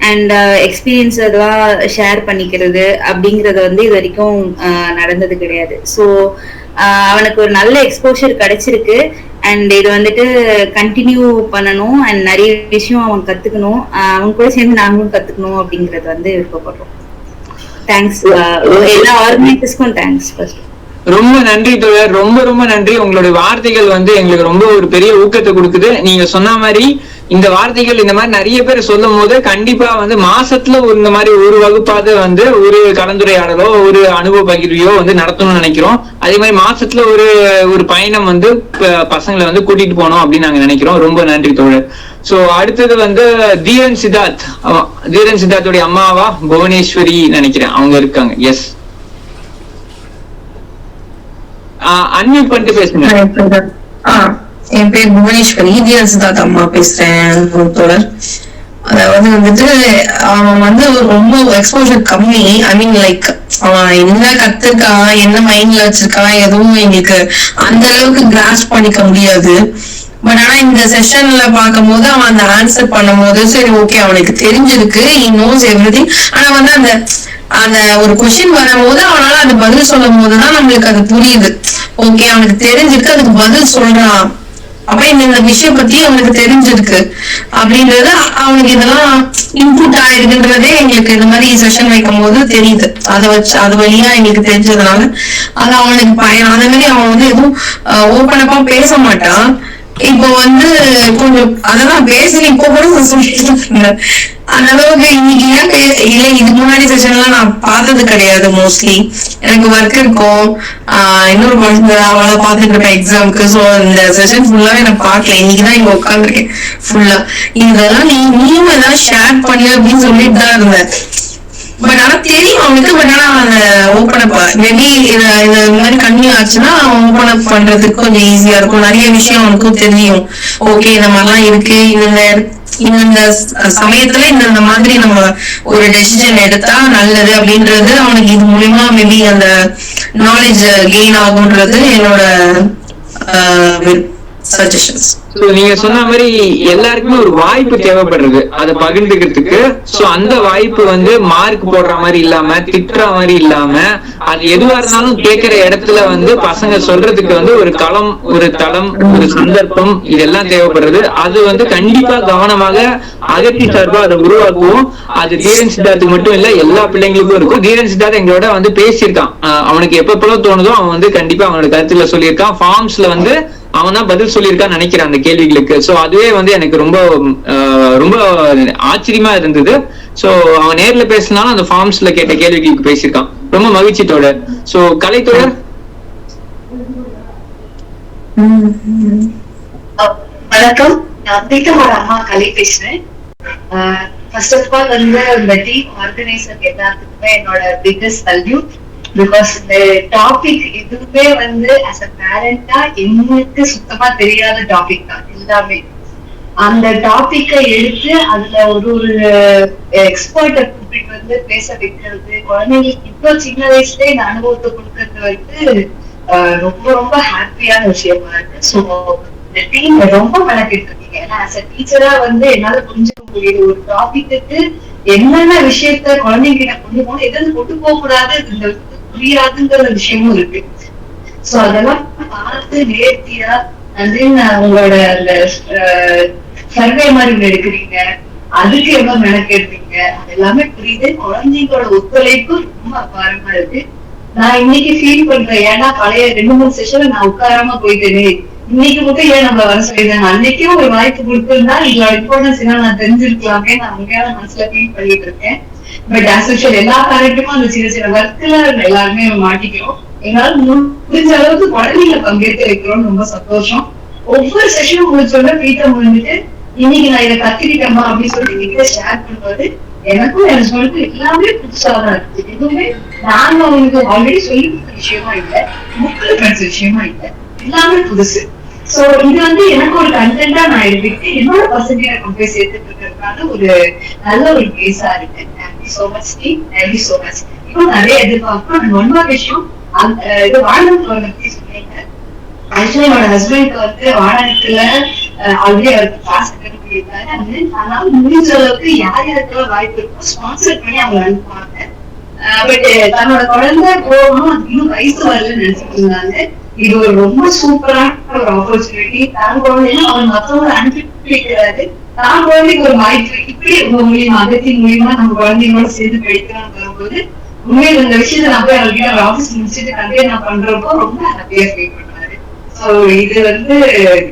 அண்ட் எக்ஸ்பீரியன்ஸ் அதெல்லாம் ஷேர் பண்ணிக்கிறது அப்படிங்கறது வந்து இது வரைக்கும் நடந்தது கிடையாது. ஸோ அவனுக்கு ஒரு நல்ல எக்ஸ்போஷர் கிடைச்சிருக்கு அண்ட் இது வந்துட்டு கண்டினியூ பண்ணணும் அண்ட் நிறைய விஷயம் அவன் கத்துக்கணும். அவன் கூட சேர்ந்து நாங்களும் கத்துக்கணும் அப்படிங்கறது வந்து விருப்பப்படுறோம். தேங்க்ஸ் எல்லா ஆர்கனைசர்ஸ்க்கும் தேங்க்ஸ். ஃபர்ஸ்ட் ரொம்ப நன்றி தோழர், ரொம்ப ரொம்ப நன்றி. உங்களுடைய வார்த்தைகள் வந்து எங்களுக்கு ரொம்ப ஒரு பெரிய ஊக்கத்தை கொடுக்குது. நீங்க சொன்ன மாதிரி இந்த வார்த்தைகள் இந்த மாதிரி நிறைய பேர் சொல்லும் போது கண்டிப்பா வந்து மாசத்துல இந்த மாதிரி ஒரு வகுப்பாவது வந்து ஒரு கலந்துரையாடலோ ஒரு அனுபவ பகிர்வையோ வந்து நடத்தணும்னு நினைக்கிறோம். அதே மாதிரி மாசத்துல ஒரு பயணம் வந்து பசங்களை வந்து கூட்டிட்டு போனோம் அப்படின்னு நாங்க நினைக்கிறோம். ரொம்ப நன்றி தோழர். சோ அடுத்தது வந்து தீரன் சித்தார்த். தீரன் சித்தார்த்துடைய அம்மாவா புவனேஸ்வரி நினைக்கிறேன், அவங்க இருக்காங்க. எஸ், அன்மியூட் பண்ணிட்டு பேசுங்க. என் பேர் புவனேஸ்வரி, தீரன் சித்தார்த் அம்மா பேசுறேன் தோழர். அதாவது வந்துட்டு அவன் வந்து ரொம்ப எக்ஸ்போஷர் கம்மி. ஐ மீன் லைக் அவன் என்ன கத்துருக்கான், என்ன மைண்ட்ல வச்சிருக்கான், எதுவும் எங்களுக்கு அந்த அளவுக்கு கிராஸ்ப் பண்ணிக்க முடியாது. பட் ஆனா இந்த செஷன்ல பார்க்கும் போது அவன் அந்த ஆன்சர் பண்ணும் போது சரி ஓகே அவனுக்கு தெரிஞ்சிருக்கு, he knows everything. ஆனா வந்து அந்த ஒரு கொஸ்டின் வரும்போது அவனால அது பதில் சொல்லும் போதுதான் நம்மளுக்கு அது புரியுது. ஓகே அவனுக்கு தெரிஞ்சிருக்கு, அதுக்கு பதில் சொல்றான், அப்ப இந்த விஷயம் பத்தி அவனுக்கு தெரிஞ்சிருக்கு அப்படின்றது அவனுக்கு இதெல்லாம் இன்புட் ஆயிருக்குன்றதே எங்களுக்கு இந்த மாதிரி செஷன் வைக்கும் போது தெரியுது. அது வழியா எங்களுக்கு தெரிஞ்சதுனால அது அவனுக்கு பயன். அதே மாதிரி அவன் வந்து எதுவும் ஓப்பன் அப்பா பேச மாட்டான். இப்போ வந்து கொஞ்சம் அதெல்லாம் பேசி இப்போ கூட சொல்லிட்டு அந்த அளவுக்கு இன்னைக்கு இல்ல இதுக்கு முன்னாடி செஷன்லாம் நான் பார்த்தது கிடையாது. மோஸ்ட்லி எனக்கு ஒர்க் இருக்கும், இன்னொரு குழந்தை அவளை பார்த்துட்டு இருப்பேன் எக்ஸாமுக்கு. ஸோ இந்த செஷன் ஃபுல்லாவே நான் பார்க்கல. இன்னைக்குதான் இங்க உட்காந்துருக்கேன் ஃபுல்லா. இதெல்லாம் நீயும் ஏதாவது ஷேர் பண்ணு அப்படின்னு சொல்லிட்டு தான் இருந்தேன். பட் ஆனா தெரியும் அவனுக்கு. பட் ஆனா அந்த ஓப்பன் அப் மேபி இந்த மாதிரி கன்டினியூ ஆச்சுன்னா ஓப்பன் அப் பண்றதுக்கு கொஞ்சம் ஈஸியா இருக்கும். நிறைய விஷயம் அவனுக்கும் தெரியும். ஓகே இந்த மாதிரிலாம் இருக்கு, இந்த சமயத்துல இந்த மாதிரி நம்ம ஒரு டெசிஷன் எடுத்தா நல்லது அப்படின்றது அவனுக்கு இது மூலியமா மேபி அந்த நாலேஜ் கெயின் ஆகும்ன்றது என்னோட சஜஷன்ஸ். நீங்க சொன்ன மாதிரி எல்லாருக்குமே ஒரு வாய்ப்பு தேவைப்படுறது அதை பகிர்ந்துக்கிறதுக்கு. சோ அந்த வாய்ப்பு வந்து மார்க் போடுற மாதிரி இல்லாம, திட்டுற மாதிரி இல்லாம, அது எதுவா இருந்தாலும் கேட்கிற இடத்துல வந்து பசங்க சொல்றதுக்கு வந்து ஒரு களம், ஒரு தளம், ஒரு சந்தர்ப்பம் இதெல்லாம் தேவைப்படுறது. அது வந்து கண்டிப்பா கவனமாக அகத்தி சார்பா அதை உருவாக்குவோம். அது தீரன் சித்தார்த்துக்கு மட்டும் இல்ல, எல்லா பிள்ளைங்களுக்கும் இருக்கும். தீரன் சித்தார்த் எங்களோட வந்து பேசியிருக்கான். அவனுக்கு எப்பப்பெல்லாம் தோணுதோ அவன் வந்து கண்டிப்பா அவனோட கருத்துல சொல்லியிருக்கான். ஃபார்ம்ஸ்ல வந்து அவன் தான் பதில் சொல்லியிருக்கான்னு நினைக்கிறான் அந்த கேள்விகளுக்கு. சோ அதுவே வந்து எனக்கு ரொம்ப ரொம்ப ஆச்சரியமா இருந்தது. சோ அவன் நேர்ல பேசினாலும் அந்த ஃபார்ம்ஸ்ல கேட்ட கேள்விகளுக்கு பேசியிருக்கான். ரொம்ப மகிழ்ச்சி தோழர். சோ கலை தோழர். வணக்கம், நான் பீட்டமோட அம்மா கலை பேசுறேன். ஃபர்ஸ்ட் ஆஃப் ஆல் வந்து இந்த டீம் ஆர்கனைசர் எல்லாத்துக்குமே என்னோட பிக்கஸ்ட் சல்யூட். பிகாஸ் இந்த டாபிக் இதுவே வந்து as a பேரண்டா எனக்கு சுத்தமா தெரியாத டாபிக் தான் எல்லாமே. அந்த டாபிக்கை எடுத்து அதுல ஒரு எக்ஸ்பர்ட்டை கூப்பிட்டு வந்து பேச வைக்கிறது, குழந்தைங்களுக்கு இவ்வளவு சின்ன வயசுல இந்த அனுபவத்தை கொடுக்கறது வந்து ரொம்ப ரொம்ப ஹாப்பியான விஷயமா இருக்கு. ஸோ இந்த டீம் ரொம்ப மெனக்கிட்டு இருக்கீங்க. ஏன்னா as a டீச்சரா வந்து என்னால புரிஞ்சுக்க முடியுது ஒரு டாபிக்கு என்னென்ன விஷயத்த குழந்தைங்கிட்ட கொண்டு போகணும், எதுவும் கொண்டு போக கூடாது, இந்த புரியாதுங்கிற விஷயமும் இருக்கு. சோ அதெல்லாம் பார்த்து நேர்த்தியா உங்களோட அந்த சர்வே மாதிரி எடுக்கிறீங்க, அதுக்கு எவ்வளவு மெனக்கெடுறீங்க, அது எல்லாமே புரியுது. குழந்தைங்களோட ஒத்துழைப்பு ரொம்ப அபாரமா இருக்கு. நான் இன்னைக்கு ஃபீல் பண்றேன், ஏன்னா பழைய 2-3 செஷன்ல நான் உட்காராம போயிட்டேனே, இன்னைக்கு மட்டும் ஏன் நம்ம வர சொல்லிருந்தாங்க, அன்னைக்கும் ஒரு வாய்ப்பு கொடுத்திருந்தா இதோட இம்பார்ட்டன்ஸ் என்ன நான் தெரிஞ்சிருக்கலாமே நான் உண்மையான மனசுல ஃபீல் பண்ணிட்டு இருக்கேன். பட் ஆஸ் யூஷுவல் எல்லா பேரண்ட்டுக்கும் அந்த சின்ன சின்ன ஒர்க்ல எல்லாருமே மாட்டிக்கிறோம். எங்களால முடிஞ்ச அளவுக்கு குழந்தைங்களை பங்கேற்க வைக்கிறோம், ரொம்ப சந்தோஷம். ஒவ்வொரு செஷனும் முடிச்சோட வீட்டை முடிஞ்சுட்டு இன்னைக்கு நான் இதை கத்துக்கிட்டேமா அப்படின்னு சொல்லி நீங்க ஷேர் பண்ணும்போது எனக்கும் என் சொல்லிட்டு எல்லாமே புதுசாதான் இருக்கு. எதுவுமே நாங்க அவங்களுக்கு ஆல்ரெடி சொல்லி கொடுத்த விஷயமா இல்லை, புக்ல படிச்ச விஷயமா இல்லை, எல்லாமே புதுசு. சோ இது எனக்கு ஒரு கண்டென்ட்டா நான் எடுத்துக்கிட்டு என்னோட பசங்க எனக்கு போய் சேர்த்துட்டு இருக்கிறதுனால ஒரு நல்ல ஒரு பிளேஸா இருக்கு. Thank you so much team, thank you so much. இன்னும் நிறைய எதிர்பார்ப்போம். அண்ட் ஒன் மோர் விஷயம், இது வாழ்க்கை பத்தி சொன்னீங்க. ஆக்சுவலி என்னோட ஹஸ்பண்டுக்கு வாடகைக்குள்ள ஆல்ரெடி அவருக்கு கிளாஸ் அட்டெண்ட் பண்ணியிருக்காரு. அதனால முடிஞ்ச அளவுக்கு யார் யாருக்கெல்லாம் வாய்ப்பு இருக்கோ ஸ்பான்சர் பண்ணி அவங்க அனுப்புவாங்க. பட் தன்னோட குழந்தை போகணும், அது இன்னும் வயசு வரலன்னு நினைச்சிட்டு இருந்தாங்க. இது ஒரு ரொம்ப சூப்பரான ஒரு ஆப்பர்ச்சுனிட்டி. தான் குழந்தையும் அவர் மற்றவங்களை அனுப்பி வைக்கிறாரு, தான் குழந்தைக்கு ஒரு வாய்ப்பு இப்படி உங்க மூலியமா அகத்தின் மூலியமா நம்ம குழந்தைங்களோட சேர்ந்து படிக்கலாம்னு வரும்போது உண்மையில இந்த விஷயத்த நான் போய் அவர்கிட்ட ஒரு ஆபீஸ் முடிச்சுட்டு கண்டே நான் பண்றப்போ ரொம்ப ஹாப்பியா ஃபீல் பண்றாரு. சோ இது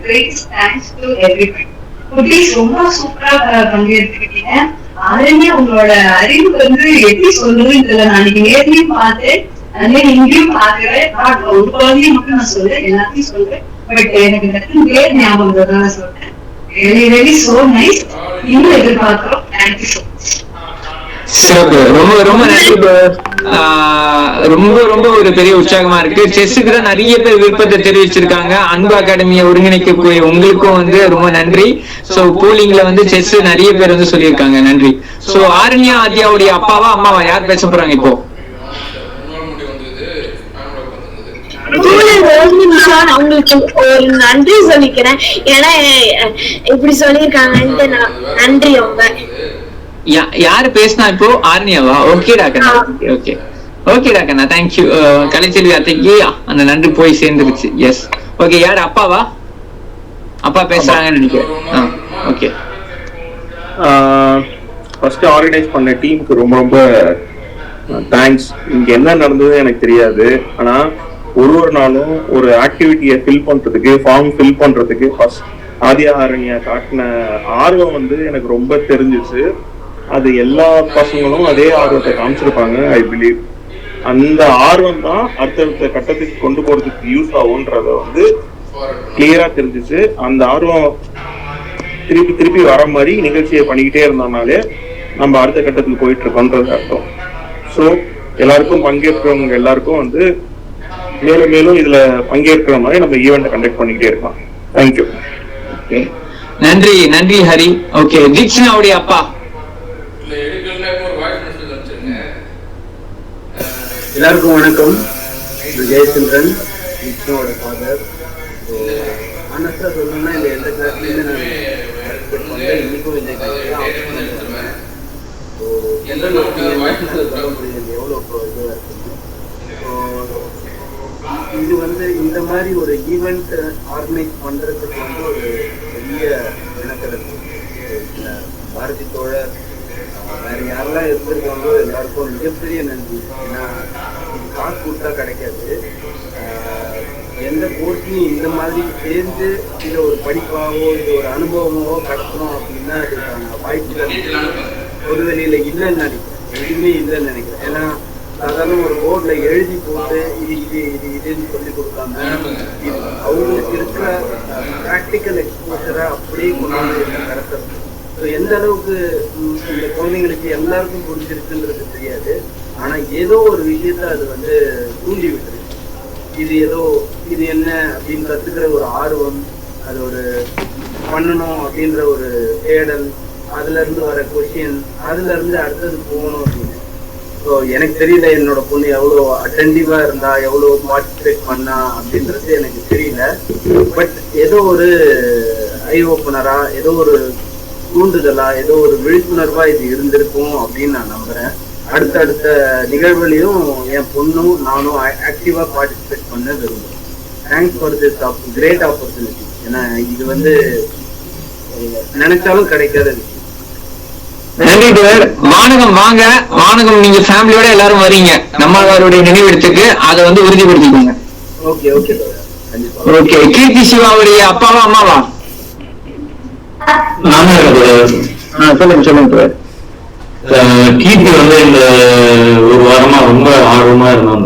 great thanks to everybody. Please ரொம்ப சூப்பரா பங்கேற்றுக்கிட்டீங்க. அதுலயுமே உங்களோட அறிவு எப்படி சொல்றதுன்னு நான் இன்னைக்கு நேர்லயும் பார்த்தேன், இங்கேயும் பாக்குறேன். ஒரு குழந்தையும் மட்டும் நான் சொல்றேன், எல்லாத்தையும் சொல்றேன். பட் எனக்கு டக்குனு பேர் ஞாபகம் தான் சொல்றேன். Very so nice. இன்னும் எதிர்பார்க்கிறோம். Thank you so much. சிறப்பு, ரொம்ப ரொம்ப நன்றி. ரொம்ப ரொம்ப ஒரு பெரிய உற்சாகமா இருக்கு. செஸ்ஸுக்கு தான் நிறைய பேர் விருப்பத்தை தெரிவிச்சிருக்காங்க. அன்பு அகாடமியை ஒருங்கிணைக்கக்கூடிய உங்களுக்கும் ரொம்ப நன்றி. சோ போலிங்ல செஸ் நிறைய பேர் சொல்லியிருக்காங்க, நன்றி. சோ ஆரண்யா ஆத்யாவுடைய அப்பாவா அம்மாவா யார் பேச போறாங்க இப்போ? அவங்களுக்கு ஒரு நன்றி சொல்லிக்கிறேன், ஏன்னா இப்படி சொல்லிருக்காங்கன்ட்டு நன்றி. அவங்க யாரு பேசினா இப்போ? ஆரண்யாவா? ஓகேடா கண்ணா, ஓகே ஓகேடா கண்ணா, தேங்க்யூ. கலைச்செல்வி அத்தைக்கு அந்த நன்றி போய் சேர்ந்துருச்சு. Yes, okay. யாரு அப்பாவா? அப்பா பேசுறாங்கன்னு நினைக்கிறேன். ஓகே. ஃபர்ஸ்ட் ஆர்கனைஸ் பண்ண டீமுக்கு ரொம்ப ரொம்ப தேங்க்ஸ். இங்க என்ன நடந்தது எனக்கு தெரியாது, ஆனா ஒரு நாளும் ஒரு ஆக்டிவிட்டியை ஃபில் பண்றதுக்கு, ஃபார்ம் ஃபில் பண்றதுக்கு ஃபர்ஸ்ட் ஆதியா ஆரண்யா காட்டின ஆர்வம் எனக்கு ரொம்ப தெரிஞ்சிச்சு. அது எல்லா பசங்களும் அதே ஆர்வத்தை காமிச்சிருப்பாங்க. ஐ பிலீவ் அந்த ஆர்வம் தான் அடுத்தடுத்த கட்டத்துக்கு கொண்டு போறதுக்கு யூஸ் ஆகும்ன்றத கிளியரா தெரிஞ்சிச்சு. அந்த ஆர்வம் திருப்பி திருப்பி வர மாதிரி நிகழ்ச்சியை பண்ணிக்கிட்டே இருந்தோம்னாலே நம்ம அடுத்த கட்டத்துக்கு போயிட்டு இருக்கோன்றது அர்த்தம். ஸோ எல்லாருக்கும் பங்கேற்கிறவங்க எல்லாருக்கும் மேலும் மேலும் இதுல பங்கேற்கிற மாதிரி நம்ம ஈவெண்ட் கண்டக்ட் பண்ணிக்கிட்டே இருக்கோம். தேங்க்யூ. நன்றி நன்றி ஹரி. ஓகே, தீக்ஷனாவுடைய அப்பா. எல்லாருக்கும் வணக்கம். ஜெயச்சந்திரன், தீக்ஷனாவோட ஃபாதர். ஆனஸ்டா சொல்லணும்னா இந்த எந்த கிளாஸ்லயுமே நான் இன்னைக்கும் இந்த கிளாஸ் சொல்ல முடியாது எவ்வளோ இதுவாக இருக்கு. இந்த மாதிரி ஒரு ஈவெண்ட் ஆர்கனைஸ் பண்றதுக்கு ஒரு பெரிய மெனக்கெடுப்பு. பாரதி தோழர் வேற யாரெல்லாம் இருந்திருக்காங்களோ எல்லாருக்கும் மிகப்பெரிய நன்றி. ஏன்னா இது காசு கொடுத்தா கிடைக்காது. எந்த கோர்ஸ்லையும் இந்த மாதிரி சேர்ந்து இதை ஒரு படிப்பாவோ இது ஒரு அனுபவமோ கடத்தணும் அப்படின்னா அதுக்கான வாய்ப்புகள் பொதுவெளியில இல்லைன்னு நினைக்கிறேன், எதுவுமே இல்லைன்னு நினைக்கிறேன். ஏன்னா சாதாரண ஒரு போர்ட்ல எழுதி போட்டு இதுன்னு சொல்லி கொடுக்காம அவங்களுக்கு இருக்கிற ப்ராக்டிக்கல் எக்ஸ்போசரை அப்படியே கொண்டு வந்து கடத்துறது. ஸோ எந்த அளவுக்கு இந்த குழந்தைங்களுக்கு எல்லாருக்கும் புரிஞ்சிருக்குன்றது தெரியாது, ஆனா ஏதோ ஒரு விஷயத்த அது தூண்டி விட்டுருக்கு. இது என்ன அப்படின்னு கத்துக்கிற ஒரு ஆர்வம், அது ஒரு பண்ணணும் அப்படின்ற ஒரு தேடல், அதுல இருந்து வர கொஸ்டின், அதுல இருந்து அடுத்தது போகணும் அப்படின்னு. ஸோ எனக்கு தெரியல என்னோட பொண்ணு எவ்வளோ அட்டென்டிவா இருந்தா, எவ்வளோ பார்ட்டிசிபேட் பண்ணா அப்படின்றது எனக்கு தெரியல. பட் ஏதோ ஒரு ஐ ஓப்பனரா, ஏதோ ஒரு தூண்டுதலா, ஏதோ ஒரு விழிப்புணர்வா இது இருந்திருக்கும் அப்படின்னு நான் நம்புறேன். அடுத்தடுத்த நிகழ்வுலையும் என் பொண்ணும் நானும் ஆக்டிவா பார்ட்டிசிபேட் பண்ண விரும்புகிறேன். Thanks for this great opportunity. ஏன்னா இது வந்து நினைச்சாலும் கிடைக்காத விஷயம். நன்றி சார். வானகம் வாங்க, வானகம் நீங்க ஃபேமிலியோட எல்லாரும் வரீங்க நம்மளுடைய நினைவிடத்துக்கு, அதை வந்து உறுதிப்படுத்திக்கோங்க. Okay okay okay. கீர்த்தி சிவாவுடைய அப்பாவா அம்மாவா? சொல்லுங்க சார். கீர்த்தி வந்து இந்த ஒரு வாரமா ரொம்ப ஆர்வமா இருந்தான்.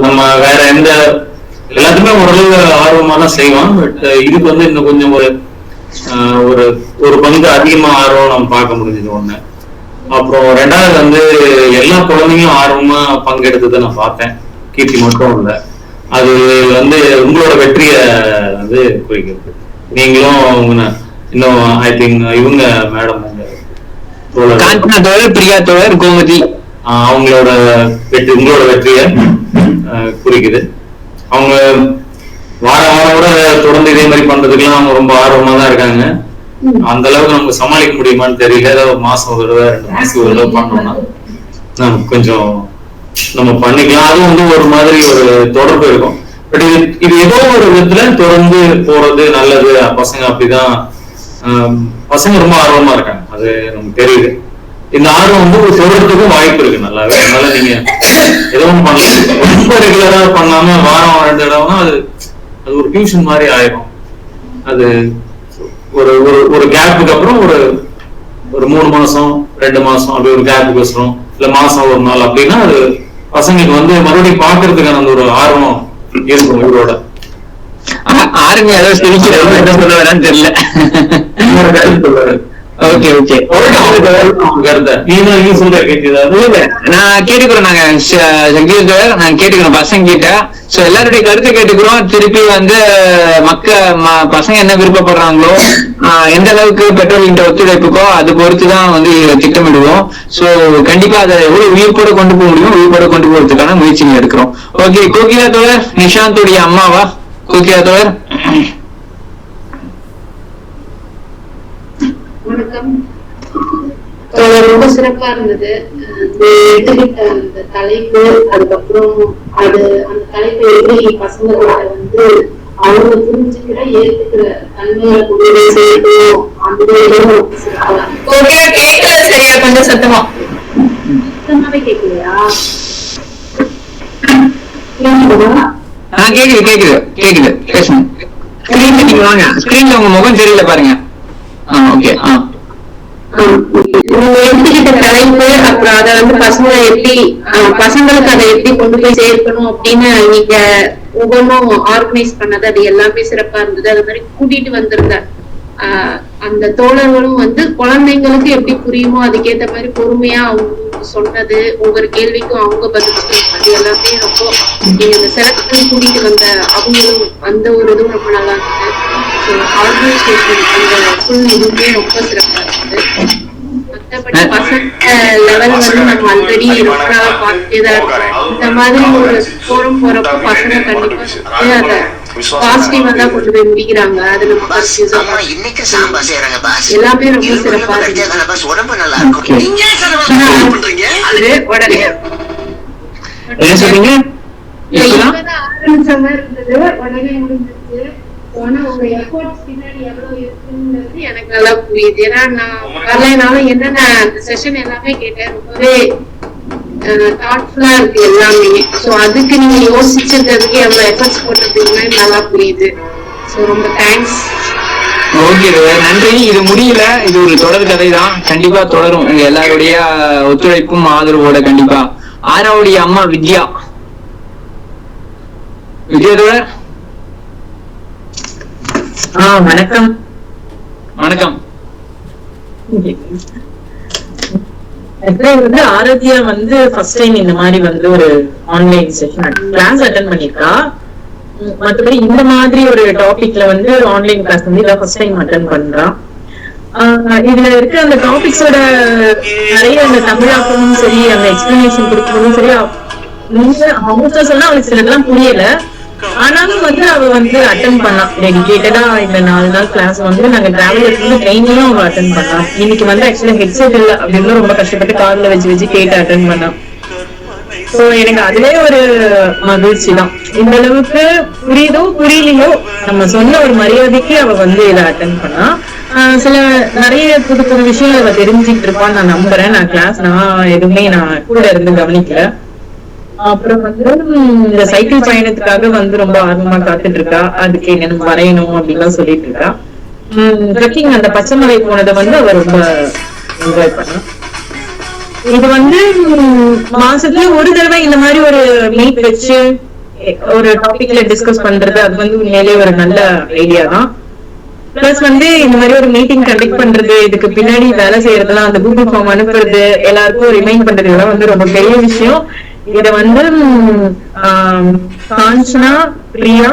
நம்ம வேற எந்த எல்லாத்துக்குமே ஓரளவு ஆர்வமா தான் செய்வான். பட் இதுக்கு வந்து இன்னும் கொஞ்சம் ஒரு பங்கு அதிகமா ஆர்வம் நம்ம பார்க்க முடிஞ்சது ஒண்ணு. அப்புறம் ரெண்டாவது வந்து எல்லா குழந்தைங்களும் ஆர்வமா பங்கெடுத்ததை நான் பார்த்தேன், கீர்த்தி மட்டும் இல்லை. அது வந்து உங்களோட வெற்றிய வந்து குறிக்கிறது. நீங்களும் இன்னும் ஐ திங்க் இவங்க மேடம் பிரியா தோழர் கோமதி அவங்களோட வெற்றி உங்களோட வெற்றிய குறிக்குது. அவங்க வாரம் வாரம் கூட தொடர்ந்து இதே மாதிரி பண்றதுக்கெல்லாம் அவங்க ரொம்ப ஆர்வமா தான் இருக்காங்க. அந்த அளவுக்கு நமக்கு சமாளிக்க முடியுமான்னு தெரியல. ஏதாவது மாசம் ஒரு தடவை 2 மாசத்துக்கு ஒரு தடவை பண்ணோம்னா நமக்கு கொஞ்சம் நம்ம பண்ணிக்கலாம். அதுவும் வந்து ஒரு மாதிரி ஒரு தொடர்பு இருக்கும். பட் இது ஏதோ ஒரு விதத்துல தொடர்ந்து போறது நல்லது. பசங்க அப்படிதான், பசங்க ரொம்ப ஆர்வமா இருக்காங்க, அது நமக்கு தெரியுது. இந்த ஆர்வம் வந்து ஒரு தொடர்றதுக்கும் வாய்ப்பு இருக்கு நல்லாவே. அதனால நீங்க ஏதோ ஒன்று பண்ணலாம். ரொம்ப ரெகுலரா பண்ணாம வாரம் 2 தடவைனா அது ஒரு டியூஷன் மாதிரி ஆயிரும். அது ஒரு கேப்புக்கு அப்புறம் ஒரு 3 மாசம் 2 மாசம் அப்படி ஒரு கேப்புக்கு வச்சுரும், இல்ல மாசம் 1 நாள் அப்படின்னா அது பசங்களுக்கு வந்து மறுபடியும் பாக்குறதுக்கான அந்த ஒரு ஆர்வம் இருக்கும். இவரோட ஆர்மி ஏதாவது சொல்ல வேணான்னு தெரியல. Okay okay. நான் கேட்டுக்கிறோம், நாங்க நாங்க கேட்டுக்கிறோம் பசங்க கிட்ட. சோ எல்லாருடைய கருத்தை கேட்டுக்கிறோம். திருப்பி வந்து பசங்க என்ன விருப்பப்படுறாங்களோ, எந்த அளவுக்கு பெற்றோர்கிட்ட ஒத்துழைப்புக்கோ அது பொறுத்துதான் வந்து திட்டமிடுவோம். சோ கண்டிப்பா அதை எவ்வளவு உயிர்ப்போட கொண்டு போக முடியும், உயிர்ப்போட கொண்டு போறதுக்கான முயற்சிகள் எடுக்கிறோம். ஓகே. கோகிலா தோழர் நிஷாந்துடைய அம்மாவா? கோகிலா தோழர். வணக்கம். ரொம்ப சிறப்பா இருந்தது அந்த தலைப்பு. அதுக்கப்புறம் அந்த தலைப்பு எப்படி பசங்களோட வந்து அவங்க புரிஞ்சுக்கிற ஏத்துக்கிற தன்மையை செய்யணும், அந்த சரியா கொஞ்சம் சத்தமா சுத்தமாவே கேட்கலையா? கேக்குது பேசுங்க. வாங்க, ஸ்கிரீன்ல உங்க முகம் தெரியல பாருங்க. எடுத்துக்கிட்ட தலைப்பு, அப்புறம் அதை வந்து பசங்களுக்கு அதை எப்படி கொண்டு போய் சேர்க்கணும் அப்படின்னு நீங்க ஒவ்வொன்றும் ஆர்கனைஸ் பண்ணது, அது எல்லாமே சிறப்பா இருந்தது. அது மாதிரி கூட்டிட்டு வந்திருந்த அந்த தோழர்களும் வந்து குழந்தைங்களுக்கு எப்படி புரியுமோ அதுக்கேற்ற மாதிரி பொறுமையா அவங்க சொன்னது, ஒவ்வொரு கேள்விக்கும் அவங்க பதில் அது எல்லாமே ரொம்ப நீங்க இந்த செலக்ட் பண்ணி கூட்டிட்டு வந்த அவங்களும் அந்த ஒரு இதுவும் ரொம்ப நல்லா இருந்தது. ஆர்கனைசேஷன் அந்த ஃபுல் இதுவுமே ரொம்ப சிறப்பா இருந்தது. மற்றபடி பசங்க லெவல் வந்து நம்ம ஆல்ரெடி ரொம்ப நாளா பார்த்துட்டேதான் இருக்கோம். இந்த மாதிரி ஒரு போறோம் போறப்போ பசங்க கண்டிப்பா அதை பாசிட்டிவா தான் கொண்டு போய் முடிக்கிறாங்க. அது நம்ம எல்லாமே ரொம்ப சிறப்பா இருக்கு. ஆரம்பிச்ச மாதிரி இருந்தது, உடனே முடிஞ்சிருச்சு. ஆனா உங்க எஃபோர்ட்ஸ் பின்னாடி எவ்வளவு இருக்குங்கிறது எனக்கு நல்லா புரியுது. ஏன்னா நான் வரலைனாலும் என்னென்ன அந்த செஷன் எல்லாமே கேட்டேன், ரொம்பவே தாட்ஃபுல்லா இருக்கு எல்லாமே. சோ அதுக்கு நீங்க யோசிச்சிருக்கிறதுக்கு எவ்வளவு எஃபர்ட்ஸ் போட்டிருக்கீங்க நல்லா புரியுது. சோ ரொம்ப தேங்க்ஸ். ஓகே, நன்றி. இது முடியல, இது ஒரு தொடர் கதை தான். கண்டிப்பா தொடரும். எல்லாருடைய ஒத்துழைப்பும் ஆதரவோட கண்டிப்பா. ஆராவுடைய அம்மா வித்யா தோழர். வணக்கம். வணக்கம். வந்து ஆராத்யா வந்து ஃபர்ஸ்ட் டைம் இந்த மாதிரி வந்து ஒரு ஆன்லைன் செஷன் கிளாஸ் அட்டெண்ட் பண்ணிருக்கா. மற்றபடி இந்த மாதிரி ஒரு டாபிக்ல வந்து ஆன்லைன் கிளாஸ் வந்து இதான் ஃபர்ஸ்ட் டைம் அட்டெண்ட் பண்றான். இதுல இருக்க அந்த டாபிக்ஸோட நிறைய அந்த தமிழாக்கமும் சரி, அந்த எக்ஸ்பிளனேஷன் கொடுக்கறதும் சரி, அவங்க சொன்னா அவளுக்கு சிலதெல்லாம் புரியல. ஆனாலும் வந்து அவ வந்து அட்டன் பண்ணா டெடிகேட்டடா. இந்த 4 நாள் கிளாஸ் வந்து நாங்க டிராவலர்ல ட்ரெயினிங்கும் அவ அட்டன் பண்ணா. இன்னைக்கு வந்து ஆக்சுவலா ஹெட்செட் இல்ல அப்படின்னு ரொம்ப கஷ்டப்பட்டு காதுல வச்சு கேட்டு அட்டன் பண்ணா. சோ எனக்கு அதுவே ஒரு மகிழ்ச்சி தான். இந்த அளவுக்கு புரியுதோ புரியலையோ நம்ம சொன்ன ஒரு மரியாதைக்கு அவ வந்து இதை அட்டன் பண்ணா. சில நிறைய புது புது விஷயங்கள் அவ தெரிஞ்சுட்டு இருப்பான்னு நான் நம்புறேன். நான் எதுவுமே நான் கூட இருந்து கவனிக்கல. அப்புறம் வந்து இந்த சைக்கிள் பயணத்துக்காக வந்து ரொம்ப ஆர்வமா காத்துட்டு இருக்கா. அதுக்கு என்ன வரையணும் அப்படின்லாம் சொல்லிட்டு இருக்கா. ட்ரெக்கிங் அந்த பச்சைமலை போனதை வந்து அவ ரொம்ப என்ஜாய் பண்ணா. இது வந்து மாசத்துல ஒரு தடவை இந்த மாதிரி ஒரு மீட் வச்சு ஒரு டாபிக்ல டிஸ்கஸ் பண்றது அது வந்து உண்மையிலேயே ஒரு நல்ல ஐடியா தான். பிளஸ் வந்து இந்த மாதிரி ஒரு மீட்டிங் கண்டக்ட் பண்றது, இதுக்கு பின்னாடி வேலை செய்யறதுலாம், அந்த கூகுள் ஃபார்ம் அனுப்புறது, எல்லாருக்கும் ரிமைண்ட் பண்றது, இதெல்லாம் வந்து ரொம்ப பெரிய விஷயம். இத வந்து காஞ்சனா, பிரியா,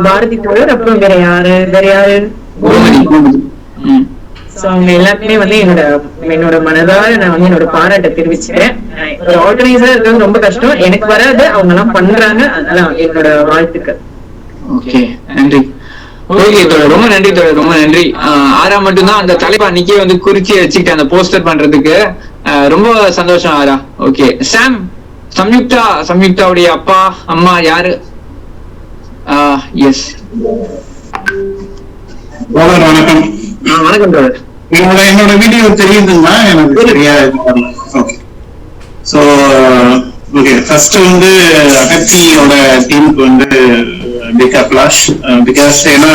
பாரதி தோழர், அப்புறம் வேற யாரு அவங்க எல்லாருக்குமே வந்து என்னோட மனதார நான் வந்து என்னோட பாராட்டை தெரிவிச்சுக்கிறேன். ஆர்கனைசரா இருக்கிறது ரொம்ப கஷ்டம், எனக்கு வராது, அவங்க எல்லாம் பண்றாங்க, அதனால என்னோட வாழ்த்துக்கள். ஓகே, நன்றி. ஓகே தோழர், ரொம்ப நன்றி தோழர், ரொம்ப நன்றி. ஆரா மட்டும்தான் அந்த தலைப்பா அன்னைக்கே வந்து குறிச்சு வச்சுக்கிட்டு அந்த போஸ்டர் பண்றதுக்கு ரொம்ப சந்தோஷம் ஆரா. ஓகே சாம், சம்யுக்தாவுடைய அப்பா அம்மா யாரு? எஸ் வணக்கம். வணக்கம் தோழர். என்னோட வீடியோ தெரியுதுங்களா? எனக்கு தெரியாது. ஓகே, சோ ஓகே, ஃபர்ஸ்ட் வந்து அகத்தியோட டீமுக்கு வந்து பிக் அப்ளாஷ், பிகாஸ் ஏன்னா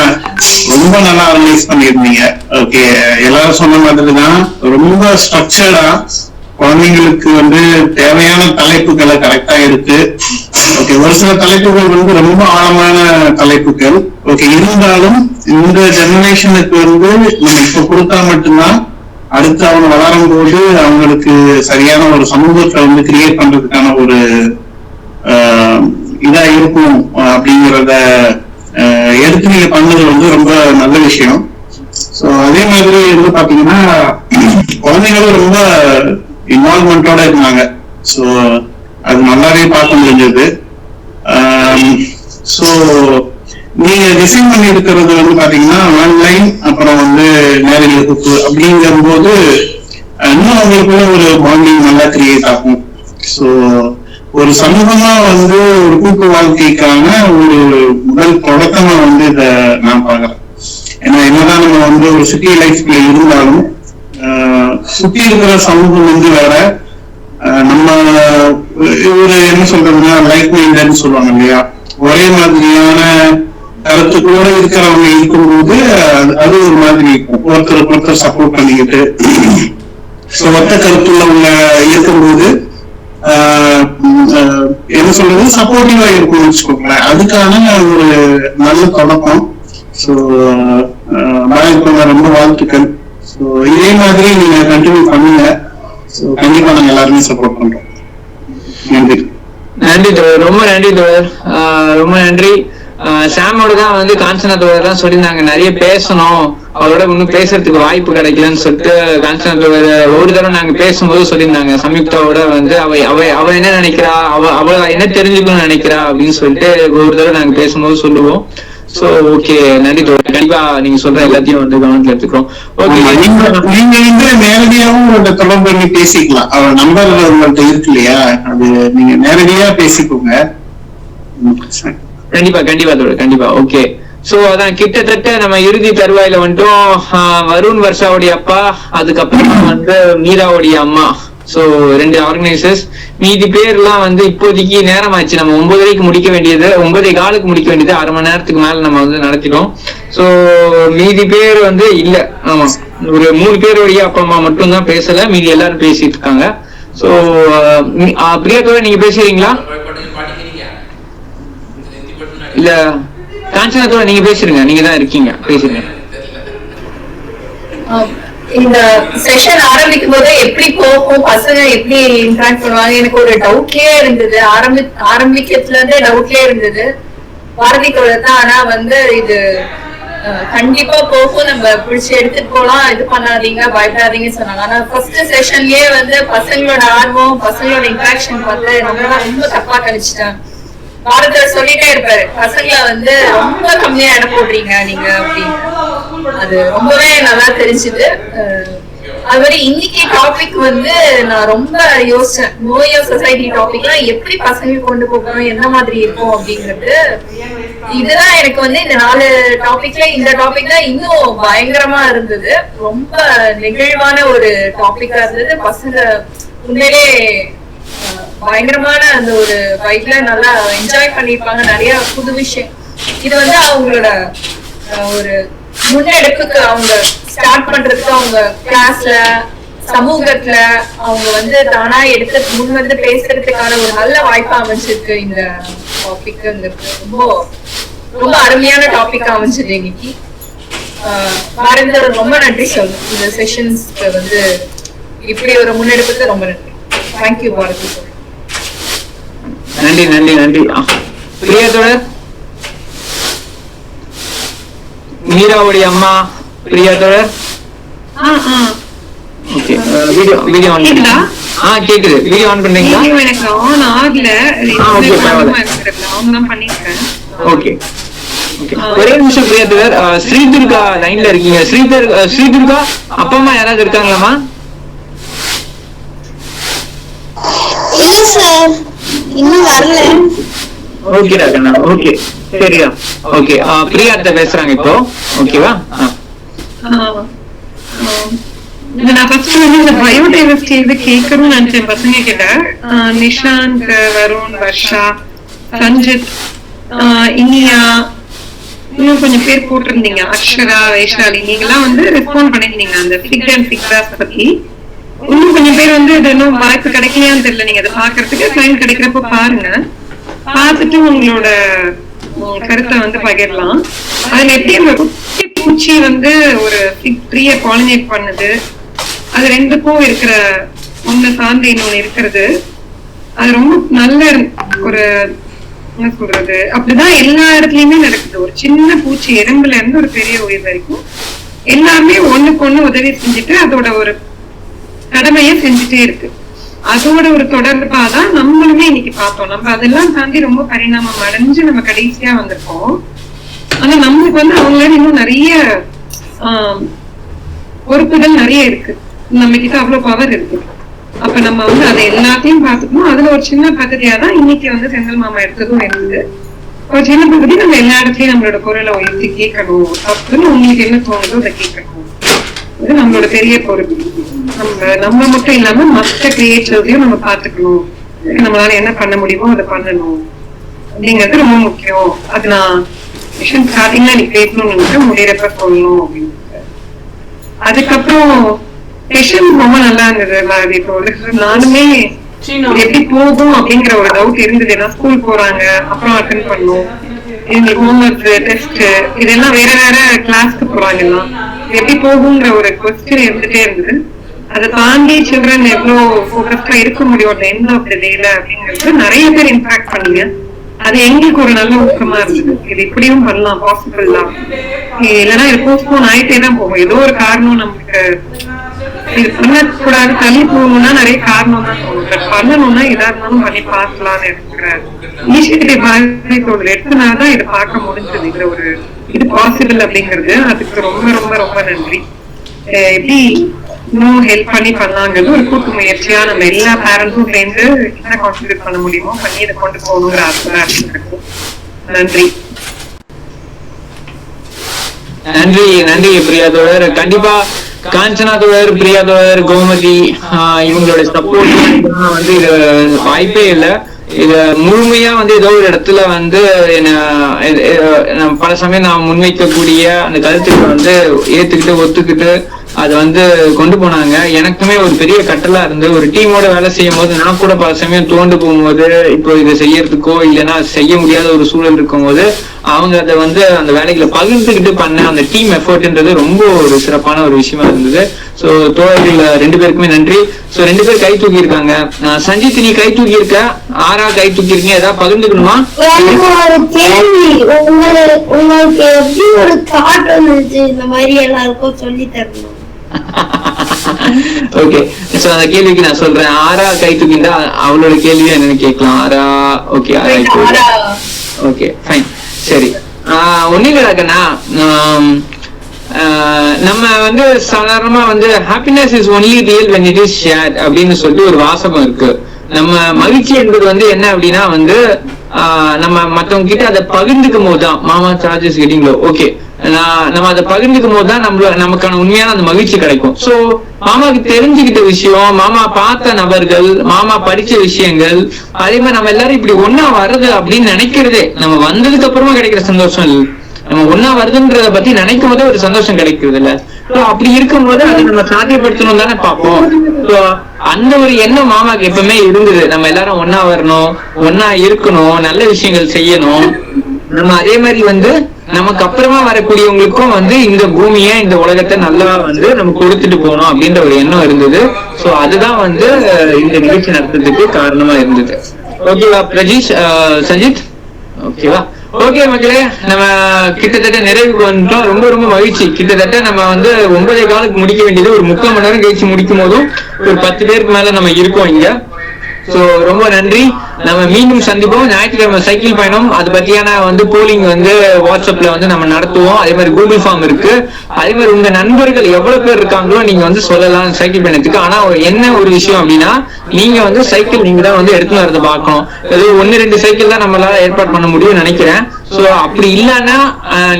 ரொம்ப நல்லா ஆர்கனைஸ் பண்ணிருந்தீங்க. ஓகே, எல்லாரும் சொன்ன மாதிரி தான் ரொம்ப ஸ்ட்ரக்சர்டா குழந்தைங்களுக்கு வந்து தேவையான தலைப்புகளை கரெக்டா இருக்கு. ஓகே, ஒரு சில தலைப்புகள் வந்து ரொம்ப ஆழமான தலைப்புகள். ஓகே, இருந்தாலும் இந்த ஜெனரேஷனுக்கு வந்து நம்ம இப்ப கொடுத்தா மட்டும்தான் அடுத்து அவங்க வளரும் போது அவங்களுக்கு சரியான ஒரு சமூகத்தை வந்து கிரியேட் பண்றதுக்கான ஒரு இதா இருக்கும் அப்படிங்கிறத எடுத்து நீங்க பண்ணது வந்து ரொம்ப நல்ல விஷயம். சோ அதே மாதிரி வந்து பாத்தீங்கன்னா குழந்தைங்களும் ரொம்ப இன்வால்வ்மெண்டோட இருந்தாங்க. சோ அது நல்லாவே பார்க்க முடிஞ்சது. சோ நீங்க டிசைன் பண்ணி இருக்கிறது வந்து பாத்தீங்கன்னா ஆன்லைன், அப்புறம் வந்து நேரடி வகுப்பு அப்படிங்கிற போது இன்னும் அவங்களுக்குள்ள ஒரு பாண்டிங் நல்லா கிரியேட் ஆகும். சோ ஒரு சமூகமா வந்து ஒரு கூட்டு வாழ்க்கைக்கான ஒரு முதல் தொடக்கமா வந்து இத நான் பாக்குறேன். ஏன்னா என்னதான் நம்ம வந்து ஒரு சிட்டி லைஃப்ல இருந்தாலும் சுத்தி இருக்கிற சமூகம் வந்து வேற, நம்ம ஒரு என்ன சொல்றதுன்னா லைக் மைண்டட்னு சொல்லுவாங்க இல்லையா, ஒரே மாதிரியான கருத்துக்களோட இருக்கிறவங்க இருக்கும்போது அது ஒரு மாதிரி இருக்கும். ஒருத்தர் சப்போர்ட் பண்ணிக்கிட்டு ஒத்த கருத்துள்ளவங்க இருக்கும்போது என்ன சொல்றது சப்போர்ட்டிவா இருக்கும்னு வச்சுக்கோங்களேன். அதுக்கான ஒரு நல்ல தொடக்கம். ஸோ ரொம்ப வாழ்த்துக்கள். ஸோ இதே மாதிரி நீங்க கண்டினியூ பண்ணுங்க. ஸோ கண்டிப்பா நாங்க எல்லாருமே சப்போர்ட் பண்றோம். நன்றி. நன்றி தோழர், ரொம்ப நன்றி தோழர், ரொம்ப நன்றி. சாமோட தான் வந்து காஞ்சனா தோழர் தான் சொல்லியிருந்தாங்க நிறைய பேசணும், அவரோட இன்னும் பேசுறதுக்கு வாய்ப்பு கிடைக்கலன்னு சொல்லிட்டு காஞ்சனா தோழர் ஒரு தடவை நாங்க பேசும்போது சொல்லியிருந்தாங்க. சம்யுக்தாவோட வந்து அவ என்ன நினைக்கிறா, அவ என்ன தெரிஞ்சுக்கணும்னு நினைக்கிறா அப்படின்னு சொல்லிட்டு ஒரு தடவை நாங்க பேசும்போது சொல்லுவோம். சோ ஓகே, நன்றி தோழர், கண்டிப்பா நீங்க சொல்ற எல்லாத்தையும் வந்து கவனத்துல எடுத்துக்கிறோம். ஓகே, நீங்க வந்து நேரடியாவும் உங்கள்ட்ட தொடர்பு பண்ணி பேசிக்கலாம். அவர் நம்பர் உங்கள்ட்ட இருக்கு இல்லையா, அது நீங்க நேரடியா பேசிக்கோங்க. கண்டிப்பா கண்டிப்பா தோழர், கண்டிப்பா. ஓகே, சோ அதான் கிட்டத்தட்ட நம்ம இறுதி தருவாயில வந்துட்டோம். வருண் வர்ஷாவுடைய அப்பா, அதுக்கப்புறம் வந்து மீராவுடைய அம்மா, சோ 2 ஆர்கனைசர்ஸ். மீதி பேர்லாம் வந்து இப்போதைக்கு நேரம் ஆச்சு, நம்ம 9:30 முடிக்க வேண்டியது, 9:15 முடிக்க வேண்டியது, அரை மணி நேரத்துக்கு மேல நம்ம வந்து நடத்திட்டோம். சோ மீதி பேர் வந்து இல்ல, ஆமா ஒரு 3 பேருடைய அப்பா அம்மா மட்டும் தான் பேசல, மீதி எல்லாரும் பேசிட்டு இருக்காங்க. சோ பிரியாத்தோட நீங்க பேசுறீங்களா? இல்ல காஞ்சனாத்தோட நீங்க பேசுறீங்க, நீங்க தான் இருக்கீங்க, பேசுறீங்க. இந்த செஷன் ஆரம்பிக்கும் போது எப்படி போகும், பசங்க எப்படி இன்டராக்ட் பண்ணுவாங்க, எனக்கு ஒரு டவுட்லயே இருந்தது. ஆரம்பிக்கிறதுல இருந்தே டவுட்லயே இருந்தது. பாரதி தோழர் தான் ஆனா வந்து இது கண்டிப்பா போகும், நம்ம பிடிச்சி எடுத்துட்டு போலாம், இது பண்ணாதீங்க, பயப்படாதீங்கன்னு சொன்னாங்க. ஆனா ஃபர்ஸ்ட் செஷன்லயே வந்து பசங்களோட ஆர்வம், பசங்களோட இன்டராக்ஷன் பார்த்து நம்மளால ரொம்ப தப்பா கழிச்சிட்டேன். பாரதர் சொல்லிட்டே இருப்பாரு, பசங்களை வந்து ரொம்ப கம்மியா இடம் போடுறீங்க நீங்க அப்படின்னு. அது ரொம்பவே நல்லா தெரிஞ்சுது. அது மாதிரி இன்னைக்கு டாபிக் வந்து நான் ரொம்ப யோசிச்சேன், நோய் ஆஃப் சொசைட்டி டாபிக்லாம் எப்படி பசங்க கொண்டு போகணும், என்ன மாதிரி இருக்கும் அப்படிங்கிறது. இதுதான் எனக்கு வந்து இந்த 4 டாபிக்ல இந்த டாபிக் தான் இன்னும் பயங்கரமா இருந்தது. ரொம்ப நெகிழ்வான ஒரு டாபிக்கா இருந்தது. பசங்க உண்மையிலே பயங்கரமான அந்த ஒரு வைப்ல நல்லா என்ஜாய் பண்ணிருப்பாங்க. நிறைய புது விஷயம் இது வந்து அவங்களோட ஒரு முன்னெடுப்புக்கு, அவங்க ஸ்டார்ட் பண்றதுக்கு, அவங்க கிளாஸ்ல சமூகத்துல அவங்க வந்து தானா எடுத்து முன் வந்து பேசுறதுக்கான ஒரு நல்ல வாய்ப்பா அமைஞ்சிருக்கு. இந்த டாபிக்ங்கிறது ரொம்ப ரொம்ப அருமையான டாபிக் அமைஞ்சது இன்னைக்கு. பாரதியோட ரொம்ப நன்றி சொல்லணும் இந்த செஷன்ஸ்க்கு வந்து இப்படி ஒரு முன்னெடுப்புக்கு ரொம்ப நன்றி. தேங்க்யூ பாரதி. நன்றி நன்றி நன்றி. பிரியாதோட மீராவுடைய அம்மா பிரியாதோட ஓகே வீடியோ ஆன் கேக்குதா? கேக்குது. வீடியோ ஆன் பண்றீங்களா? வீடியோ எனக்கு ஆன் ஆகல. ஓகே பரவாயில்லை. ஆன் தான் பண்ணிருக்கேன். Okay okay. ஒரே நிமிஷம் பிரியாதர், ஸ்ரீதுர்கா லைன்ல இருக்கீங்க. ஸ்ரீதுர்கா அப்பா அம்மா யாராவது இருக்காங்களாமா? இல்ல சார், இன்னும் வரல. ஓகேடா கண்ணா. ஓகே சரியா. ஓகே பிரியாட்ட பேசுறாங்க இப்போ. ஓகேவா? நான் ஃபர்ஸ்ட் வந்து இந்த பயோடைவர்சிட்டி இது கேட்கணும்னு நினைச்சேன் பசங்க கிட்ட. நிஷாந்த், வருண், வர்ஷா, சஞ்சித், இனியா, இன்னும் கொஞ்சம் பேர் போட்டிருந்தீங்க, அக்ஷரா, வைஷாலி, நீங்கெல்லாம் வந்து ரெஸ்பாண்ட் பண்ணிருந்தீங்க அந்த ஃபிக் அண்ட் ஃபிக்ராஸ் பத்தி. இன்னும் கொஞ்சம் பேர் வந்து இது இன்னும் வாய்ப்பு கிடைக்கலையான்னு தெரியல. நீங்க அதை பாக்குறதுக்கு டைம் கிடைக்கிறப்ப பாருங்க, பார்த்துட்டு உங்களோட கருத்தை வந்து பகிரலாம். அதுல எப்படி அந்த குட்டி பூச்சி வந்து ஒரு ஃபிக் ட்ரீயை பாலினேட் பண்ணுது, அது 2க்கும் இருக்கிற ஒண்ணு சார்ந்து இன்னொன்னு இருக்கிறது, அது ரொம்ப நல்ல ஒரு என்ன சொல்றது, அப்படிதான் எல்லா இடத்துலயுமே நடக்குது. ஒரு சின்ன பூச்சி எறும்புல இருந்து ஒரு பெரிய உயிர் வரைக்கும் எல்லாமே ஒண்ணுக்கு ஒண்ணு உதவி செஞ்சுட்டு அதோட ஒரு கடமையை செஞ்சுட்டே இருக்கு. அதோட ஒரு தொடர்பாதான் நம்மளுமே இன்னைக்கு பார்த்தோம். நம்ம அதெல்லாம் தாண்டி ரொம்ப பரிணாமம் அடைஞ்சு நம்ம கடைசியா வந்திருக்கோம். ஆனா நம்மளுக்கு வந்து அவங்களோட இன்னும் நிறைய பொறுப்புகள் நிறைய இருக்கு. நம்ம கிட்ட அவ்வளவு பவர் இருக்கு. அப்ப நம்ம வந்து அதை எல்லாத்தையும் பார்த்துக்கணும். அதுல ஒரு சின்ன பகுதியாதான் இன்னைக்கு வந்து செந்தில் மாமா எடுத்ததும் இருக்குது. ஒரு சின்ன பகுதி நம்ம எல்லா இடத்துலயும் நம்மளோட குரலை உயர்த்தி கேட்கணும். அப்படின்னு உங்களுக்கு என்ன தோணுதோ அதை கேட்கணும். இது நம்மளோட பெரிய பொறுப்பு. நம்ம மட்டும் இல்லாம மற்ற கிரியேட்டர்ஸையும் நம்ம பாத்துக்கணும். நம்மளால என்ன பண்ண முடியுமோ அதை பண்ணணும் அப்படிங்கிறது ரொம்ப முக்கியம். அது நான் மிஷன் ஸ்டார்டிங்ல நீ பேசணும்னு நினைச்சேன், முடியறப்ப சொல்லணும் அப்படின்னு. அதுக்கப்புறம் செஷன் ரொம்ப நல்லா இருந்தது. நானுமே எப்படி போகும் அப்படிங்கிற ஒரு டவுட் இருந்தது. ஏன்னா ஸ்கூல் போறாங்க, அப்புறம் அட்டென்ட் பண்ணும், இவங்களுக்கு ஹோம்ஒர்க், டெஸ்ட், இதெல்லாம் வேற வேற கிளாஸ்க்கு போறாங்கன்னா எப்படி போகுங்கிற ஒரு கொஸ்டின் இருந்துட்டே இருந்தது. அதை தாண்டி சில்ட்ரன் எவ்வளவு ஃபோக்கஸ்டா இருக்க முடியும் அந்த எண்ட் ஆஃப் த டேல அப்படிங்கிறது நிறைய பேர் இம்பாக்ட் பண்ணீங்க. அது எங்களுக்கு ஒரு நல்ல ஊக்கமா இருந்தது. இது இப்படியும் பண்ணலாம், பாசிபிள் தான், இல்லைன்னா இது போஸ்ட்போன் ஆயிட்டே தான் போகும். ஏதோ ஒரு காரணம் நமக்கு இது பண்ணக்கூடாது, தள்ளி போகணும்னா நிறைய காரணம் தான் தோணும். பட் பண்ணணும்னா எதா இருந்தாலும் பண்ணி பார்க்கலாம்னு இருக்கிற இனிஷியேட்டிவ் பாரதியோட எடுத்தனாலதான் இதை பார்க்க முடிஞ்சது. இதுல ஒரு இது பாசிபிள் அப்படிங்கிறது. அதுக்கு ரொம்ப ரொம்ப ரொம்ப நன்றி. எப்படி இன்னும் ஹெல்ப் பண்ணி பண்ணலாங்கிறது ஒரு கூட்டு முயற்சியா நம்ம எல்லா பேரண்ட்ஸும் சேர்ந்து என்ன கான்ட்ரிபியூட் பண்ண முடியுமோ பண்ணி இதை கொண்டு போகணுங்கிற ஆசை. நன்றி நன்றி நன்றி பிரியாதோழர். கண்டிப்பா காஞ்சனாதோழர், பிரியாதோழர், கோமதி இவங்களோட சப்போர்ட் வந்து இது வாய்ப்பே இல்லை. இத முழுமையா வந்து ஏதோ ஒரு இடத்துல வந்து பல சமயம் நான் முன்வைக்கக்கூடிய அந்த கருத்துக்களை வந்து ஏத்துக்கிட்டு ஒத்துக்கிட்டு அதை வந்து கொண்டு போனாங்க. எனக்குமே ஒரு பெரிய கட்டலா இருந்து ஒரு டீமோட வேலை செய்யும் போது நான் கூட பல சமயம் தோண்டு போகும்போது இப்போ இதை செய்யறதுக்கோ இல்லைன்னா செய்ய முடியாத ஒரு சூழல் இருக்கும் போது அவங்க அதை வந்து அந்த வேலைகளை பகிர்ந்துக்கிட்டு பண்ண அந்த டீம் எஃபர்ட்ன்றது ரொம்ப ஒரு சிறப்பான ஒரு விஷயமா இருந்தது. சோ தோழர்கள் 2 பேருக்குமே நன்றி. சோ 2 பேர் கை தூக்கி இருக்காங்க. சஞ்சித், நீ கை தூக்கி இருக்க, ஆறா கை தூக்கி இருக்கீங்க, ஏதாவது பகிர்ந்துக்கணுமா? ஒரு கேள்வி, உங்களுக்கு எப்படி ஒரு தாட் வந்துச்சு இந்த மாதிரி எல்லாருக்கும் சொல்லி தரணும்? ஓகே, சோ அந்த கேள்விக்கு நான் சொல்றேன். ஆரா கை தூக்கிண்டா அவளோட கேள்வியா என்னன்னு கேட்கலாம். ஆரா ஓகே, ஓகே ஃபைன். சரி, ஒன்னும் இல்லடாக்கண்ணா, நம்ம வந்து சாதாரணமா வந்து happiness is only real when it is shared அப்படின்னு சொல்லிட்டு ஒரு வாசகம் இருக்கு. நம்ம மகிழ்ச்சி என்பது வந்து என்ன அப்படின்னா வந்து நம்ம மத்தவங்க கிட்ட அதை பகிர்ந்துக்கும் போதுதான், மாமா சார்ஜஸ் கேட்டீங்களோ ஓகே, நம்ம அதை பகிர்ந்துக்கும் போதுதான் நமக்கான உண்மையான அந்த மகிழ்ச்சி கிடைக்கும். சோ மாமாக்கு தெரிஞ்சுக்கிட்ட விஷயம், மாமா பார்த்த நபர்கள், மாமா படிச்ச விஷயங்கள், அதே மாதிரி நம்ம எல்லாரும் இப்படி ஒன்னா வருது அப்படின்னு நினைக்கிறதே நம்ம வந்ததுக்கு அப்புறமா கிடைக்கிற சந்தோஷம் இல்லை. நம்ம ஒன்னா வருதுன்றத பத்தி நினைக்கும் போதே ஒரு சந்தோஷம் கிடைக்கிறது இல்ல. அப்படி இருக்கும் போது அதை நம்ம சாத்தியப்படுத்தணும் தானே பார்ப்போம். அந்த ஒரு எண்ணம் மாமாக்கு எப்பவுமே இருந்தது. நம்ம எல்லாரும் ஒன்னா வரணும், ஒன்னா இருக்கணும், நல்ல விஷயங்கள் செய்யணும். நம்ம அதே மாதிரி வந்து நமக்கு அப்புறமா வரக்கூடியவங்களுக்கும் வந்து இந்த பூமியை, இந்த உலகத்தை நல்லா வந்து நம்ம கொடுத்துட்டு போகணும் அப்படின்ற ஒரு எண்ணம் இருந்தது. சோ அதுதான் வந்து இந்த நிகழ்ச்சி நடத்துறதுக்கு காரணமா இருந்தது. ஓகேவா பிரஜீஷ், சஞ்சித்? ஓகேவா? ஓகே மக்களே, நம்ம கிட்டத்தட்ட நிறைவுக்கு வந்துட்டோம். ரொம்ப ரொம்ப மகிழ்ச்சி. கிட்டத்தட்ட நம்ம வந்து 9:15 முடிக்க வேண்டியது ஒரு 3/4 மணி நேரம் கழிச்சு முடிக்கும் போதும் ஒரு 10 பேருக்கு மேல நம்ம இருக்கோம் இங்க. சோ ரொம்ப நன்றி. நம்ம மீண்டும் சந்திப்போம். ஞாயிற்றுக்கிழமை சைக்கிள் பயணம் அது பத்தியான வந்து போலிங் வந்து வாட்ஸ்அப்ல வந்து நம்ம நடத்துவோம். அதே மாதிரி கூகுள் ஃபார்ம் இருக்கு. அதே மாதிரி உங்க நண்பர்கள் எவ்வளவு பேர் இருக்காங்களோ நீங்க வந்து சொல்லலாம் சைக்கிள் பயணத்துக்கு. ஆனா என்ன ஒரு விஷயம் அப்படின்னா, நீங்க வந்து சைக்கிள் நீங்க தான் வந்து எடுத்துன்னு வரதை பார்க்கணும். ஏதோ 1-2 சைக்கிள் தான் நம்மளால ஏற்பாடு பண்ண முடியும்னு நினைக்கிறேன். சோ அப்படி இல்லைன்னா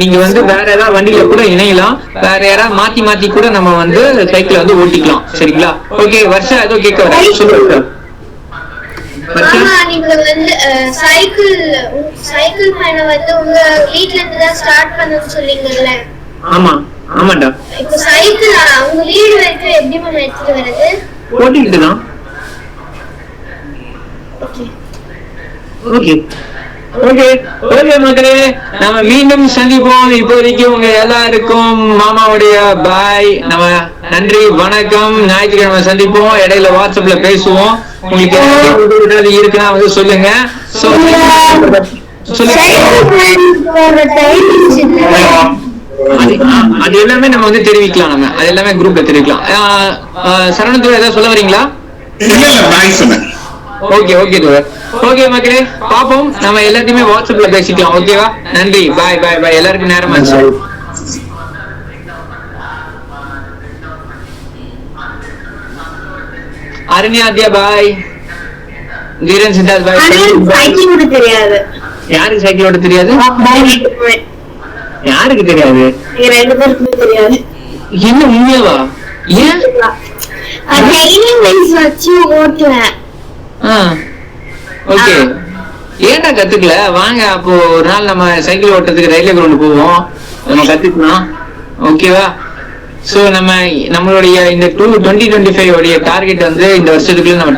நீங்க வந்து வேற ஏதாவது வண்டியில கூட இணையலாம். வேற யாராவது மாத்தி மாத்தி கூட நம்ம வந்து சைக்கிள் வந்து ஓட்டிக்கலாம். சரிங்களா? ஓகே, வருஷம் ஏதோ கேட்க வர சொல்லுங்க. நீங்க வந்து சைக்கிள் பயணம் வந்து உங்க வீட்ல இருந்து தான் ஸ்டார்ட் பண்ணனும்னு சொல்றீங்கல்ல? ஆமா, ஆமாடா. இப்போ சைக்கிள் உங்க வீடு வரைக்கும் எப்படி நம்ம எடுத்துட்டு வரது? ஓட்டிட்டு தான். ஓகே ஓகே ஓகே மக்களே, நம்ம மீண்டும் சந்திப்போம். இப்போதைக்கு உங்க எல்லாருக்கும் மாமாவுடைய பாய். நம்ம நன்றி, வணக்கம். ஞாயிற்றுக்கிழமை சந்திப்போம். இடையில வாட்ஸ்அப்ல பேசுவோம். உங்களுக்கு இருக்குன்னா வந்து சொல்லுங்க. அது எல்லாமே நம்ம வந்து தெரிவிக்கலாம். நம்ம அது எல்லாமே குரூப்ல தெரிவிக்கலாம். சரவணத்துல ஏதாவது சொல்ல வரீங்களா? ஓகே ஓகே தோழர். ஓகே மக்களே, பாப்போம். நம்ம எல்லாத்தையுமே வாட்ஸ்அப்ல பேசிக்கலாம். ஓகேவா? நன்றி, பாய் பாய் பாய். எல்லாருக்கும் நேரம் ஆச்சு. அருண்யாத்யா பாய். தீரன் சித்தார்த் பாய். சைக்கிள் ஓட்ட தெரியாது. யாருக்கு சைக்கிள் ஓட்ட தெரியாது? யாருக்கு தெரியாது? 2 பேருக்குமே தெரியாது. என்ன உண்மையாவா? ஏன்? ட்ரைனிங் லைன்ஸ் வச்சு ஓட்டுவேன். ஓகே, ஏன்டா கத்துக்கல? வாங்க, அப்போ ஒரு நாள் நம்ம சைக்கிள் ஓட்டுறதுக்கு ரயில்வே கிரவுண்ட் போவோம். நம்ம கத்துக்கலாம். ஓகேவா? சோ நம்மளுடைய இந்த 2025 உடைய டார்கெட் வந்து இந்த வருஷத்துக்குள்ள நம்ம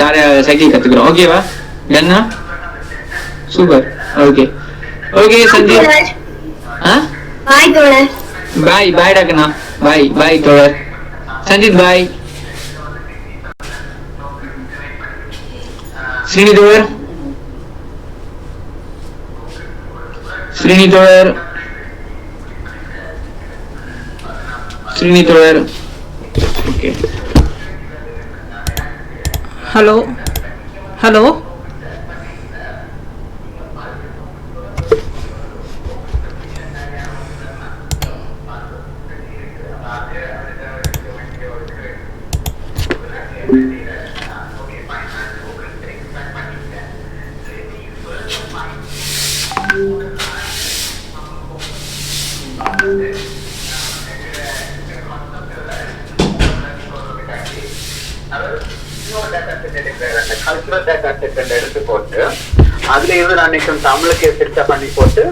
சைக்கிள் கத்துக்கிறோம். ஓகேவா? டன்னா? Super. Okay okay Sanjeev. Bye தோழர். பாய் பாய் டாக்கண்ணா. பாய் பாய் தோழர். சஞ்சீத் பாய். ஸ்ரீனி தோழர். ஸ்ரீனி தோழர். ஸ்ரீனி தோழர். Okay. Hello hello. Cultural data set எடுத்து போட்டு அதுல இருந்து நான் தமிழுக்கு செட்டா பண்ணி போட்டு